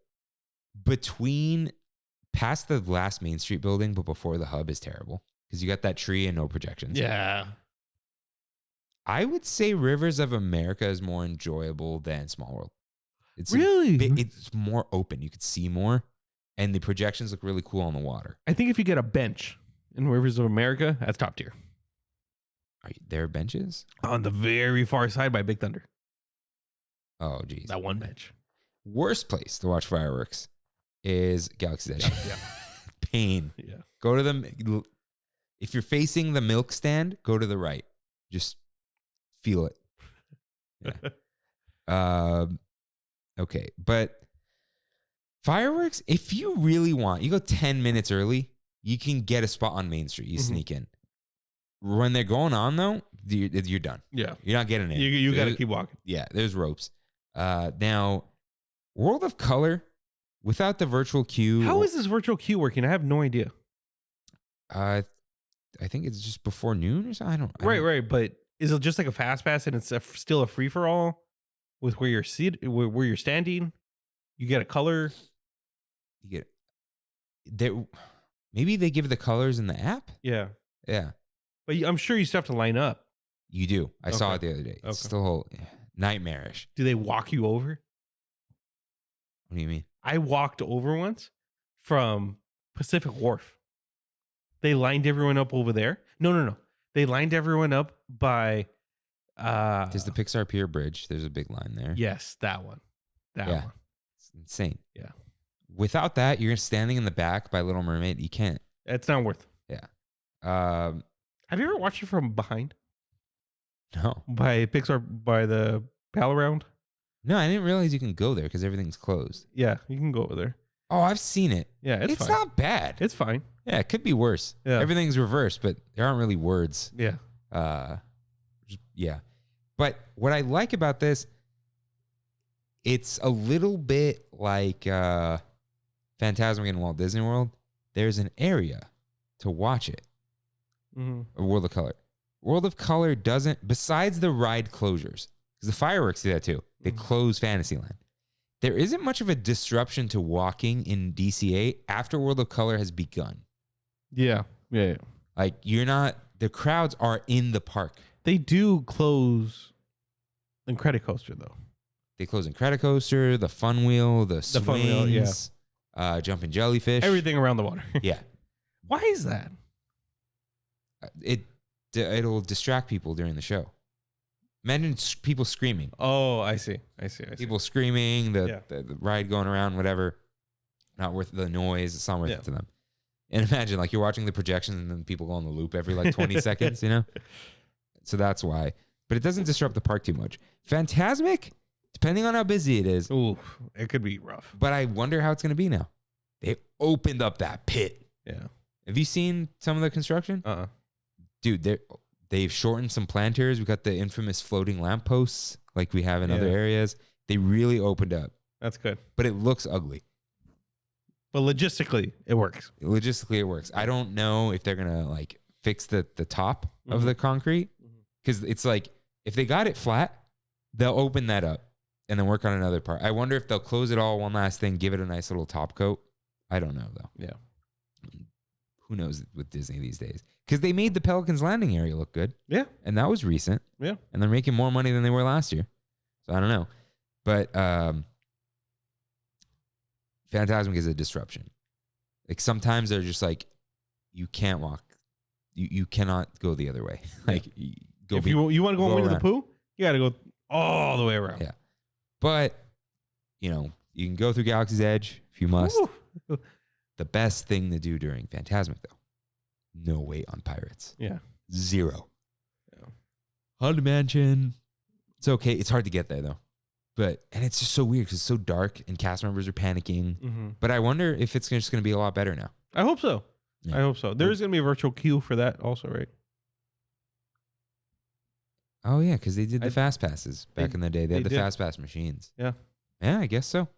Between past the last Main Street building, but before the hub is terrible because you got that tree and no projections. Yeah. I would say Rivers of America is more enjoyable than Small World. It's Really? it's more open. You could see more, and the projections look really cool on the water. I think if you get a bench in Rivers of America, that's top tier. Are there benches? On the very far side by Big Thunder. Oh, geez. That one bench. Worst place to watch fireworks is Galaxy's Edge. Yeah. Pain. Yeah. Go to the. If you're facing the milk stand, go to the right. Just feel it. Yeah. Okay, but fireworks. If you really want, you go 10 minutes early. You can get a spot on Main Street. You sneak in. When they're going on though, you're done. Yeah. You're not getting in. You got to keep walking. Yeah, there's ropes. Now, World of Color, without the virtual queue. How is this virtual queue working? I have no idea. I think it's just before noon or something. I don't. Right. But is it just like a fast pass and it's still a free for all with where you're where you're standing? You get a color. You get there. Maybe they give the colors in the app. Yeah. Yeah, But I'm sure you still have to line up. you do. I saw it Okay. the other day. It's Okay. still nightmarish. Do they walk you over? What do you mean? I walked over once from Pacific Wharf. They lined everyone up over there. No. They lined everyone up by There's the Pixar Pier Bridge. There's a big line there. yes, that one. That Yeah. one. It's insane. Yeah. Without that, you're standing in the back by Little Mermaid. You can't. It's not worth. Um, Have you ever watched it from behind no. by Pixar by the pal around? No, I didn't realize you can go there because everything's closed. Yeah, you can go over there. Oh, I've seen it. Yeah, it's fine. not bad. It's fine. Yeah, it could be worse. Yeah. Everything's reversed, but there aren't really words. Yeah. Yeah. But what I like about this, it's a little bit like Fantasmic in Walt Disney World. There's an area to watch it. Mm-hmm. World of Color. World of Color doesn't, besides the ride closures, because the fireworks do that too. They close Fantasyland. There isn't much of a disruption to walking in DCA after World of Color has begun. Yeah. Like the crowds are in the park. They do close Incredicoaster though. They close Incredicoaster, the Fun Wheel, the swings, Fun Wheel, jumping jellyfish. Everything around the water. Yeah. Why is that? It'll distract people during the show. Imagine people screaming. Oh, I see. People screaming, Yeah. the ride going around, whatever. Not worth the noise. It's not worth Yeah. it to them. And imagine like you're watching the projections and then people go on the loop every like 20 seconds, you know? So that's why. But it doesn't disrupt the park too much. Fantasmic, depending on how busy it is. Ooh, it could be rough. But I wonder how it's going to be now. They opened up that pit. Yeah. Have you seen some of the construction? Dude, they've shortened some planters. We got the infamous floating lampposts like we have in other areas. They really opened up. That's good. But it looks ugly. But logistically, it works. Logistically, it works. I don't know if they're going to like fix the top of the concrete. Because it's like, if they got it flat, they'll open that up and then work on another part. I wonder if they'll close it all one last thing, give it a nice little top coat. I don't know, though. Yeah. Who knows with Disney these days? Because they made the Pelican's Landing area look good. Yeah. And that was recent. Yeah. And they're making more money than they were last year. So I don't know. But Fantasmic is a disruption. Like sometimes they're just like, you can't walk. You cannot go the other way. Like If you want to go go into the around. poo, you got to go all the way around. Yeah. But, you know, you can go through Galaxy's Edge if you must. Woo. The best thing to do during Fantasmic, though, no wait on Pirates. Yeah. 0. Yeah. Haunted Mansion. It's okay. It's hard to get there, though. and it's just so weird because it's so dark and cast members are panicking. Mm-hmm. But I wonder if it's just going to be a lot better now. I hope so. Yeah. I hope so. There's going to be a virtual queue for that also, right? Oh, yeah, because they did the Fast Passes back in the day. They had the Fast Pass machines. Yeah. Yeah, I guess so.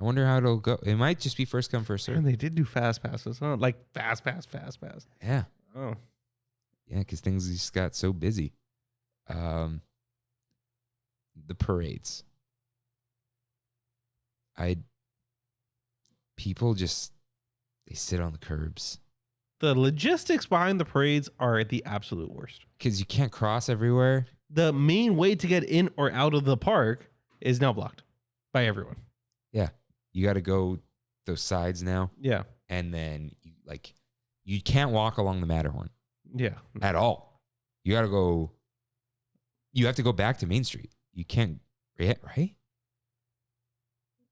I wonder how it'll go. It might just be first come, first serve. And they did do Fast Passes, huh? Like Fast Pass. Yeah. Oh. Yeah, because things just got so busy. The parades. People just, they sit on the curbs. The logistics behind the parades are the absolute worst. Because you can't cross everywhere. The main way to get in or out of the park is now blocked by everyone. Yeah. You got to go those sides now. Yeah. And then you can't walk along the Matterhorn. Yeah. At all. You got to go. You have to go back to Main Street. You can't, right?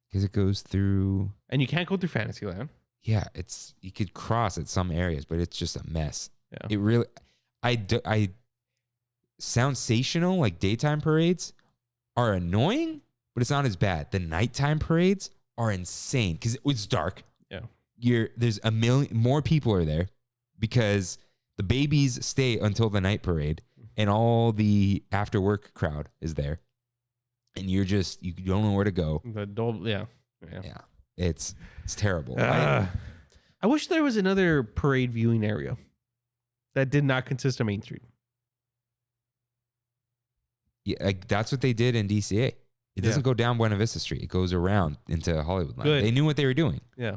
Because it goes through. And you can't go through Fantasyland. Yeah, you could cross at some areas, but it's just a mess. Yeah. It really, sensational, like daytime parades are annoying, but it's not as bad. The nighttime parades are insane because it's dark. Yeah. There's a million more people are there because the babies stay until the night parade and all the after work crowd is there. And you don't know where to go. Yeah. It's terrible. I wish there was another parade viewing area that did not consist of Main Street. Yeah, that's what they did in DCA. It doesn't go down Buena Vista Street. It goes around into Hollywoodland. Good. They knew what they were doing. Yeah.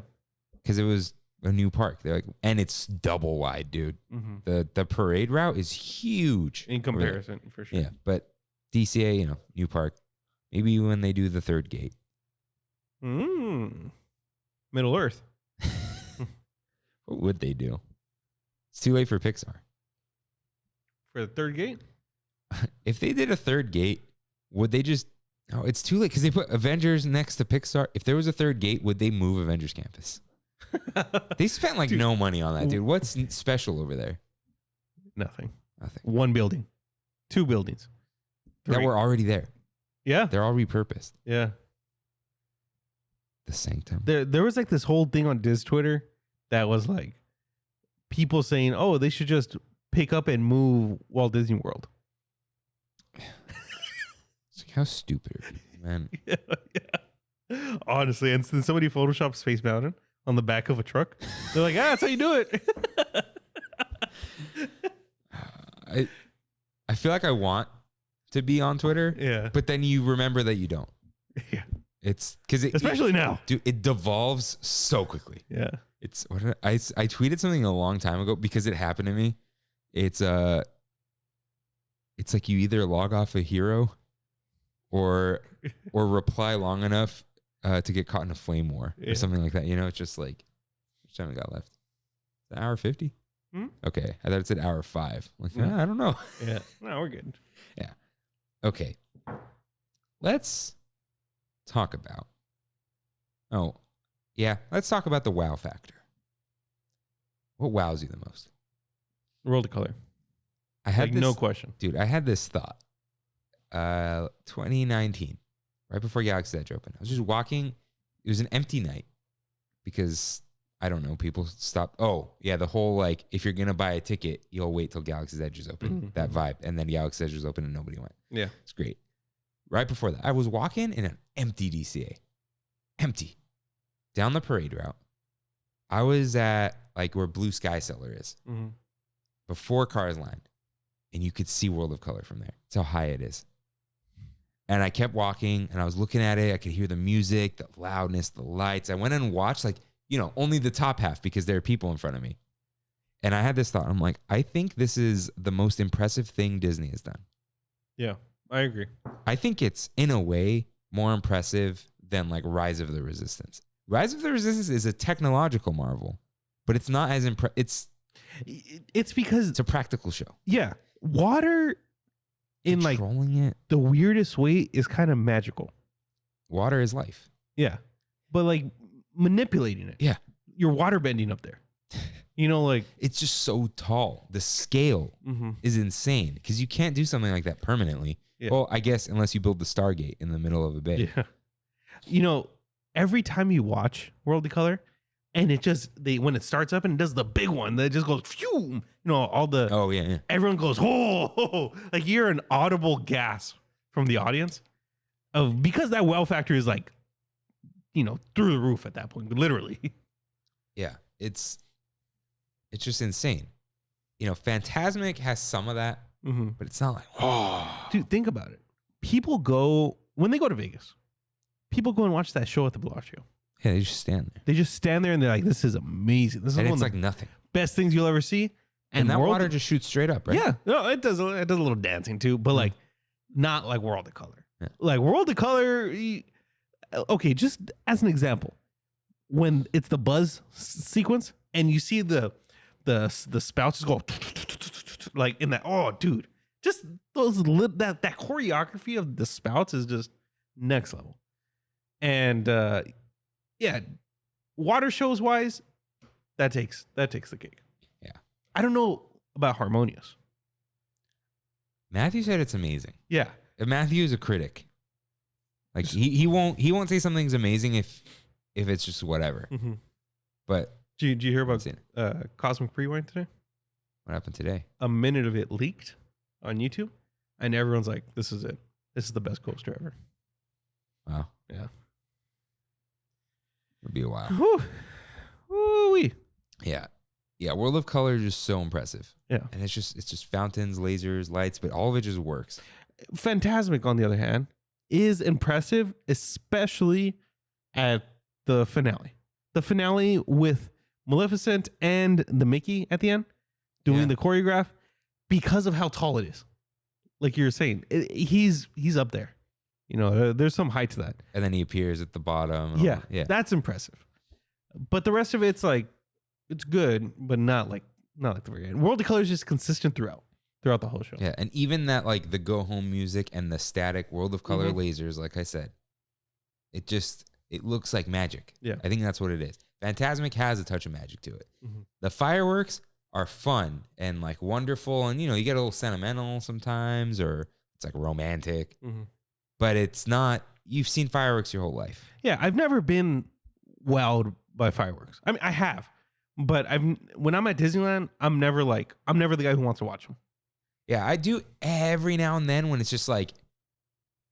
Because it was a new park. They're like, and it's double wide, dude. Mm-hmm. The parade route is huge In comparison, for sure. Yeah, but DCA, new park. Maybe when they do the third gate. Middle Earth. What would they do? It's too late for Pixar. For the third gate? If they did a third gate, would they just... No, it's too late because they put Avengers next to Pixar. If there was a third gate, would they move Avengers Campus? They spent no money on that, dude. What's special over there? Nothing. Nothing. One building. Two buildings. That were already there. Yeah. They're all repurposed. Yeah. The Sanctum. There was this whole thing on Diz Twitter that was people saying, oh, they should just pick up and move Walt Disney World. How stupid are people, man? Yeah. Honestly, and then somebody photoshopped Space Mountain on the back of a truck. They're like, that's how you do it. I feel like I want to be on Twitter. Yeah. But then you remember that you don't. Yeah. It's because especially now, dude, it devolves so quickly. Yeah. It's I tweeted something a long time ago because it happened to me. It's like you either log off a hero or reply long enough to get caught in a flame war or something like that. It's just how much time we got left? An hour 50? Okay. I thought it said hour 5. I don't know. Yeah. No, we're good. Yeah. Okay. Let's talk about. Let's talk about the wow factor. What wows you the most? World of Color. I had no question. Dude, I had this thought. 2019, right before Galaxy's Edge opened. I was just walking. It was an empty night because, I don't know, people stopped. Oh, yeah, the whole, if you're going to buy a ticket, you'll wait till Galaxy's Edge is open. Mm-hmm. That vibe. And then Galaxy's Edge was open and nobody went. Yeah. It's great. Right before that, I was walking in an empty DCA. Empty. Down the parade route. I was at, where Blue Sky Cellar is. Mm-hmm. Before Cars Line. And you could see World of Color from there. That's how high it is. And I kept walking and I was looking at it. I could hear the music, the loudness, the lights. I went and watched only the top half because there are people in front of me. And I had this thought. I'm like, I think this is the most impressive thing Disney has done. Yeah, I agree. I think it's in a way more impressive than Rise of the Resistance. Rise of the Resistance is a technological marvel, but it's not as It's because it's a practical show. Yeah. Water in controlling it the weirdest way is kind of magical. Water is life. Yeah. But manipulating it. Yeah. You're water bending up there. It's just so tall. The scale is insane because you can't do something like that permanently. Yeah. Well, I guess unless you build the Stargate in the middle of a bay. Yeah. You know, every time you watch World of Color, and it just when it starts up and it does the big one, that just goes phew. You know, all the Oh yeah. everyone goes oh, like you're an audible gasp from the audience because that wow factor is like, you know, through the roof at that point, literally. Yeah. It's just insane. You know, Fantasmic has some of that, but it's not like, oh, Dude, think about it. People go when they go to Vegas. People go and watch that show at the Bellagio. yeah, they just stand there. They just stand there and they're like, "This is amazing. This is And one it's of like the nothing. best things you'll ever see." And that World water just shoots straight up, right? Yeah, no, it does a little dancing too, but like not like World of Color. Yeah. Like World of Color, okay, just as an example, when it's the buzz sequence and you see the spouts just go like in that. Oh, dude, just that choreography of the spouts is just next level. And yeah, water shows wise, that takes the cake. Yeah. I don't know about Harmonious. Matthew said it's amazing. Yeah. And Matthew is a critic. Like he won't say something's amazing if it's just whatever. Mm-hmm. But Did you hear about seen Cosmic Rewind today? what happened today? A minute of it leaked on YouTube, and everyone's like, "This is it. This is the best coaster ever." Wow. Yeah. It'll be a while. Woo-wee. Yeah. Yeah. World of Color is just so impressive. Yeah. And it's just fountains, lasers, lights, but all of it just works. Fantasmic, on the other hand, is impressive, especially at the finale. The finale with Maleficent and the Mickey at the end doing the choreograph because of how tall it is. Like you were saying, he's up there. You know, there's some height to that. And then he appears at the bottom. Yeah, Yeah. that's impressive. But the rest of it's like, it's good, but not like the very end. World of Color is just consistent throughout the whole show. Yeah. And even that, like the go home music and the static World of Color lasers, like I said, it looks like magic. Yeah. I think that's what it is. Fantasmic has a touch of magic to it. Mm-hmm. The fireworks are fun and like wonderful. And, you know, you get a little sentimental sometimes or it's like romantic, but it's not, you've seen fireworks your whole life. Yeah, I've never been wowed by fireworks. I mean, I have, but when I'm at Disneyland, I'm never the guy who wants to watch them. Yeah, I do every now and then when it's just like,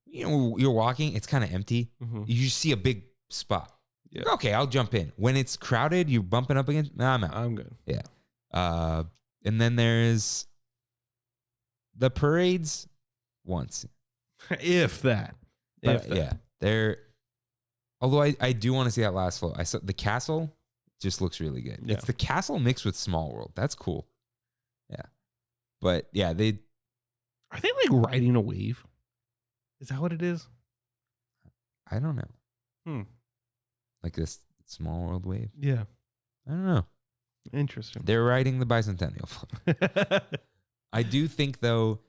you know, you're walking, it's kind of empty. You just see a big spot. Yeah. Okay, I'll jump in. When it's crowded, you're bumping up against, nah, I'm out. I'm good. Yeah. And then there's the parades once. If that. Yeah. They're, although I do want to see that last float. I saw the castle just looks really good. Yeah. It's the castle mixed with Small World. That's cool. Yeah. But yeah, Are they like riding a wave? Is that what it is? I don't know. Like this Small World wave. Yeah. I don't know. Interesting. They're riding the bicentennial float. I do think though,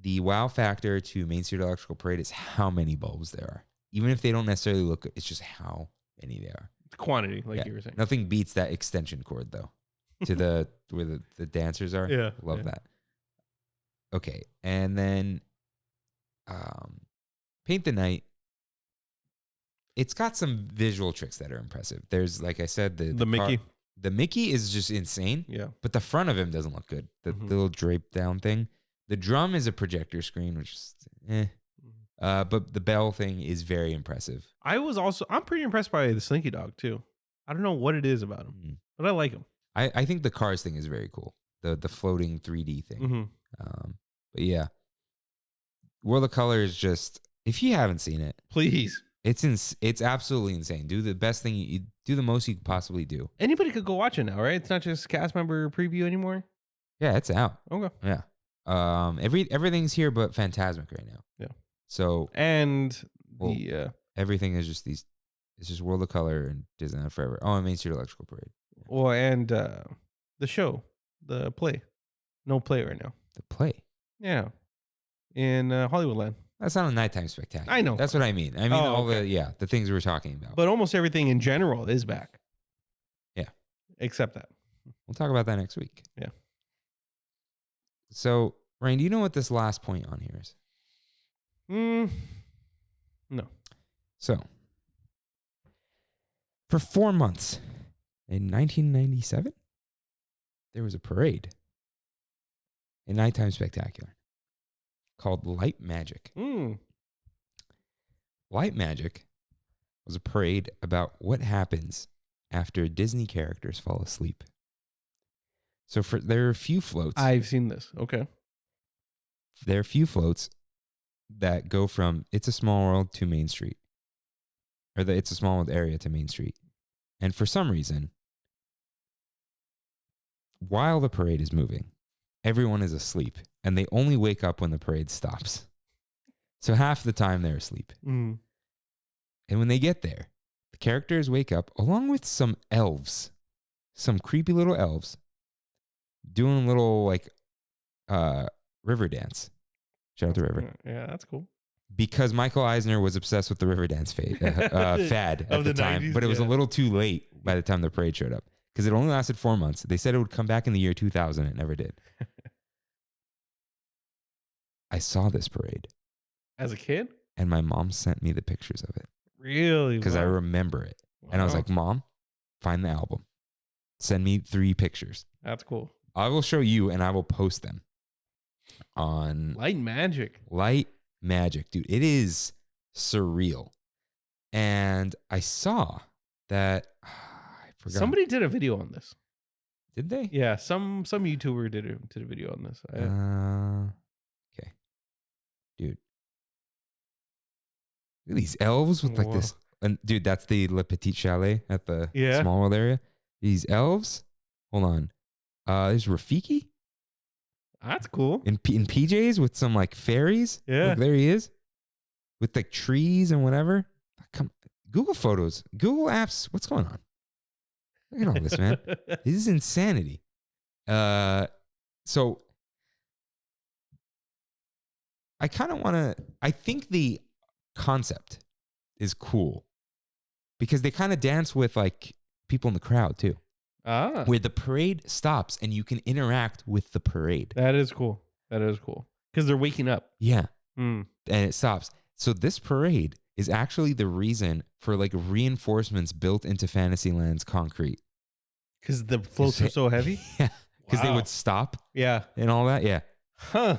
the wow factor to Main Street Electrical Parade is how many bulbs there are. Even if they don't necessarily look good, it's just how many there are. The quantity, like you were saying. Nothing beats that extension cord though. To where the dancers are. Yeah. Love that. Okay. And then Paint the Night. It's got some visual tricks that are impressive. There's, like I said, the Mickey. The Mickey is just insane. Yeah. But the front of him doesn't look good. The little drape down thing. The drum is a projector screen, which is but the bell thing is very impressive. I'm pretty impressed by the Slinky Dog too. I don't know what it is about him, but I like him. I think the Cars thing is very cool. The floating 3D thing. But yeah, World of Color is just, if you haven't seen it, Please. It's absolutely insane. Do the best thing you do, the most you could possibly do. Anybody could go watch it now, right? It's not just cast member preview anymore. Yeah, it's out. Okay. Yeah. Everything's here but Fantasmic right now. Yeah. So everything is just it's just World of Color and Disneyland Forever. Oh, and Main Street Electrical Parade. Well, and the show, the play, no play right now. The play. Yeah, in Hollywoodland. That's not a nighttime spectacular. I know. That's what I mean. I mean the things we're talking about. But almost everything in general is back. Yeah. Except that. We'll talk about that next week. Yeah. So, Ryan, do you know what this last point on here is? No. So, for 4 months in 1997, there was a parade, a nighttime spectacular called Light Magic. Light Magic was a parade about what happens after Disney characters fall asleep. So there are a few floats. I've seen this. Okay. There are a few floats that go from It's a Small World to Main Street. Or the It's a Small World area to Main Street. And for some reason, while the parade is moving, everyone is asleep. And they only wake up when the parade stops. So half the time they're asleep. Mm. And when they get there, the characters wake up along with some elves. Some creepy little elves doing a little like river dance. Shout out to River. Yeah, that's cool. Because Michael Eisner was obsessed with the river dance fad at the time, 90s, but it was a little too late by the time the parade showed up because it only lasted 4 months. They said it would come back in the year 2000. It never did. I saw this parade. As a kid? And my mom sent me the pictures of it. Really? Because I remember it. Wow. And I was like, Mom, find the album. Send me 3 pictures. That's cool. I will show you and I will post them on Light Magic. Light Magic, dude. It is surreal. And I saw that I forgot. Somebody did a video on this. Did they? Yeah, some YouTuber did a video on this. Okay. Dude. Look at these elves with like this. And dude, that's the Le Petit Chalet at the Small World area. These elves. Hold on. There's Rafiki. That's cool. In PJs with some like fairies. Yeah. Look, there he is. With like trees and whatever. Come, Google Photos. Google Apps. What's going on? Look at all this, man. This is insanity. So I kind of want to, I think the concept is cool because they kind of dance with like people in the crowd too. Where the parade stops and you can interact with the parade. That is cool. That is cool. Because they're waking up. Yeah. Mm. And it stops. So this parade is actually the reason for like reinforcements built into Fantasyland's concrete. Because the floats are so heavy? Yeah. Because they Wow. would stop. Yeah. And all that. Yeah. Huh.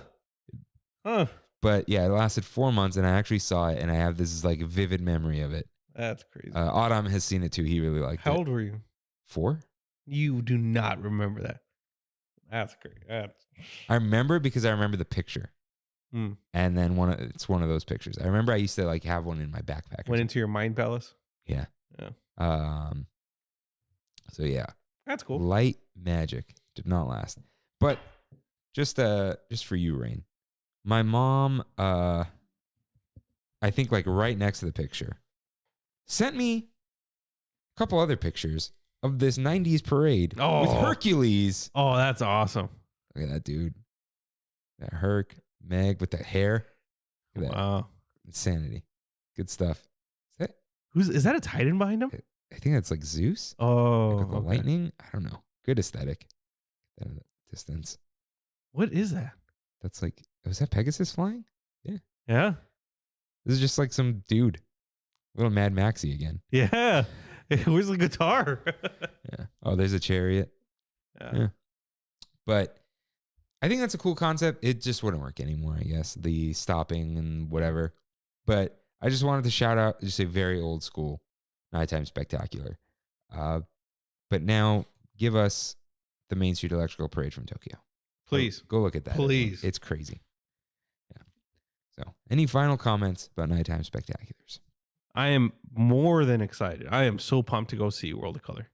But yeah, it lasted 4 months and I actually saw it and I have this like vivid memory of it. That's crazy. Autumn has seen it too. He really liked it. How old were you? 4? You do not remember that. That's great. I remember because I remember the picture. Mm. And then it's one of those pictures. I remember I used to like have one in my backpack. Went into your mind palace? Yeah. Yeah. So yeah. That's cool. Light Magic did not last. But just for you, Rain. My mom, I think like right next to the picture, sent me a couple other pictures of this 90s parade with Hercules. Oh, that's awesome. Look at that dude. That Herc, Meg with that hair. Look at that. Wow. Insanity. Good stuff. Is that a Titan behind him? I think that's like Zeus. Oh, Like with the okay. lightning. I don't know. Good aesthetic. That distance. What is that? That's like, was that Pegasus flying? Yeah. This is just like some dude. Little Mad Maxie again. Yeah. Where's the guitar? Yeah. Oh, there's a chariot. Yeah. But I think that's a cool concept. It just wouldn't work anymore, I guess. The stopping and whatever. But I just wanted to shout out just a very old school nighttime spectacular. But now give us the Main Street Electrical Parade from Tokyo. Please. Go look at that. Please. It's crazy. Yeah. So any final comments about nighttime spectaculars? I am more than excited. I am so pumped to go see World of Color.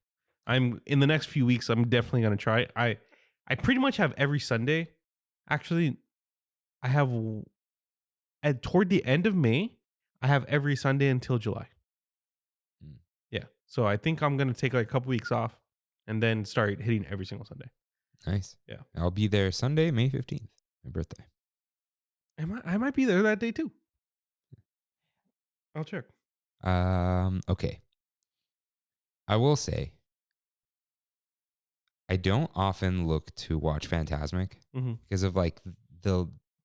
I'm in the next few weeks. I'm definitely going to try it. I pretty much have every Sunday. Actually, I have toward the end of May, I have every Sunday until July. Yeah. So I think I'm going to take like a couple weeks off and then start hitting every single Sunday. Nice. Yeah. I'll be there Sunday, May 15th, my birthday. I might be there that day too. I'll check. Okay. I will say, I don't often look to watch Fantasmic because of like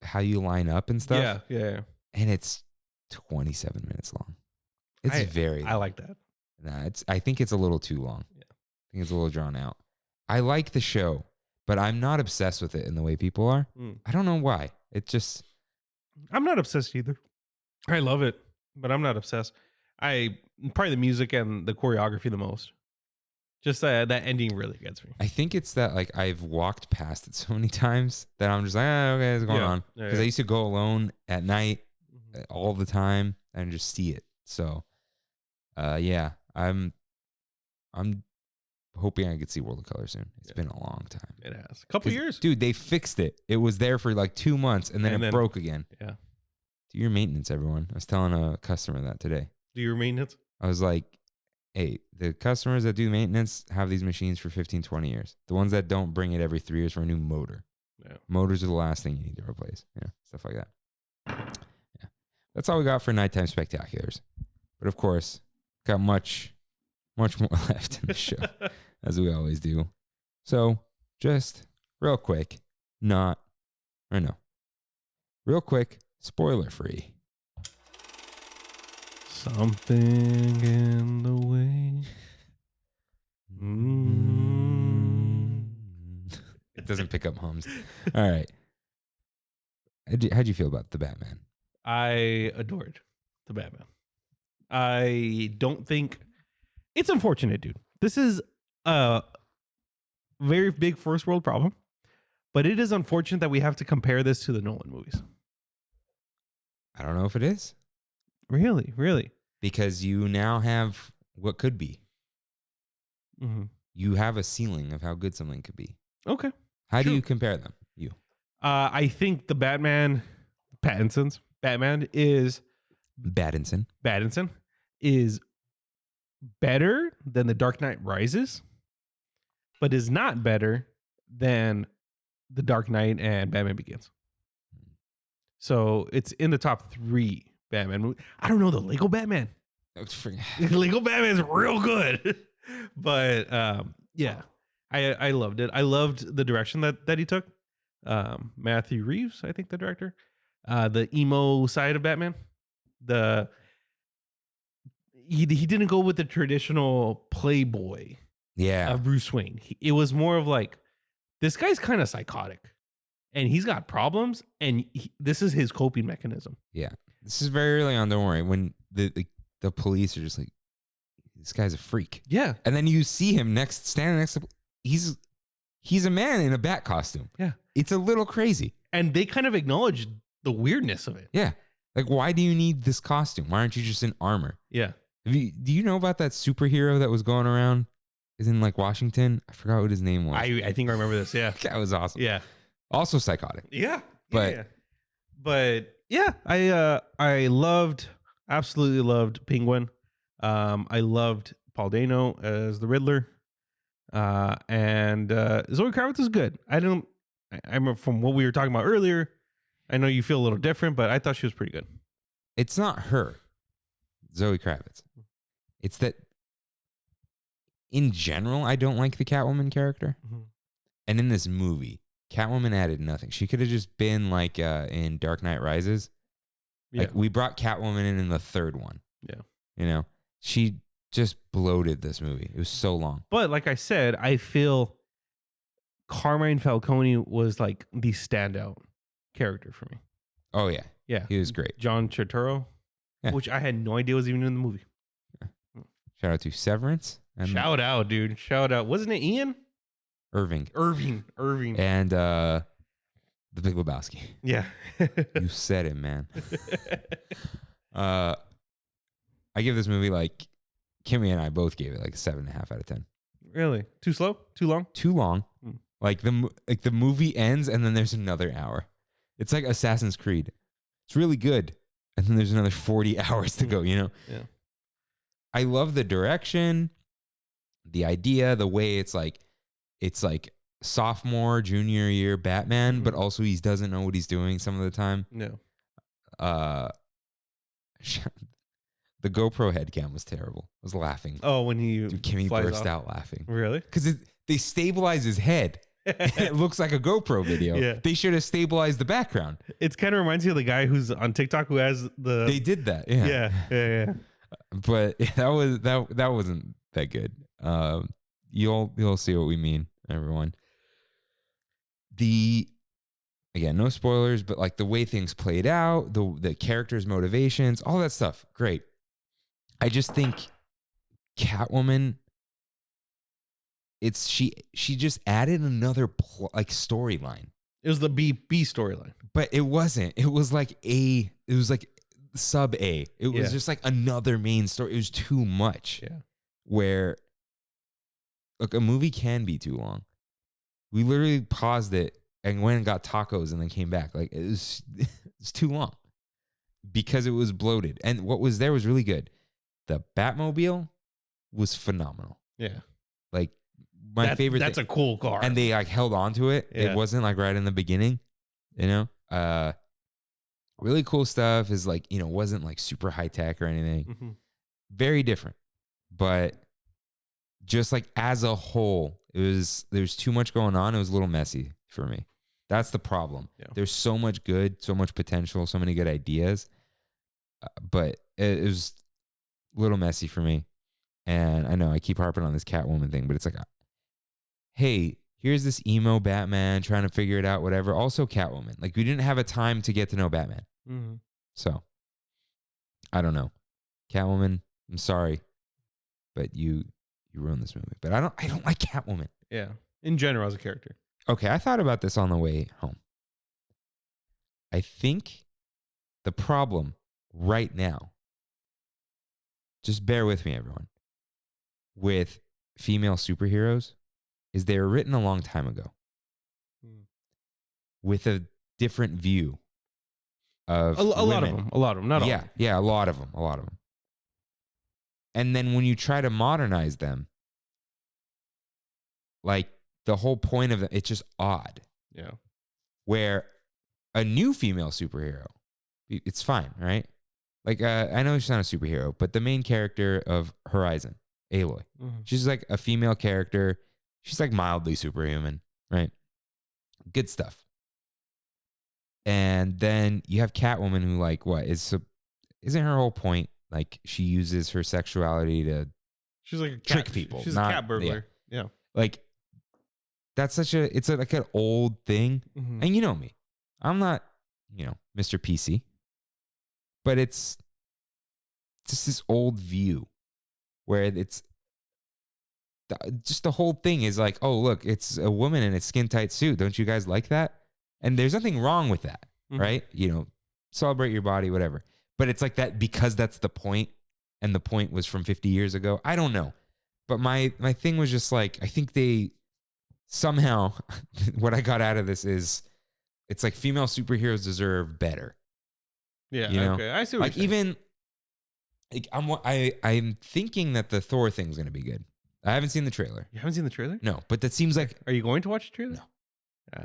how you line up and stuff. Yeah. and it's 27 minutes long. It's very long. I like that. Nah, I think it's a little too long. Yeah. I think it's a little drawn out. I like the show, but I'm not obsessed with it in the way people are. I don't know why. I'm not obsessed either. I love it, but I'm not obsessed. Probably the music and the choreography the most. Just that ending really gets me. I think it's that like I've walked past it so many times that I'm just like, okay, what's going on? Because I used to go alone at night all the time and just see it. So, yeah, I'm hoping I could see World of Color soon. It's been a long time. It has a couple years, dude. They fixed it. It was there for like 2 months and then it broke again. Yeah. Do your maintenance, everyone. I was telling a customer that today. Do your maintenance? I was like, hey, the customers that do maintenance have these machines for 15, 20 years. The ones that don't bring it every 3 years for a new motor. Yeah. Motors are the last thing you need to replace. Yeah, stuff like that. Yeah. That's all we got for Nighttime Spectaculars. But of course, got much more left in the show, as we always do. So, just real quick, real quick, spoiler free. Something in the way. It doesn't pick up hums. All right. How'd you feel about the Batman? I adored the Batman. I don't think it's unfortunate, dude. This is a very big first world problem, but it is unfortunate that we have to compare this to the Nolan movies. I don't know if it is. Really? Because you now have what could be. Mm-hmm. You have a ceiling of how good something could be. Okay. How do you compare them? I think the Pattinson's Batman is Battinson is better than The Dark Knight Rises, but is not better than The Dark Knight and Batman Begins. So it's in the top 3 Batman movie. I don't know the Lego Batman. Lego Batman is real good, but yeah, I loved it. I loved the direction that he took. Matthew Reeves, I think the director. The emo side of Batman. He didn't go with the traditional playboy. Yeah, of Bruce Wayne. It was more of like, this guy's kind of psychotic, and he's got problems, and this is his coping mechanism. Yeah. This is very early on. Don't worry. When the police are just like, this guy's a freak. Yeah. And then you see him standing next to, he's a man in a bat costume. Yeah. It's a little crazy. And they kind of acknowledge the weirdness of it. Yeah. Like, why do you need this costume? Why aren't you just in armor? Yeah. Do you know about that superhero that was going around? Is in like Washington? I forgot what his name was. I think I remember this. Yeah. That was awesome. Yeah. Also psychotic. Yeah. But yeah, I absolutely loved Penguin. I loved Paul Dano as the Riddler. And Zoe Kravitz is good. I remember from what we were talking about earlier, I know you feel a little different, but I thought she was pretty good. It's not her, Zoe Kravitz. It's that in general, I don't like the Catwoman character. Mm-hmm. And in this movie, Catwoman added nothing. She could have just been like in Dark Knight Rises. Yeah. Like, we brought Catwoman in the 3rd one. Yeah. You know, she just bloated this movie. It was so long. But like I said, I feel Carmine Falcone was like the standout character for me. Oh, yeah. Yeah. He was great. John Turturro, which I had no idea was even in the movie. Yeah. Shout out to Severance. Shout out, dude. Shout out. Wasn't it Ian? Irving. And The Big Lebowski. Yeah. You said it, man. I give this movie, like, Kimmy and I both gave it like 7.5 out of 10. Really? Too slow? Too long? Too long. Like the movie ends and then there's another hour. It's like Assassin's Creed. It's really good. And then there's another 40 hours to go, you know? Yeah. I love the direction, the idea, the way it's like sophomore, junior year Batman, but also he doesn't know what he's doing some of the time. No. The GoPro head cam was terrible. I was laughing. Oh, when he Kimmy burst out laughing. Really? Because they stabilize his head. It looks like a GoPro video. Yeah. They should have stabilized the background. It's kind of reminds me of the guy who's on TikTok who has the. They did that. Yeah. But that wasn't that good. You'll see what we mean, everyone. Again, no spoilers, but like the way things played out, the characters' motivations, all that stuff, great. I just think Catwoman, she just added another storyline. It was the B storyline, but it wasn't. It was like sub A. It was just like another main story. It was too much. Yeah. Where, look, a movie can be too long. We literally paused it and went and got tacos and then came back. Like it's too long because it was bloated. And what was there was really good. The Batmobile was phenomenal. Yeah. Like my favorite. That's a cool car. And they like held on to it. Yeah. It wasn't like right in the beginning, really cool stuff is like, wasn't like super high tech or anything. Mm-hmm. Very different. But just like as a whole, there's too much going on. It was a little messy for me. That's the problem. Yeah. There's so much good, so much potential, so many good ideas. But it was a little messy for me. And I know I keep harping on this Catwoman thing, but it's like, hey, here's this emo Batman trying to figure it out, whatever. Also Catwoman. Like we didn't have a time to get to know Batman. Mm-hmm. So I don't know. Catwoman, I'm sorry, but you ruined this movie. But I don't like Catwoman. Yeah. In general as a character. Okay, I thought about this on the way home. I think the problem right now, just bear with me, everyone, with female superheroes is they were written a long time ago with a different view of a lot of women. them. A lot of them. Not all. Yeah, a lot of them. And then when you try to modernize them, like the whole point of it, it's just odd. Yeah. Where a new female superhero, it's fine, right? Like, I know she's not a superhero, but the main character of Horizon, Aloy, she's like a female character. She's like mildly superhuman, right? Good stuff. And then you have Catwoman who like, isn't her whole point, like she uses her sexuality to She's like a trick people. She's a cat burglar. Yeah. Like, that's it's like an old thing. Mm-hmm. And you know me, I'm not, Mr. PC, but it's just this old view where it's just the whole thing is like, oh, look, it's a woman in a skin tight suit. Don't you guys like that? And there's nothing wrong with that, right? Celebrate your body, whatever. But it's like that because that's the point, and the point was from 50 years ago. I don't know. But my thing was just like, I think they somehow, what I got out of this is, it's like female superheroes deserve better. Yeah, okay. I see what like you're saying. even like I'm thinking that the Thor thing's gonna be good. I haven't seen the trailer. You haven't seen the trailer? No, but that seems like. Are you going to watch the trailer? No.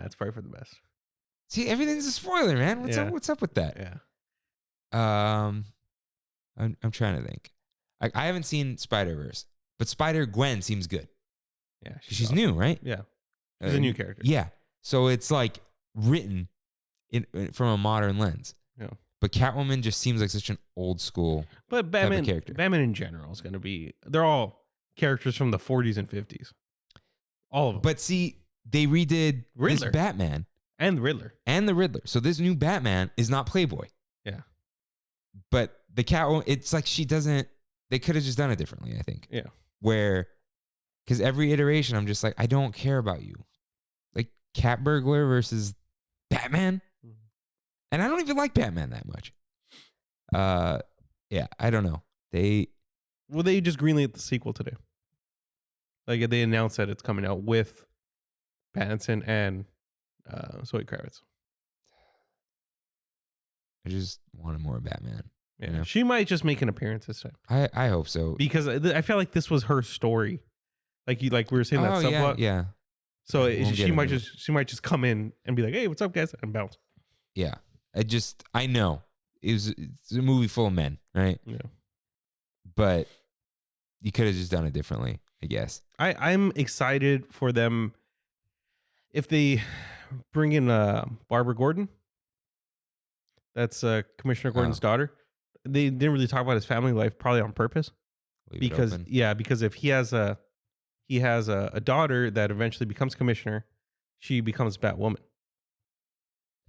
That's probably for the best. See, everything's a spoiler, man. What's up with that? Yeah. I'm trying to think. I haven't seen Spider-Verse, but Spider-Gwen seems good. Yeah, She's awesome. new, right? Yeah, she's a new character. Yeah, so it's like written from a modern lens. Yeah. But Catwoman just seems like such an old school. But Batman, character. Batman in general is going to be. They're all characters from the 40s and 50s. All of them. But see, they redid Riddler. this Batman and the Riddler. and the Riddler. So this new Batman is not Playboy. Yeah. But the Catwoman, it's like she doesn't. They could have just done it differently, I think. Yeah. Because every iteration, I'm just like, I don't care about you. Like Cat Burglar versus Batman. And I don't even like Batman that much. Yeah, I don't know. They just greenlit the sequel today. Like they announced that it's coming out with Pattinson and Zoe Kravitz. I just wanted more Batman. Yeah, You know? she might just make an appearance this time I hope so. because I feel like this was her story. Like we were saying that subplot. yeah. So We'll get she into might just come in and be like, "Hey, what's up, guys?" and bounce. Yeah. I know it's a movie full of men, right? Yeah. But you could have just done it differently, I guess. I'm excited for them. if they bring in Barbara Gordon, that's Commissioner Gordon's daughter. They didn't really talk about his family life, probably on purpose. Leave it Because open. because if he has a daughter that eventually becomes commissioner, she becomes Batwoman.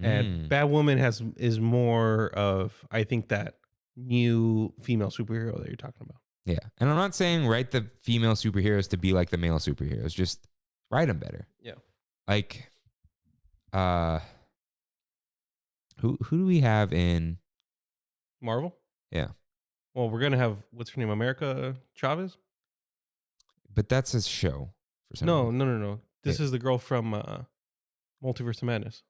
And Batwoman is more of, I think, that new female superhero that you're talking about. Yeah. And I'm not saying write the female superheroes to be like the male superheroes. Just write them better. Yeah. Like, who do we have in Marvel? Yeah. Well, we're gonna have, what's her name, America Chavez? But that's a show for some No. reason. This is the girl from Multiverse of Madness.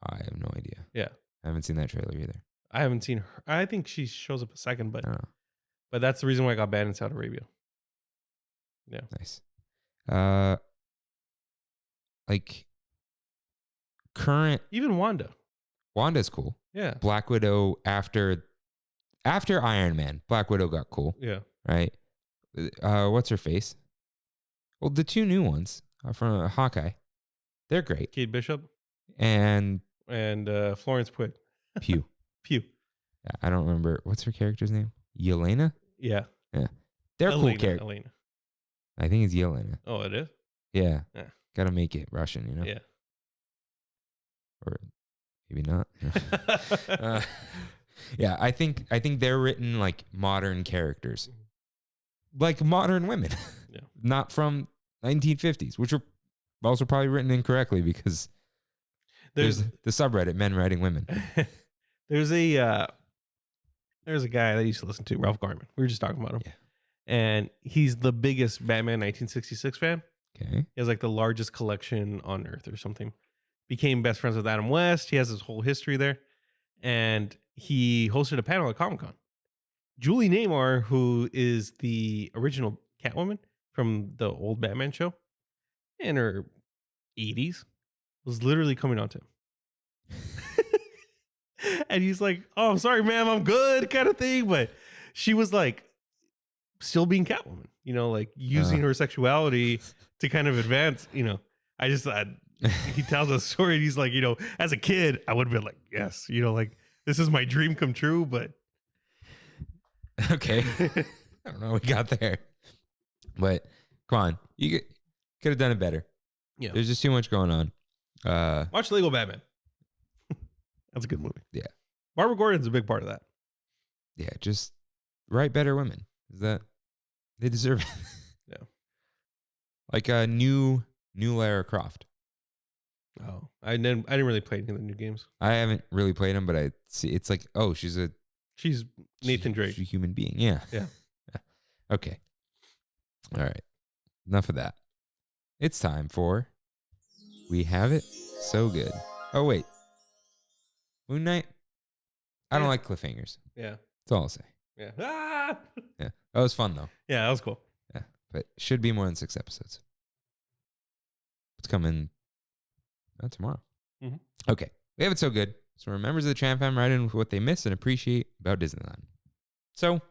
I have no idea. Yeah. I haven't seen that trailer either. I haven't seen her. I think she shows up a second, I don't know. but that's the reason why I got banned in Saudi Arabia. Yeah. Nice. Like current Even Wanda's cool. Yeah. Black Widow after Iron Man, Black Widow got cool, Yeah. right? What's her face? Well, the two new ones from Hawkeye, they're great. Kate Bishop And Florence Pugh. Pew. Pew. I don't remember what's her character's name. Yelena. Yeah. Yeah, they're cool characters. Elena. I think it's Yelena. Oh, it is? Yeah. Yeah. Gotta make it Russian, you know. Yeah. Or maybe not. Yeah, I think they're written like modern characters, like modern women, Yeah. not from 1950s, which are also probably written incorrectly because there's the subreddit men writing women. There's a guy that I used to listen to, Ralph Garman. We were just talking about him. Yeah. And he's the biggest Batman 1966 fan. Okay. He has like the largest collection on Earth or something. Became best friends with Adam West. He has his whole history there. And he hosted a panel at Comic-Con. Julie Newmar, who is the original Catwoman from the old Batman show in her 80s, was literally coming on to him. And he's like, "Oh, I'm sorry, ma'am, I'm good," kind of thing. But she was like still being Catwoman, you know, like using her sexuality to kind of advance, you know. I just thought he tells a story and he's like, you know, as a kid, I would have been like, yes, you know, like this is my dream come true, but Okay. I don't know. We got there, but come on, you could have done it better. Yeah. There's just too much going on. Watch Lego Batman. That's a good movie. Yeah. Barbara Gordon's a big part of that. Yeah, just write better women. Is that they deserve it? Yeah. Like a new Lara Croft. Oh, I didn't really play any of the new games. I haven't really played them, but I see it's like, oh, she's Nathan Drake. She's a human being. Yeah. Yeah. Okay. All right. Enough of that. It's time for We Have It So Good. Oh, wait. Moon Knight? I don't like cliffhangers. Yeah. That's all I'll say. Yeah. Ah! Yeah. That was fun, though. Yeah, that was cool. Yeah. But should be more than 6 episodes. It's coming tomorrow. Mm-hmm. Okay. We Have It So Good. So members of the Tram fam write in with what they miss and appreciate about Disneyland. So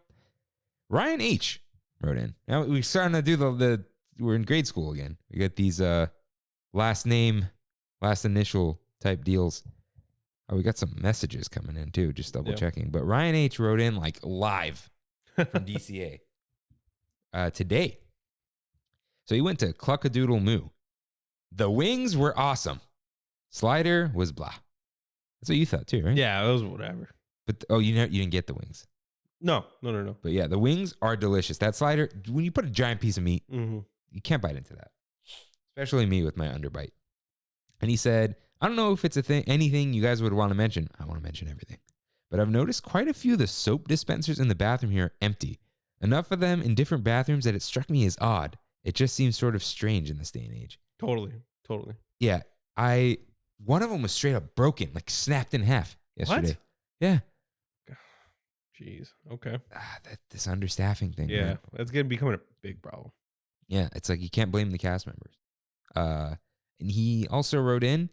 Ryan H. wrote in. Now we're starting to do we're in grade school again. We got these last name, last initial type deals. Oh, we got some messages coming in too, just double checking. But Ryan H. wrote in like live from DCA today. So he went to Cluckadoodle Moo. The wings were awesome. Slider was blah. That's what you thought too, right? Yeah, it was whatever. But you didn't get the wings. No. But yeah, the wings are delicious. That slider, when you put a giant piece of meat, you can't bite into that. Especially me with my underbite. And he said, I don't know if it's anything you guys would want to mention. I want to mention everything. But I've noticed quite a few of the soap dispensers in the bathroom here are empty. Enough of them in different bathrooms that it struck me as odd. It just seems sort of strange in this day and age. Totally. Yeah. One of them was straight up broken, like snapped in half yesterday. What? Yeah. Jeez. Okay. This understaffing thing. Yeah. Man. It's going to become a big problem. Yeah. It's like you can't blame the cast members. And he also wrote in,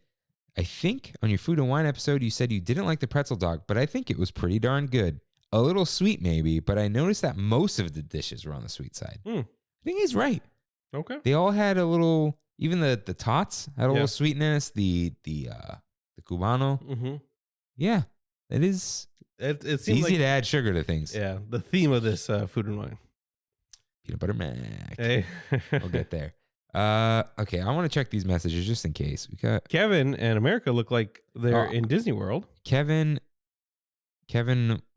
I think on your food and wine episode, you said you didn't like the pretzel dog, but I think it was pretty darn good. A little sweet maybe, but I noticed that most of the dishes were on the sweet side. I think he's right. Okay. They all had a little Even the tots had a little sweetness. The Cubano. Mm-hmm. Yeah, it is. It seems easy like, to add sugar to things. Yeah, the theme of this Food and Wine. Peanut butter mac. Hey. We'll get there. Okay, I want to check these messages just in case. We got Kevin and America look like they're in Disney World. Kevin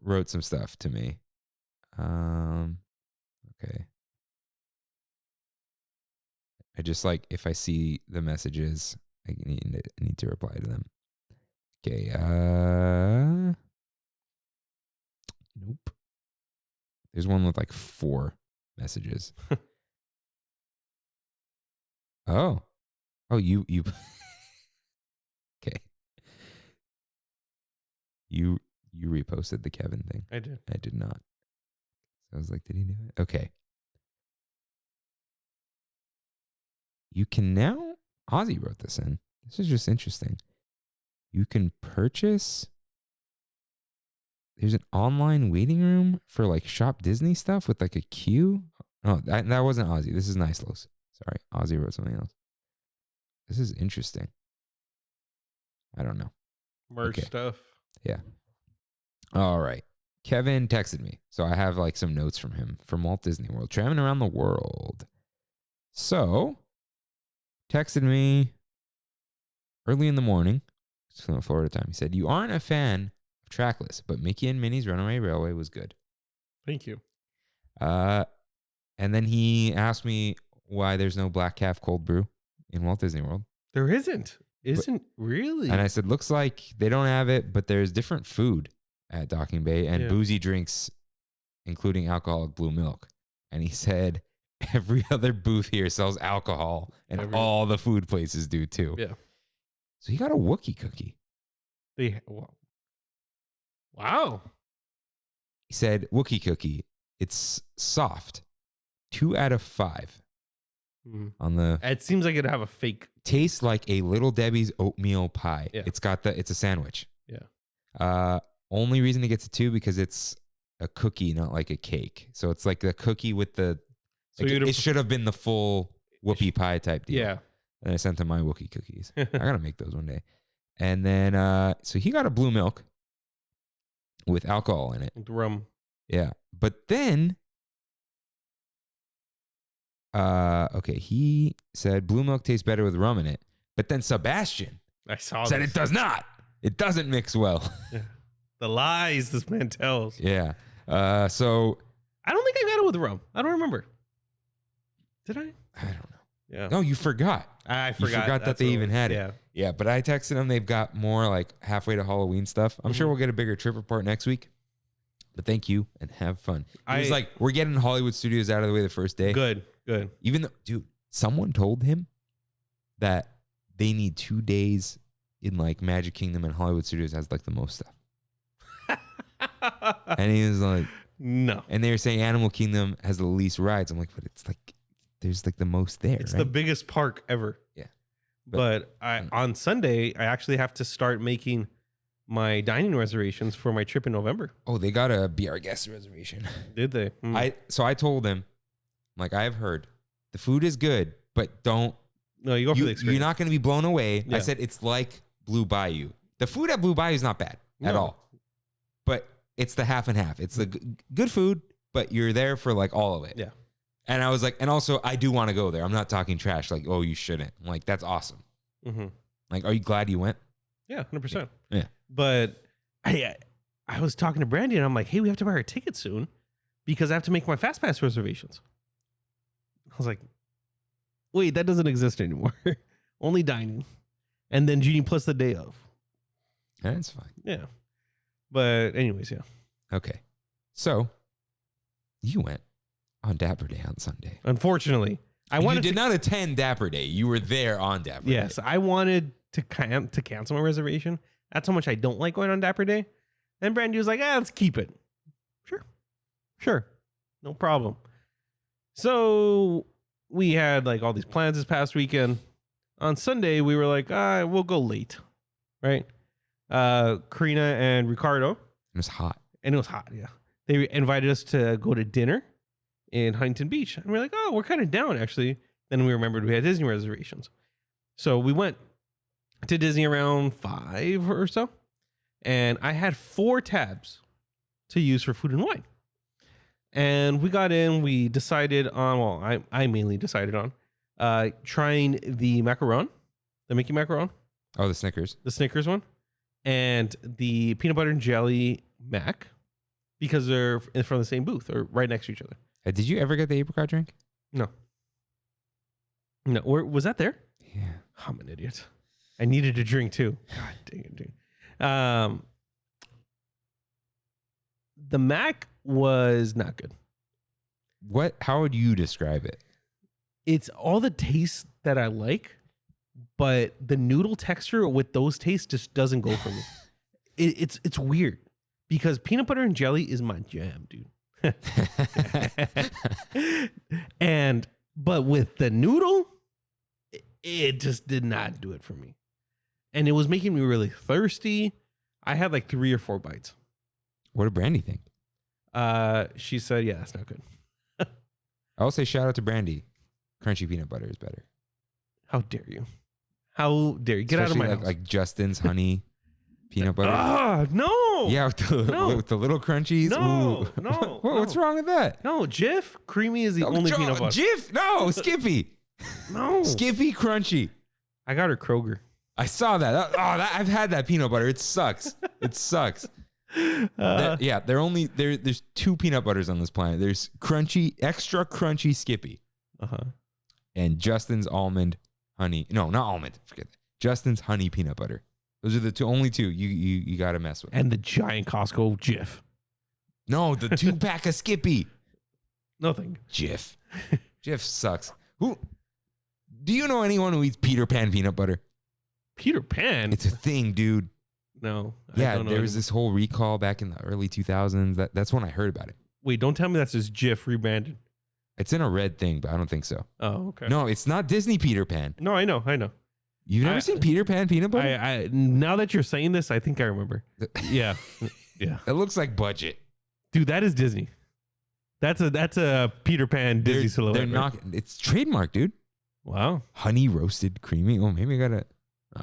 wrote some stuff to me. Okay. I just like if I see the messages, I need to reply to them. Okay. Nope. There's one with like 4 messages. Oh, you. Okay. You reposted the Kevin thing. I did. I did not. So I was like, did he do it? Okay. You can now, Ozzy wrote this in. This is just interesting. You can purchase, there's an online waiting room for like Shop Disney stuff with like a queue. Oh, that wasn't Ozzy. This is Nicelos. Sorry, Ozzy wrote something else. This is interesting. I don't know. Merch stuff. Yeah. All right. Kevin texted me. So I have like some notes from him from Walt Disney World, traveling around the world. So texted me early in the morning, Florida time. He said, "You aren't a fan of Trackless, but Mickey and Minnie's Runaway Railway was good." Thank you. And then he asked me why there's no Black Calf cold brew in Walt Disney World. There isn't. Really? And I said, looks like they don't have it, but there's different food at Docking Bay and boozy drinks, including alcoholic blue milk. And he said, every other booth here sells alcohol, and all the food places do too. Yeah. So he got a Wookiee cookie. Wow. He said, Wookiee cookie, it's soft. 2 out of 5. On the it seems like it'd have a fake tastes like a Little Debbie's oatmeal pie. Yeah. It's a sandwich. Yeah. Only reason it gets a 2 because it's a cookie, not like a cake. So it's like the cookie with the it should have been the full whoopie pie type deal. Yeah. And I sent him my Wookiee cookies. I gotta make those one day. And then so he got a blue milk with alcohol in it. With rum. Yeah. But then okay, he said blue milk tastes better with rum in it. But then Sebastian said it does not. It doesn't mix well. Yeah. The lies this man tells. Yeah. So I don't think I got it with rum. I don't remember. Did I? I don't know. Yeah. No, you forgot. I forgot. You forgot that they even had it. Yeah. Yeah, but I texted them. They've got more like halfway to Halloween stuff. I'm sure we'll get a bigger trip report next week. But thank you and have fun. He was like, we're getting Hollywood Studios out of the way the first day. Good. Even though, dude, someone told him that they need 2 days in like Magic Kingdom, and Hollywood Studios has like the most stuff. And he was like, no. And they were saying Animal Kingdom has the least rides. I'm like, but it's like, there's like the most there. It's right? the biggest park ever. Yeah. But on Sunday, I actually have to start making my dining reservations for my trip in November. Oh, they got a Be Our Guest reservation. Did they? So I told him, like, I've heard the food is good, but don't. No, you go for the experience. You're not going to be blown away. Yeah. I said it's like Blue Bayou. The food at Blue Bayou is not bad at all, but it's the half and half. It's the good food, but you're there for like all of it. Yeah. And I was like, and also I do want to go there. I'm not talking trash. Like, oh, you shouldn't. I'm like, that's awesome. Mm-hmm. Like, are you glad you went? Yeah, 100%. Yeah. But I was talking to Brandy and I'm like, hey, we have to buy our tickets soon because I have to make my Fast Pass reservations. I was like, wait, that doesn't exist anymore. Only dining. And then Genie plus the day of. That's fine. Yeah. But anyways, yeah. Okay. So you went on Dapper Day on Sunday. Unfortunately. You did not attend Dapper Day. You were there on Dapper Day. Yes. I wanted to cancel my reservation. That's how much I don't like going on Dapper Day. And Brandy was like, let's keep it. Sure. No problem. So we had like all these plans this past weekend. On Sunday, we were like, we'll go late. Right? Karina and Ricardo. It was hot. And it was hot, yeah. They invited us to go to dinner in Huntington Beach. And we're like, we're kind of down, actually. Then we remembered we had Disney reservations. So we went to Disney around 5 or so. And I had 4 tabs to use for food and wine. And we got in, we decided on, well, I mainly decided on trying the macaron, the Mickey macaron. Oh, the Snickers. The Snickers one. And the peanut butter and jelly mac, because they're in front of the same booth or right next to each other. Did you ever get the apricot drink? No. No, or was that there? Yeah. I'm an idiot. I needed a drink too. God dang it, dude. The mac was not good. What? How would you describe it? It's all the tastes that I like, but the noodle texture with those tastes just doesn't go for me. It's weird because peanut butter and jelly is my jam, dude. But with the noodle, it just did not do it for me. And it was making me really thirsty. I had like 3 or 4 bites. What did Brandy think? She said, yeah, that's not good. I will say shout out to Brandy. Crunchy peanut butter is better. How dare you? How dare you? Get Especially out of my house. Like Justin's honey peanut butter. Ah, no. Yeah, with the little crunchies. No, Ooh. no, What's no. wrong with that? No, Jif Creamy is the only peanut butter. Jif, no, Skippy. No. Skippy crunchy. I got her Kroger. I saw that. I've had that peanut butter. It sucks. It sucks. There's 2 peanut butters on this planet. There's crunchy, extra crunchy Skippy. And Justin's almond honey. No, not almond. Forget that. Justin's honey peanut butter. Those are the only 2 you got to mess with. And the giant Costco Jif. No, the 2-pack of Skippy. Nothing. Jif. Jif sucks. Do you know anyone who eats Peter Pan peanut butter? Peter Pan? It's a thing, dude. No. Yeah, there was this whole recall back in the early 2000s. That's when I heard about it. Wait, don't tell me that's just Jif rebranded. It's in a red thing, but I don't think so. Oh, okay. No, it's not Disney Peter Pan. No, I know. You've never seen Peter Pan peanut butter? I now that you're saying this, I think I remember. Yeah. Yeah. It looks like budget. Dude, that is Disney. That's a Peter Pan Disney silhouette. They're not. It's trademark, dude. Wow. Honey roasted creamy. Oh, maybe I got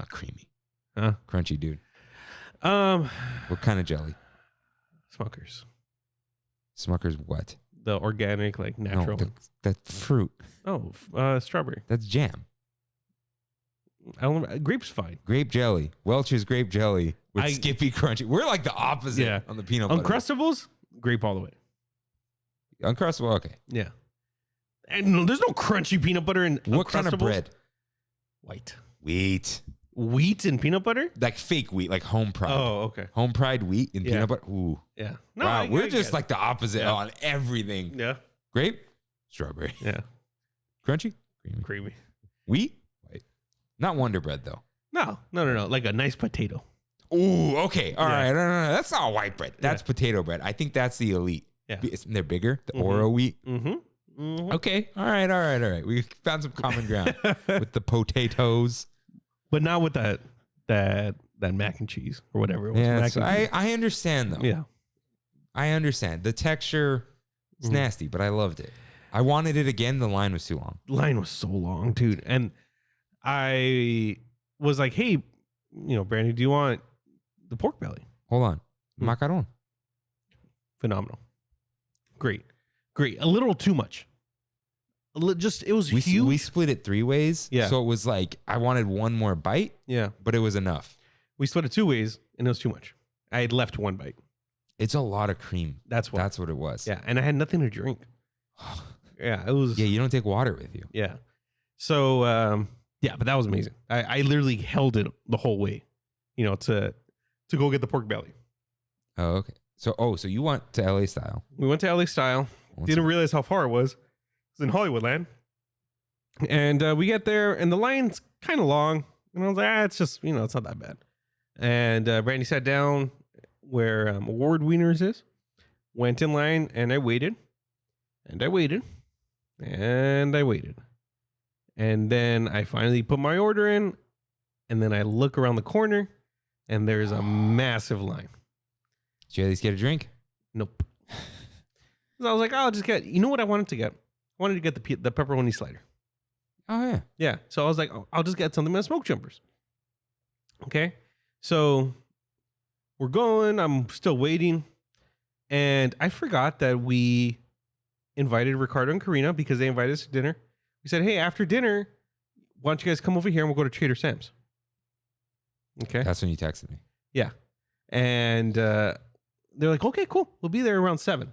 creamy. Crunchy, dude. What kind of jelly? Smucker's what? The organic, like natural. No, that fruit. Oh, strawberry. That's jam. I don't know. Grape's fine. Grape jelly. Welch's grape jelly with Skippy crunchy. We're like the opposite on the peanut butter. Uncrustables, grape all the way. Uncrustable, okay. Yeah. And there's no crunchy peanut butter in What kind of bread? White. Wheat and peanut butter? Like fake wheat, like home pride. Oh, okay. Home pride wheat and peanut butter. Ooh. Yeah. No, wow, we're just like the opposite on everything. Yeah. Grape, strawberry. Yeah. Crunchy, creamy. Wheat, white. Not Wonder Bread though. No. Like a nice potato. Ooh, okay. All right. No. That's not white bread. That's potato bread. I think that's the elite. Yeah. They're bigger. The Oro wheat. Mm-hmm. Okay. All right. We found some common ground with the potatoes. But not with that mac and cheese or whatever it was. Yeah, I understand though. Yeah. I understand. The texture is nasty, but I loved it. I wanted it again. The line was too long. The line was so long, dude. And I was like, hey, Brandy, do you want the pork belly? Hold on. Macaron. Phenomenal. Great. A little too much. It was huge. We split it 3 ways. Yeah. So it was like, I wanted one more bite. Yeah. But it was enough. We split it 2 ways and it was too much. I had left 1 bite. It's a lot of cream. That's what it was. Yeah. And I had nothing to drink. Yeah. It was. Yeah. You don't take water with you. Yeah. So, but that was amazing. I literally held it the whole way, to go get the pork belly. Oh, okay. So you went to LA style. We went to LA style. Didn't realize how far it was. It was in Hollywoodland. And we get there and the line's kind of long. And I was like, it's just, it's not that bad. And Brandy sat down where Award Wieners is. Went in line and I waited. And I waited. And I waited. And then I finally put my order in. And then I look around the corner and there's a massive line. Did you at least get a drink? Nope. So I was like, I'll just get, what I wanted to get? I wanted to get the pepperoni slider. Oh yeah. Yeah. So I was like, oh, I'll just get something with smoke jumpers. Okay. So we're going. I'm still waiting. And I forgot that we invited Ricardo and Karina because they invited us to dinner. We said, hey, after dinner, why don't you guys come over here and we'll go to Trader Sam's? Okay. That's when you texted me. Yeah. And they're like, okay, cool. We'll be there around 7.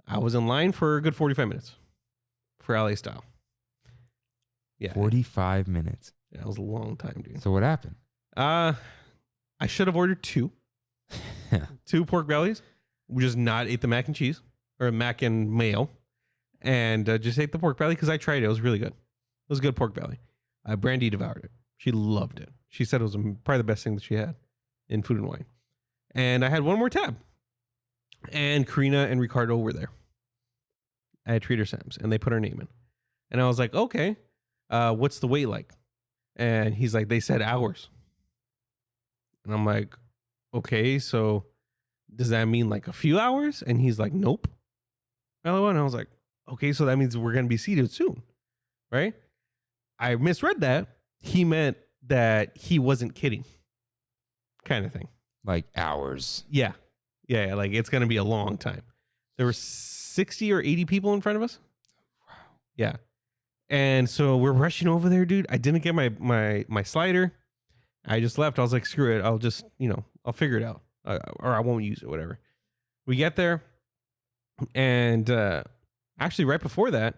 I was in line for a good 45 minutes for LA style. Yeah. 45 minutes. Yeah, it was a long time, dude. So what happened? I should have ordered 2. 2 pork bellies. We just not ate the mac and cheese or mac and mayo and just ate the pork belly because I tried it. It was really good. It was good pork belly. Brandy devoured it. She loved it. She said it was probably the best thing that she had in Food and Wine. And I had one more tab. And Karina and Ricardo were there at Trader Sam's and they put our name in. And I was like, okay, what's the wait like? And he's like, they said hours. And I'm like, okay, so does that mean like a few hours? And he's like, nope. And I was like, okay, so that means we're going to be seated soon, right? I misread that. He meant that he wasn't kidding, kind of thing. Like hours. Yeah. Yeah, like it's going to be a long time. There were 60 or 80 people in front of us. Wow. Yeah. And so we're rushing over there, dude. I didn't get my slider. I just left. I was like, screw it. I'll just, I'll figure it out. Or I won't use it, whatever. We get there. And actually, right before that,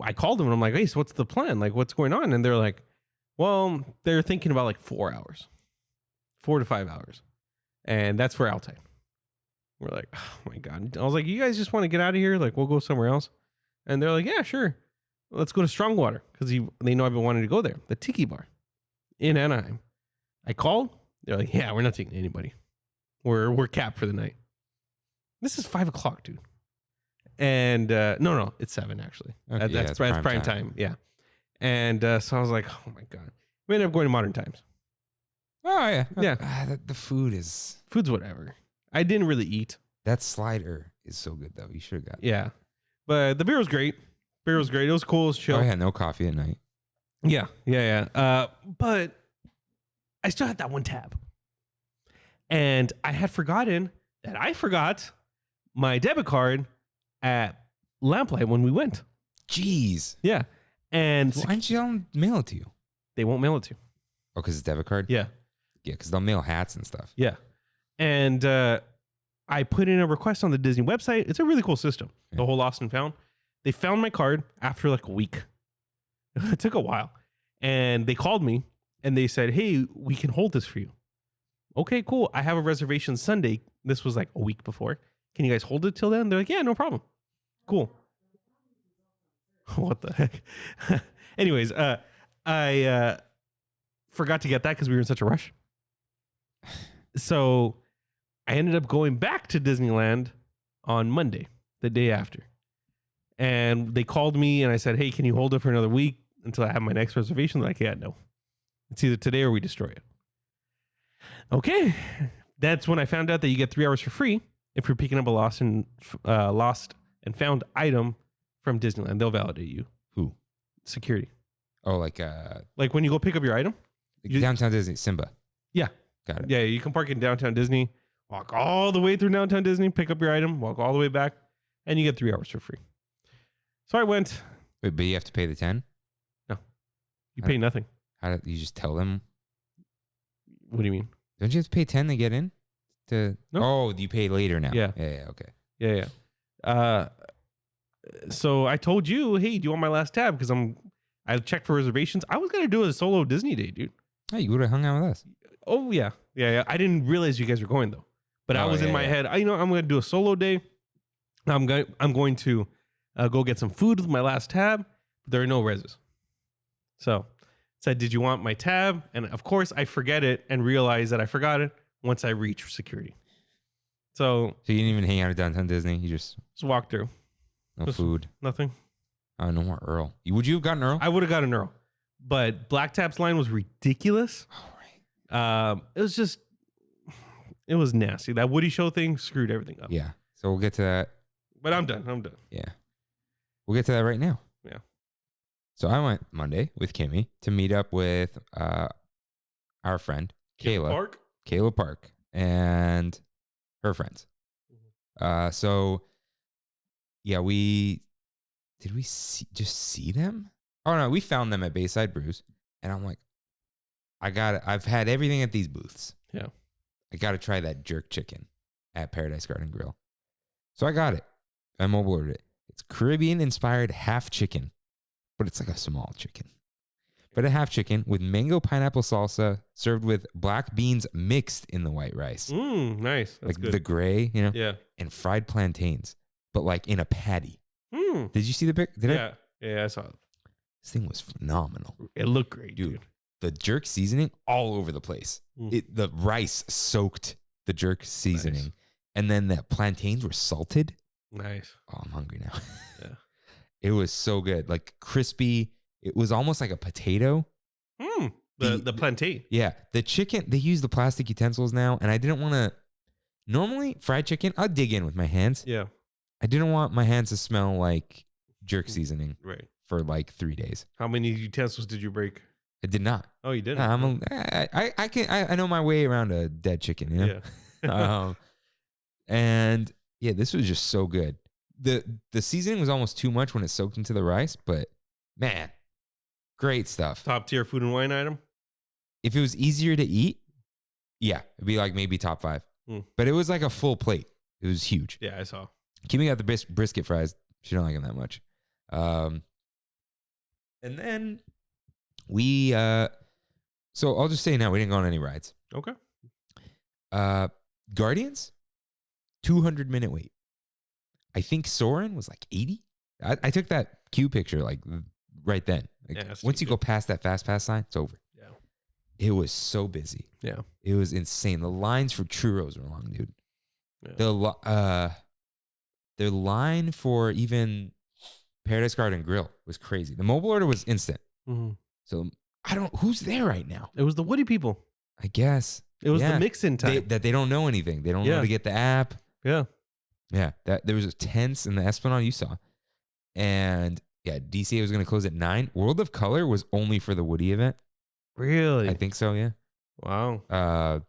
I called them and I'm like, hey, so what's the plan? Like, what's going on? And they're like, well, they're thinking about like 4 hours, 4 to 5 hours. And that's for Altai. We're like, oh my God. I was like, you guys just want to get out of here? Like, we'll go somewhere else. And they're like, yeah, sure. Let's go to Strongwater because they know I've been wanting to go there. The Tiki Bar in Anaheim. I called. They're like, yeah, we're not taking anybody. We're capped for the night. This is 5 o'clock, dude. And no, it's 7 actually. Okay, that's prime time. Yeah. And so I was like, oh my God. We ended up going to Modern Times. Oh yeah. Yeah. The food's whatever. I didn't really eat. That slider is so good though. You should have got it. Yeah. But the beer was great. It was cool. It was chill. Oh, I had no coffee at night. Yeah. But I still had that one tab. And I had forgotten that I forgot my debit card at Lamplight when we went. Jeez. Yeah. And Why didn't you tell them to mail it to you? they won't mail it to you. Oh, because it's debit card? Yeah. Yeah, because they'll mail hats and stuff. Yeah. And I put in a request on the Disney website. It's a really cool system. Yeah. The whole lost and found. They found my card after like a week. It took a while. And they called me and they said, hey, we can hold this for you. Okay, cool. I have a reservation Sunday. This was like a week before. Can you guys hold it till then? They're like, yeah, no problem. Cool. What the heck? Anyways, I forgot to get that because we were in such a rush. So I ended up going back to Disneyland on Monday, the day after. And they called me and I said, hey, can you hold it for another week until I have my next reservation? They're like, yeah, no. It's either today or we destroy it. Okay. That's when I found out that you get 3 hours for free if you're picking up a lost and found item from Disneyland. They'll validate you. Who? Security. Oh, like when you go pick up your item. downtown Disney, Simba. Yeah. Got it. Yeah, you can park in downtown Disney, walk all the way through downtown Disney, pick up your item, walk all the way back, and you get 3 hours for free. So I went. Wait, but you have to pay the 10? You pay nothing. How do you just tell them? What do you mean? Don't you have to pay 10 to get in? No. Oh, you pay later now. Yeah. Yeah, okay. Yeah. So I told you, hey, do you want my last tab? Because I checked for reservations. I was gonna do a solo Disney day, dude. Hey, you would have hung out with us. Oh yeah. I didn't realize you guys were going though. But I was in my head. I'm gonna do a solo day. I'm going to go get some food with my last tab. But there are no reses. So said, did you want my tab? And of course I forget it and realize that I forgot it once I reach security. So you didn't even hang out at downtown Disney? You just walked through. no food? Nothing. Oh, no more Earl. Would you have gotten Earl? I would have got an Earl. But Black Tap's line was ridiculous. Oh, right. It was nasty. That Woody Show thing screwed everything up. Yeah. So we'll get to that. But I'm done. Yeah. We'll get to that right now. Yeah. So I went Monday with Kimmy to meet up with our friend Kayla Park, and her friends. So yeah, did we just see them? Oh no, we found them at Bayside Brews, and I'm like, I've had everything at these booths. Yeah. I got to try that jerk chicken at Paradise Garden Grill. So I got it. I mobile ordered it. It's Caribbean inspired half chicken, but it's like a small chicken. But a half chicken with mango pineapple salsa served with black beans mixed in the white rice. Nice. That's like good. the gray, you know? Yeah. And fried plantains, but like in a patty. Did you see the pic? Yeah, I saw it. This thing was phenomenal. It looked great, dude. The jerk seasoning all over the place. The rice soaked the jerk seasoning. Nice. And then the plantains were salted. Nice. Oh, I'm hungry now. Yeah. It was so good. Like crispy. It was almost like a potato. The plantain. Yeah. The chicken, they use the plastic utensils now. And I didn't want to. Normally, fried chicken, I'll dig in with my hands. Yeah. I didn't want my hands to smell like jerk seasoning for like 3 days. How many utensils did you break? I did not. Oh, you didn't? I know my way around a dead chicken, you know? Yeah. And yeah, this was just so good. The seasoning was almost too much when it soaked into the rice, but man, great stuff. Top tier food and wine item? If it was easier to eat, yeah, it'd be like maybe top 5. But it was like a full plate. It was huge. Yeah, I saw. Kimmy got the brisket fries. She don't like them that much. And then we, so I'll just say now, we didn't go on any rides. Okay. Guardians, 200-minute wait. I think Soarin' was like 80. I took that queue picture like right then. Like, once you go past that fast pass sign, it's over. Yeah. It was so busy. Yeah. It was insane. The lines for churros were long, dude. Yeah. The line for even Paradise Garden Grill was crazy. The mobile order was instant. So who's there right now? It was the Woody people. I guess. It was the mix-in time. They don't know anything. They don't know how to get the app. Yeah. Yeah. There was a tents in the Esplanade you saw. And yeah, DCA was going to close at 9. World of Color was only for the Woody event. Really? I think so, yeah. Wow.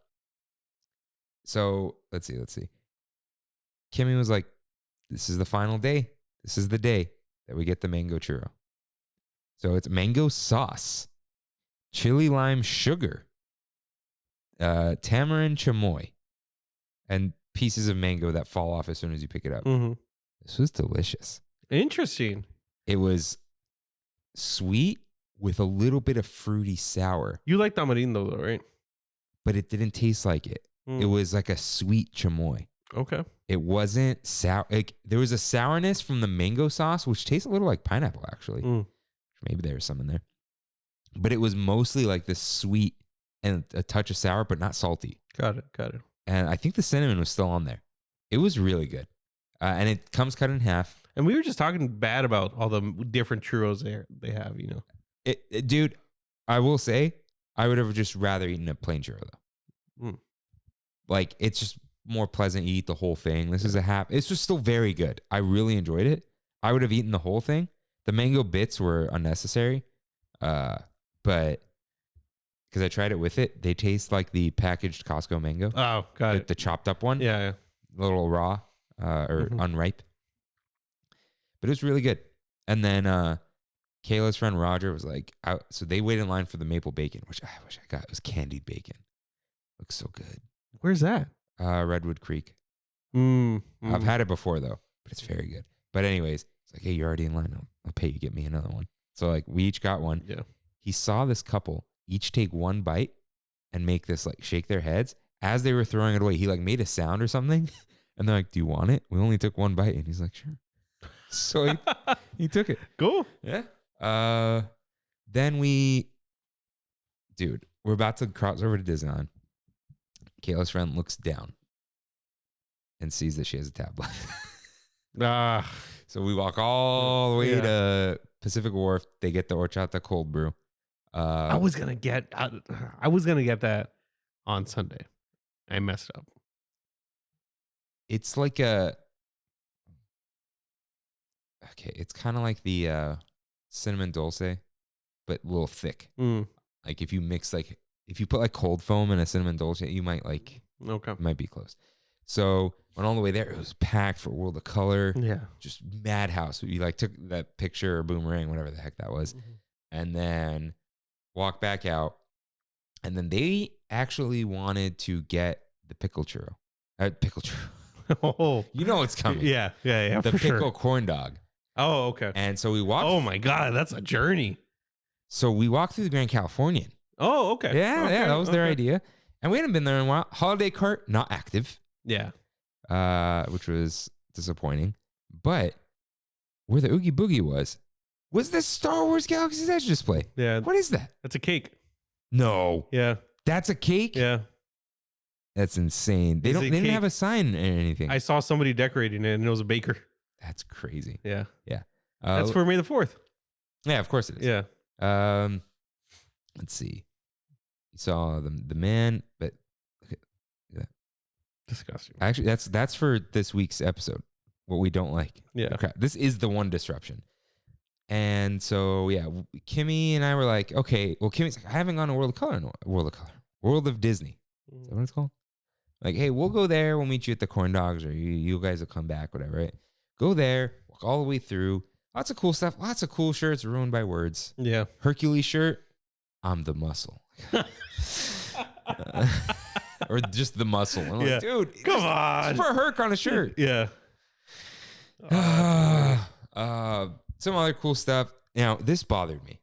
So let's see. Kimmy was like, this is the final day. This is the day that we get the mango churro. So it's mango sauce, chili lime sugar, tamarind chamoy, and pieces of mango that fall off as soon as you pick it up. This was delicious. Interesting. It was sweet with a little bit of fruity sour. You like tamarindo though, right? But it didn't taste like it. It was like a sweet chamoy. Okay. It wasn't sour. Like, there was a sourness from the mango sauce, which tastes a little like pineapple, actually. Maybe there was some in there. But it was mostly like this sweet and a touch of sour, but not salty. Got it. And I think the cinnamon was still on there. It was really good. And it comes cut in half. And we were just talking bad about all the different churros they have, you know. Dude, I will say, I would have just rather eaten a plain churro, though. Like, it's just more pleasant. You eat the whole thing. This is a half. It's just still very good. I really enjoyed it. I would have eaten the whole thing. The mango bits were unnecessary. But because I tried it with it, they taste like the packaged Costco mango. Oh, got it. The chopped up one. Yeah. A little raw or unripe. But it was really good. And then Kayla's friend Roger was like, so they waited in line for the maple bacon, which I wish I got. It was candied bacon. Looks so good. Where's that? Redwood Creek. I've had it before though, but it's very good. But anyways, it's like, hey, you're already in line. I'll pay you. Get me another one. So like we each got one. Yeah. He saw this couple each take one bite and make this like shake their heads as they were throwing it away. He like made a sound or something, and they're like, "Do you want it?" We only took one bite, and he's like, "Sure." So he took it. Cool. Yeah. Then we're about to cross over to Disneyland. Kayla's friend looks down and sees that she has a tab left. So we walk all the way to Pacific Wharf. They get the horchata cold brew. I was gonna get that on Sunday. I messed up. It's like it's kind of like the cinnamon dulce, but a little thick. Mm. Like if you put like cold foam in a cinnamon dulce, you might Okay. it might be close. So went all the way there. It was packed for World of Color. Yeah. Just madhouse. You like took that picture or boomerang, whatever the heck that was, and then walked back out. And then they actually wanted to get the pickle churro. Pickle churro. Oh, You know it's coming. yeah, The for pickle sure. corn dog. Oh, okay. And so we walked. Oh my God, that's a journey. So we walked through the Grand Californian. Oh, okay. Yeah, Okay, that was their okay. idea. And we hadn't been there in a while. Holiday cart, not active, Yeah. which was disappointing. But where the Oogie Boogie was the Star Wars Galaxy's Edge display. Yeah. What is that? That's a cake. No. Yeah. That's a cake? Yeah. That's insane. They It's a didn't cake. have a sign or anything. I saw somebody decorating it and it was a baker. That's crazy. Yeah. Yeah. That's for May the 4th. Yeah, of course it is. Yeah. Let's see. You saw the man, but look at that. Disgusting. Actually, that's for this week's episode. What we don't like. Yeah. Okay. This is the one disruption. And so yeah, Kimmy and I were like, okay. Well, Kimmy's like, I haven't gone to World of Disney. Is that what it's called? Like, hey, we'll go there. We'll meet you at the corn dogs, or you guys will come back, whatever. Right? Go there, walk all the way through. Lots of cool stuff. Lots of cool shirts ruined by words. Yeah. Hercules shirt. I'm the muscle. Or just the muscle. I'm Yeah. like, dude, Come on. It's for Herc on a shirt. Yeah. Some other cool stuff. Now, this bothered me.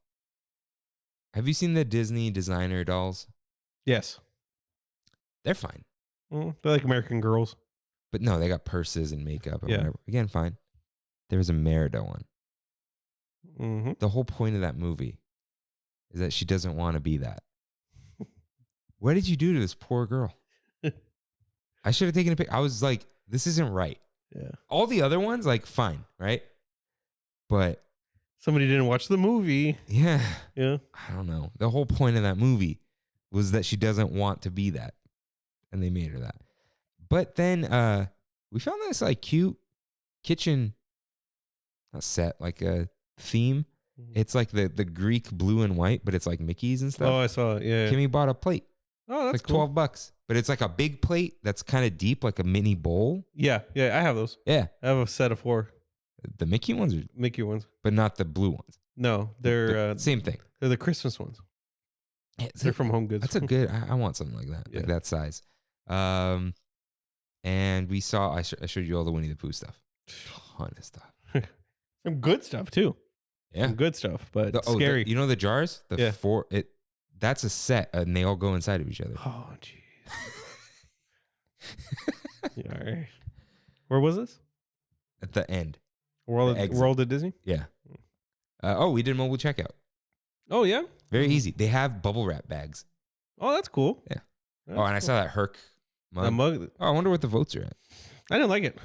Have you seen the Disney designer dolls? Yes. They're fine. They're like American Girls. But no, they got purses and makeup and Yeah. whatever. Again, fine. There was a Merida one. Mm-hmm. The whole point of that movie is that she doesn't want to be that. What did you do to this poor girl? I should have taken a picture. I was like, this isn't right. Yeah. All the other ones, like, fine, right? But Somebody didn't watch the movie. yeah, Yeah. I don't know. The whole point of that movie was that she doesn't want to be that. And they made her that. But then we found this like cute kitchen, not set, like a theme. It's like the Greek blue and white, but it's like Mickey's and stuff. Oh, I saw it. Yeah. Kimmy bought a plate. Oh, that's Like cool. $12. But it's like a big plate that's kind of deep, like a mini bowl. Yeah. Yeah. I have those. Yeah. I have a set of 4 The Mickey ones are, Mickey ones. but not the blue ones. No, they're Same thing. they're the Christmas ones. Yeah, They're from Home Goods. That's a good. I want something like that, Yeah. like that size. And we saw. I showed you all the Winnie the Pooh stuff. Ton of stuff. Some good stuff too. Yeah, Some good stuff, but The- scary. you know the jars. The Yeah. 4. That's a set, and they all go inside of each other. Oh, jeez. Yeah, all right. Where was this? At the end. World The exit. World at Disney? Yeah. We did mobile checkout. Oh, yeah? Very easy. They have bubble wrap bags. Oh, that's cool. Yeah. That's Oh, and I cool. saw that Herc mug. That mug. Oh, I wonder what the votes are at. I didn't like it.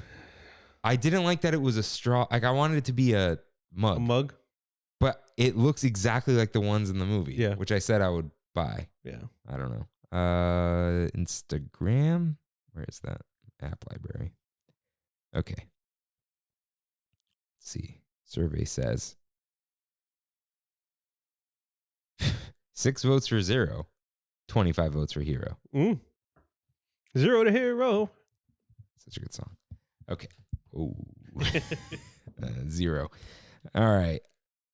I didn't like that it was a straw. Like I wanted it to be a mug, A mug? but it looks exactly like the ones in the movie. Yeah. Which I said I would buy. Yeah. I don't know. Instagram. Where is that? App library. Okay. Let's see. Survey says 6 votes for Zero, 25 votes for Hero. 0 to hero. Such a good song. Okay. Ooh. 0. All right.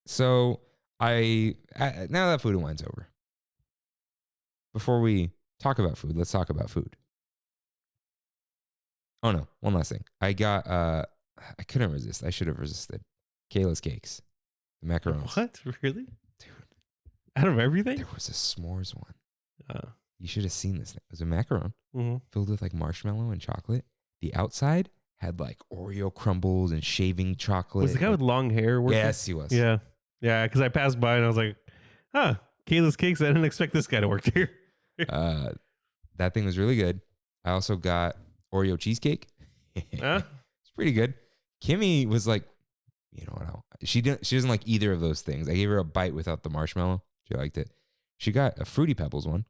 So now that Food and Wine's over, before we talk about food, let's talk about food. Oh no, one last thing. I got I couldn't resist. I should have resisted. Kayla's cakes. The macarons. What? Really? Dude. Out of everything? There was a s'mores one. You should have seen this thing. It was a macaron Mm-hmm. filled with like marshmallow and chocolate. The outside had like Oreo crumbles and shaving chocolate. Was the guy with long hair working? Yes, he was. Yeah. Yeah, because I passed by and I was like, huh, Kayla's Cakes. I didn't expect this guy to work here. That thing was really good. I also got Oreo cheesecake. Huh? It's pretty good. Kimmy was like, you know what? She doesn't like either of those things. I gave her a bite without the marshmallow. She liked it. She got a Fruity Pebbles one.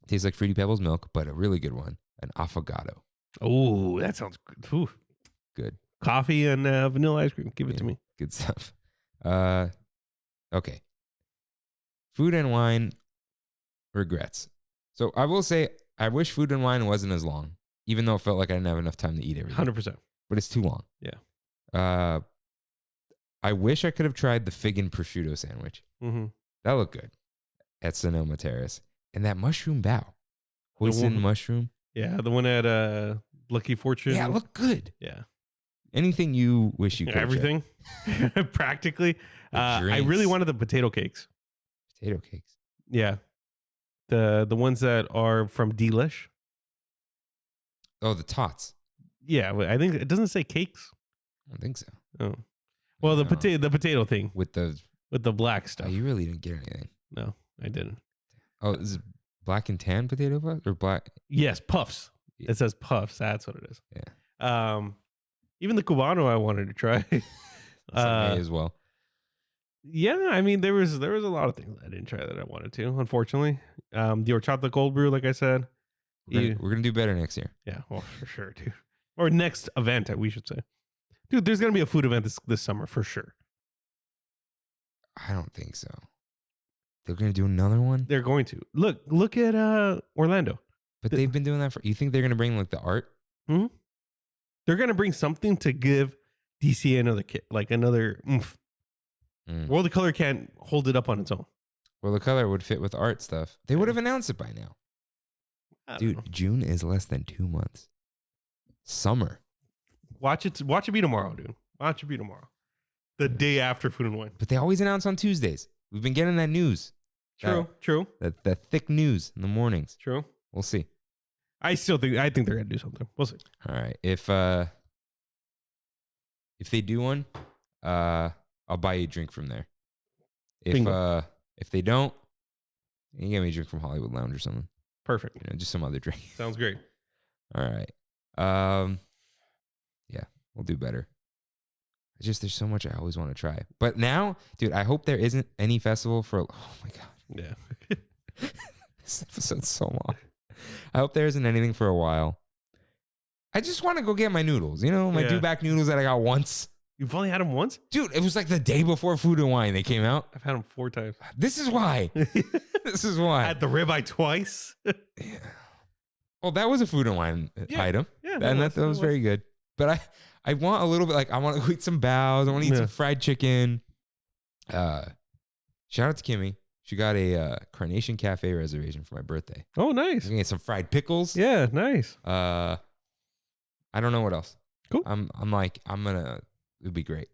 Tastes like Fruity Pebbles milk, but a really good one. An affogato. Oh, that sounds good. Ooh. Good. Coffee and vanilla ice cream. Give it to me. Good stuff. Okay. Food and wine regrets. So I will say, I wish food and wine wasn't as long, even though it felt like I didn't have enough time to eat everything. 100%. But it's too long. Yeah. I wish I could have tried the fig and prosciutto sandwich. Mm-hmm. That looked good at Sonoma Terrace. And that mushroom bao. Hoisin mushroom. Yeah, the one at Lucky Fortune. Yeah, it looked good. Yeah. Anything you wish you could have Everything. Practically. I really wanted the potato cakes. Potato cakes. Yeah. The ones that are from Delish. Oh, the tots. Yeah, I think it doesn't say cakes. I don't think so. Oh. Well, the No. potato thing With the black stuff. Oh, you really didn't get anything. No, I didn't. Oh, is it black and tan potato puffs or black? Yes, puffs. Yeah. It says puffs. That's what it is. Yeah. Even the Cubano I wanted to try. May as well. Yeah, I mean there was a lot of things I didn't try that I wanted to, unfortunately. The horchata cold brew, like I said. We're gonna do better next year. Yeah, well, for sure, dude. Or next event, we should say. Dude, there's gonna be a food event this summer for sure. I don't think so. They're gonna do another one, They're going to. Look at Orlando. but they've been doing that for. You think they're gonna bring like the art? Mm-hmm. They're gonna bring something to give DCA another kit, like another oomph. World of Color can't hold it up on its own. Well, the color would fit with art stuff. They would have announced it by now. Dude, June is less than 2 months. Summer. Watch it be tomorrow, dude. Watch it be tomorrow. The day after Food and Wine. But they always announce on Tuesdays. We've been getting that news. True. That thick news in the mornings. True. We'll see. I think they're gonna do something. We'll see. All right. If they do one, I'll buy you a drink from there. If they don't, you can get me a drink from Hollywood Lounge or something. Perfect. Just some other drink. Sounds great. All right. Yeah, we'll do better. It's just there's so much I always want to try. But now, dude, I hope there isn't any festival for. Oh my god. Yeah. This episode's so long. I hope there isn't anything for a while. I just want to go get my noodles. My do-back noodles that I got once. You've only had them once? Dude, it was like the day before Food and Wine they came out. I've had them 4 times. This is why. This is why. I had the ribeye twice. Yeah. Well, that was a Food and Wine item. Yeah, And that was very good. But I want a little bit, like, I want to eat some bows. I want to eat some fried chicken. Shout out to Kimmy. She got a Carnation Cafe reservation for my birthday. Oh, nice. I'm going to get some fried pickles. Yeah, nice. I don't know what else. Cool. It'd be great.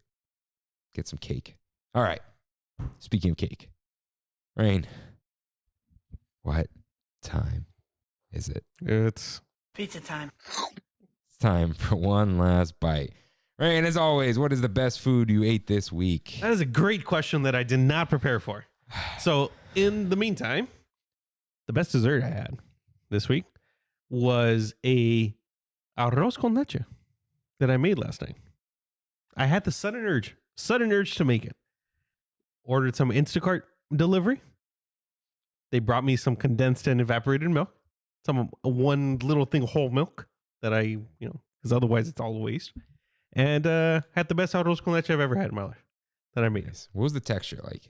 Get some cake. All right. Speaking of cake, Rain, what time is it? It's pizza time. It's time for one last bite. Rain, as always, what is the best food you ate this week? That is a great question that I did not prepare for. So, in the meantime, the best dessert I had this week was a arroz con leche that I made last night. I had the sudden urge to make it. Ordered some Instacart delivery. They brought me some condensed and evaporated milk. One little thing whole milk that I, because otherwise it's all waste. And had the best arroz con leche I've ever had in my life that I made. Nice. What was the texture like?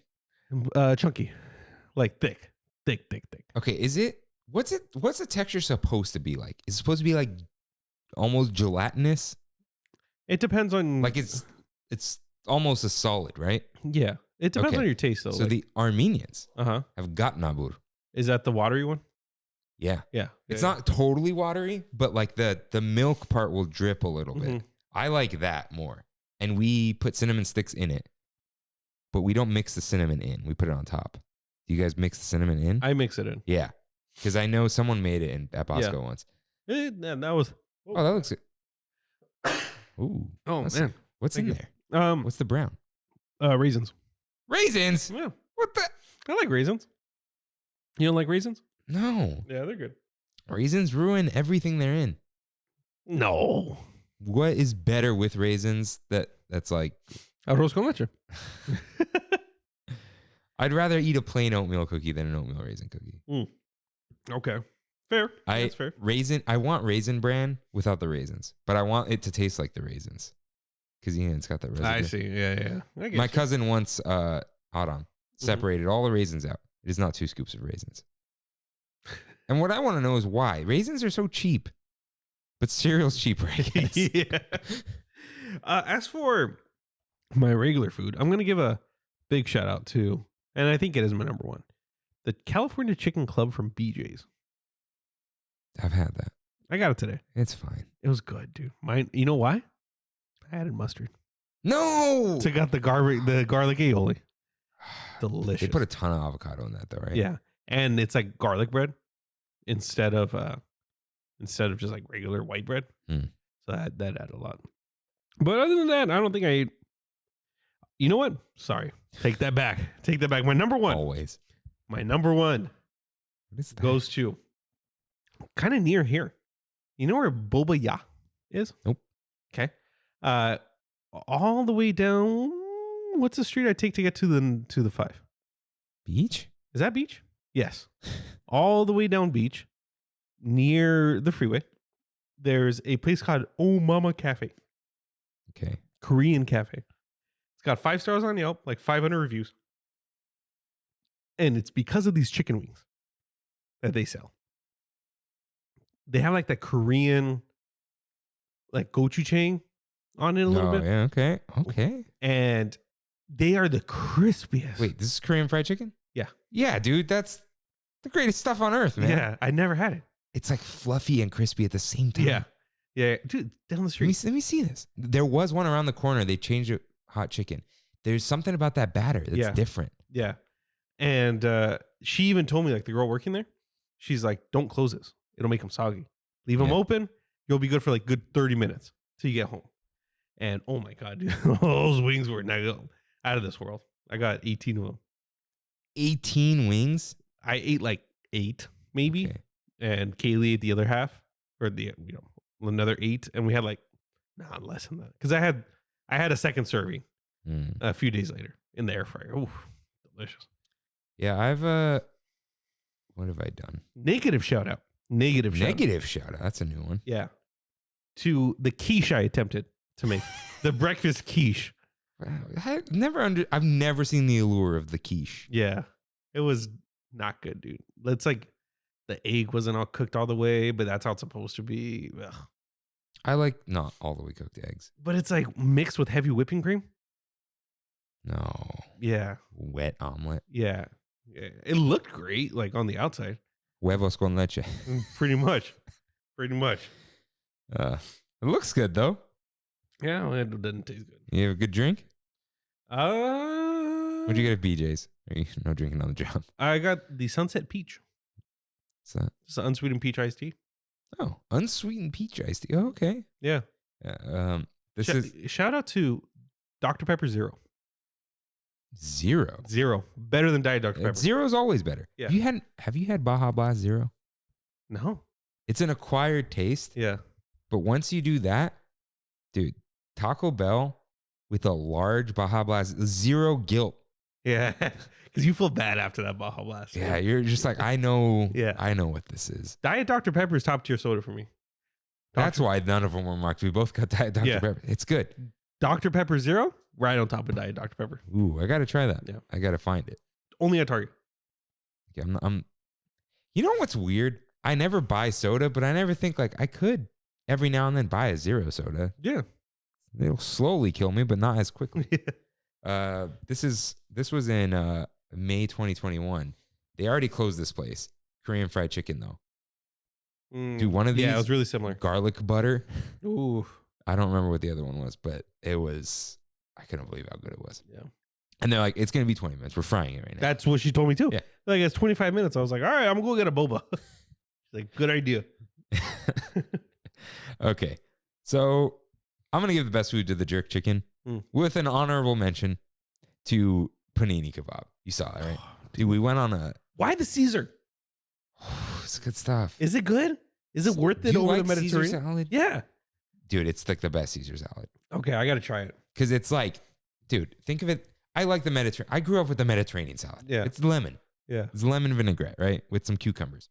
Chunky, like thick. Okay, what's the texture supposed to be like? Is it supposed to be like almost gelatinous? It depends on, like it's almost a solid, right? Yeah, it depends on your taste though. So the Armenians have gatnabur. Is that the watery one? Yeah. Yeah. It's not totally watery, but like the milk part will drip a little bit. I like that more. And we put cinnamon sticks in it, but we don't mix the cinnamon in. We put it on top. Do you guys mix the cinnamon in? I mix it in. Yeah. Because I know someone made it at Bosco once. That was. Oh, that looks good. Ooh. Oh, man. What's in there? What's the brown? Raisins. Raisins? Yeah. What the? I like raisins. You don't like raisins? No. Yeah, they're good. Raisins ruin everything they're in. No. What is better with raisins that's like... Arroz con leche. I'd rather eat a plain oatmeal cookie than an oatmeal raisin cookie. Okay. Fair. That's fair. I want Raisin Bran without the raisins, but I want it to taste like the raisins. Because it's got that residue. I see. Yeah. My cousin once, hold on. separated all the raisins out. It is not 2 scoops of raisins. And what I want to know is why. Raisins are so cheap, but cereal's cheaper, I guess. Yeah. As for my regular food, I'm going to give a big shout out to, and I think it is my number one, the California Chicken Club from BJ's. I've had that. I got it today. It's fine. It was good, dude. Mine, you know why? I added mustard. No! So I got the garlic aioli. Delicious. They put a ton of avocado in that, though, right? Yeah. And it's like garlic bread instead of just like regular white bread. Mm. So that added a lot. But other than that, I don't think I ate. You know what? Sorry. Take that back. Take that back. My number one. Always. My number one What is that? goes to kind of near here. You know where Boba Ya is? Nope. Okay. All the way down. What's the street I take to get to the 5? Beach? Is that Beach? Yes. All the way down Beach, near the freeway, there's a place called Oh Mama Cafe. Okay. Korean cafe. It's got 5 stars on Yelp, like 500 reviews. And it's because of these chicken wings that they sell. They have like that Korean, like gochujang on it a little bit. Yeah, okay. Okay. And they are the crispiest. Wait, this is Korean fried chicken? Yeah. Yeah, dude. That's the greatest stuff on earth, man. Yeah, I never had it. It's like fluffy and crispy at the same time. Yeah. Yeah. Dude, down the street. Let me see this. There was one around the corner. They changed it hot chicken. There's something about that batter that's different. Yeah. And she even told me, like, the girl working there, she's like, don't close this. It'll make them soggy. Leave them open. You'll be good for like good 30 minutes till you get home. And oh my God, dude, those wings were out of this world. I got 18 of them. 18 wings? I ate like 8 maybe. Okay. And Kaylee ate the other half, or another 8. And we had like, less than that. Because I had a second serving a few days later in the air fryer. Ooh, delicious. Yeah, what have I done? Negative shout out. Negative shout out. That's a new one. Yeah. To the quiche I attempted to make. The breakfast quiche. I've never seen the allure of the quiche. Yeah. It was not good, dude. It's like the egg wasn't all cooked all the way, but that's how it's supposed to be. Ugh. I like not all the way cooked eggs. But it's like mixed with heavy whipping cream. No. Yeah. Wet omelet. Yeah. Yeah. It looked great, like on the outside. Huevos con leche. Pretty much. Pretty much. It looks good though. Yeah, well, it doesn't taste good. You have a good drink? What'd What'd you get at BJ's? No drinking on the job. I got the Sunset Peach. What's that? It's an unsweetened peach iced tea. Oh, unsweetened peach iced tea. Oh, okay. Yeah. Shout out to Dr. Pepper Zero. Zero. Better than Diet Dr. Pepper. Zero's always better. Yeah. Have you had Baja Blast Zero? No. It's an acquired taste. Yeah. But once you do that, dude, Taco Bell with a large Baja Blast, zero guilt. Yeah. Because you feel bad after that Baja Blast. Yeah, you're just like, I know. Yeah. I know what this is. Diet Dr. Pepper is top tier soda for me. That's why none of them were marked. We both got Diet Dr. Pepper. It's good. Dr. Pepper Zero, right on top of Diet Dr. Pepper. Ooh, I got to try that. Yeah. I got to find it. Only at Target. Yeah, you know what's weird? I never buy soda, but I never think like I could every now and then buy a zero soda. Yeah. It'll slowly kill me, but not as quickly. Yeah. This was in May 2021. They already closed this place. Korean fried chicken though. Dude, one of these. Yeah, it was really similar. Garlic butter. Ooh. I don't remember what the other one was, but it was. I couldn't believe how good it was. Yeah. And they're like, it's gonna be 20 minutes. We're frying it right now. That's what she told me too. Yeah. Like it's 25 minutes. I was like, all right, I'm gonna go get a boba. She's like, good idea. Okay, so I'm gonna give the best food to the jerk chicken with an honorable mention to panini kebab. You saw that, right? Dude, we went on a. Why the Caesar? It's good stuff. Is it good? Is it worth it Do you over like the Mediterranean? Caesar salad? Yeah. Dude, it's like the best Caesar salad. Okay, I gotta try it. Because it's like, dude, think of it. I like the Mediterranean. I grew up with the Mediterranean salad. Yeah. It's lemon. Yeah. It's lemon vinaigrette, right? With some cucumbers.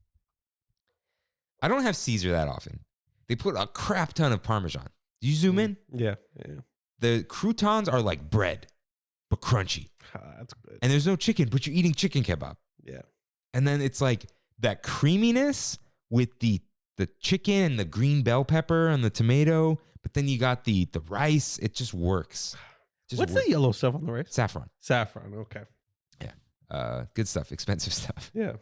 I don't have Caesar that often. They put a crap ton of Parmesan. Do you zoom in? Yeah. Yeah. The croutons are like bread. but crunchy. That's good. And there's no chicken, but you're eating chicken kebab. Yeah. And then it's like that creaminess with the chicken and the green bell pepper and the tomato, but then you got the rice. It just works. What's the yellow stuff on the rice? Saffron. Saffron. Okay. Yeah. Good stuff. Expensive stuff. Yeah.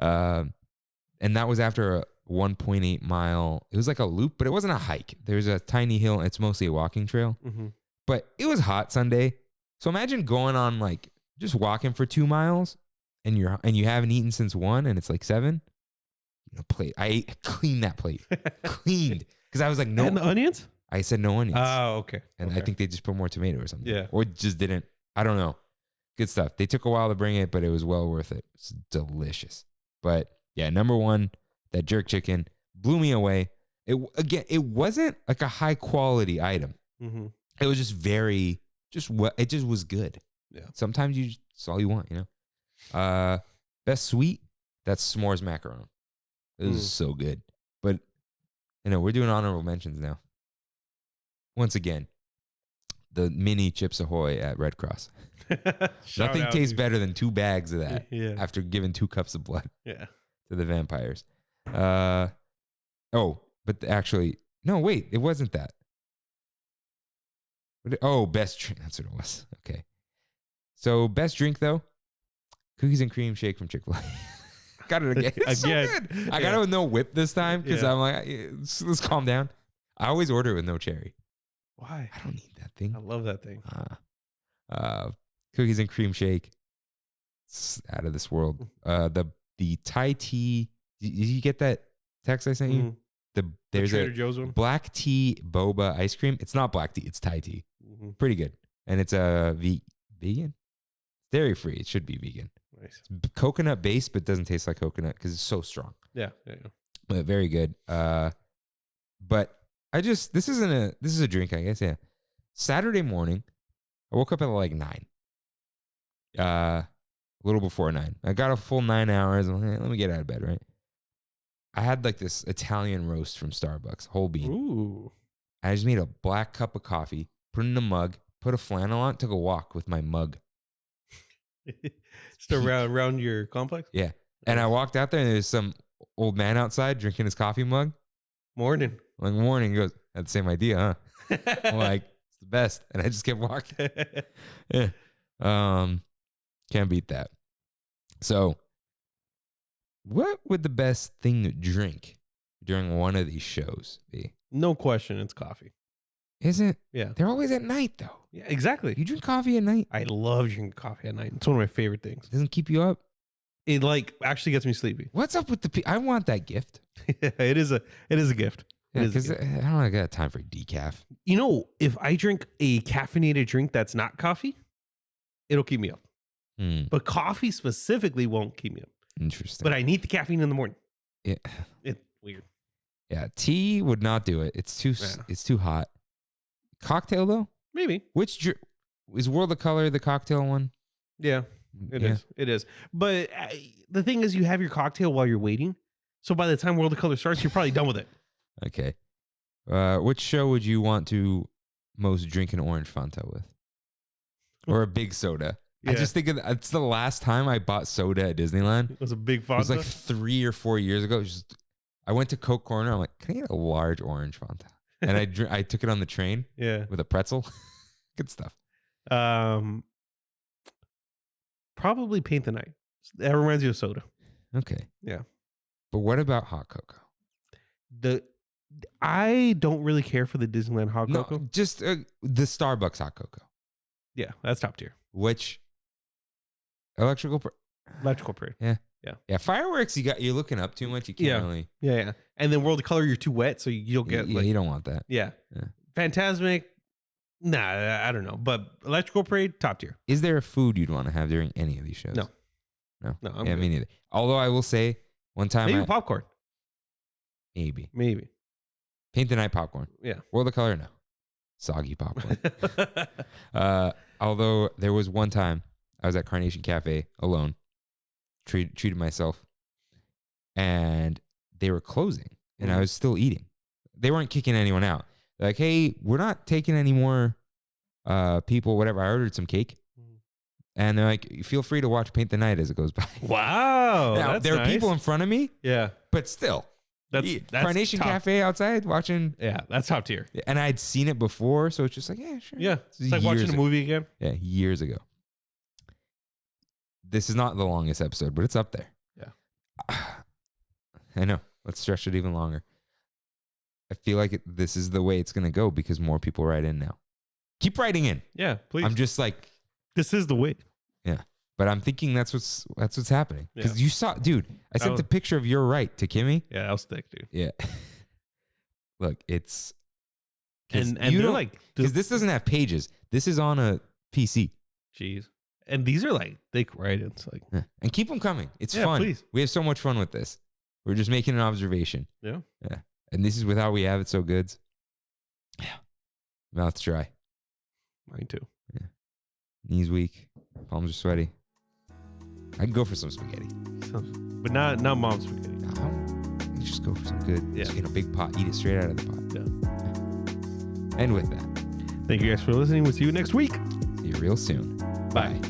And that was after a 1.8 mile. It was like a loop, but it wasn't a hike. There's a tiny hill. And it's mostly a walking trail. Mm-hmm. But it was hot Sunday. So imagine going on like just walking for 2 miles and you haven't eaten since 1 and it's like 7. Plate. I cleaned that plate. Cleaned. Because I was like, no. And the onions? I said no onions. Oh, okay. And okay. I think they just put more tomato or something. Yeah. Or just didn't. I don't know. Good stuff. They took a while to bring it, but it was well worth it. It's delicious. But yeah, number 1, that jerk chicken blew me away. It wasn't like a high quality item. Mm-hmm. It was just it just was good. Yeah. Sometimes it's all you want, Best sweet, that's s'mores macaron. It was so good. But we're doing honorable mentions now. Once again, the mini Chips Ahoy at Red Cross. Nothing tastes better than 2 bags of that after giving 2 cups of blood to the vampires. But actually, no, wait, it wasn't that. Best drink. That's what it was. Okay. So best drink though, cookies and cream shake from Chick-fil-A. Got it again. It's so good. I got it with no whip this time because I'm like, let's calm down. I always order it with no cherry. Why? I don't need that thing. I love that thing. Cookies and cream shake. It's out of this world. The Thai tea. Did you get that text I sent you? There's Trader a Joe's one? black tea boba ice cream. It's not black tea. It's Thai tea. Mm-hmm. Pretty good. And it's a vegan. Dairy free. It should be vegan. Nice. It's coconut based, but doesn't taste like coconut because it's so strong. Yeah. But very good. But this is a drink, I guess. Yeah. Saturday morning, I woke up at like 9. A little before 9. I got a full 9 hours. I'm like, let me get out of bed, right? I had like this Italian roast from Starbucks, whole bean. Ooh. I just made a black cup of coffee, put it in a mug, put a flannel on, took a walk with my mug. Just around your complex? Yeah. And I walked out there and there's some old man outside drinking his coffee mug. Morning. I'm like, morning. He goes, that's the same idea, huh? I'm like, it's the best. And I just kept walking. Yeah. Can't beat that. So what would the best thing to drink during one of these shows be? No question, it's coffee. Is it? Yeah. They're always at night, though. Yeah, exactly. You drink coffee at night? I love drinking coffee at night. It's one of my favorite things. It doesn't keep you up? It actually gets me sleepy. What's up with I want that gift. Yeah, it is a gift. Yeah, because I don't got time for decaf. If I drink a caffeinated drink that's not coffee, it'll keep me up. But coffee specifically won't keep me up. Interesting. But I need the caffeine in the morning. Yeah. It's weird. Yeah, tea would not do it. It's too hot. Cocktail though? Maybe. Which is World of Color the cocktail one? Yeah, it is. It is. But the thing is, you have your cocktail while you're waiting. So by the time World of Color starts, you're probably done with it. Okay. Which show would you want to most drink an orange Fanta with? Or a big soda? Yeah. I just think it's the last time I bought soda at Disneyland. It was a big Fanta. It was like 3 or 4 years ago. I went to Coke Corner. I'm like, can I get a large orange Fanta? And I took it on the train. Yeah. With a pretzel. Good stuff. Probably Paint the Night. That reminds you of soda. Okay. Yeah. But what about hot cocoa? I don't really care for the Disneyland hot cocoa. Just the Starbucks hot cocoa. Yeah, that's top tier. Which electrical parade. Yeah. Fireworks, you're looking up too much. You can't really. Yeah. And then World of Color, you're too wet, so you'll get you don't want that. Yeah. Fantasmic. Nah, I don't know. But electrical parade, top tier. Is there a food you'd want to have during any of these shows? No. I'm me neither. Although I will say, one time maybe popcorn. Maybe. Paint the Night popcorn. Yeah. World of Color, no. Soggy popcorn. Although there was one time I was at Carnation Cafe alone, treated myself, and they were closing, and I was still eating. They weren't kicking anyone out. They're like, hey, we're not taking any more people, whatever. I ordered some cake. And they're like, feel free to watch Paint the Night as it goes by. Wow. Now, That's there are nice. people in front of me, Yeah. but still. That's Carnation top. Cafe outside watching. Yeah, that's top tier. And I'd seen it before, so it's just like, yeah, sure. Yeah. This is It's like watching years a ago. movie again. Yeah, years ago. This is not the longest episode, but it's up there. Yeah. I know. Let's stretch it even longer. I feel like this is the way it's going to go because more people write in now. Keep writing in. Yeah, please. I'm just like, This is the way. yeah. But I'm thinking that's what's happening. Because you saw, dude, I sent the picture of your right to Kimmy. Yeah, that was thick, dude. Yeah. Look, it's. And you they're don't, like, because this doesn't have pages. This is on a PC. jeez. And these are like thick write-ins. Like, Yeah. And keep them coming. It's Yeah, fun. please. We have so much fun with this. We're just making an observation. yeah. Yeah. And this is with how we have it so goods. Yeah. Mouth's dry. Mine too. Knees weak. Palms are sweaty. I can go for some spaghetti. But not mom's spaghetti. You just go for some good, just in a big pot. Eat it straight out of the pot. Yeah. And with that, Thank you guys for listening. We'll see you next week. see you real soon. Bye.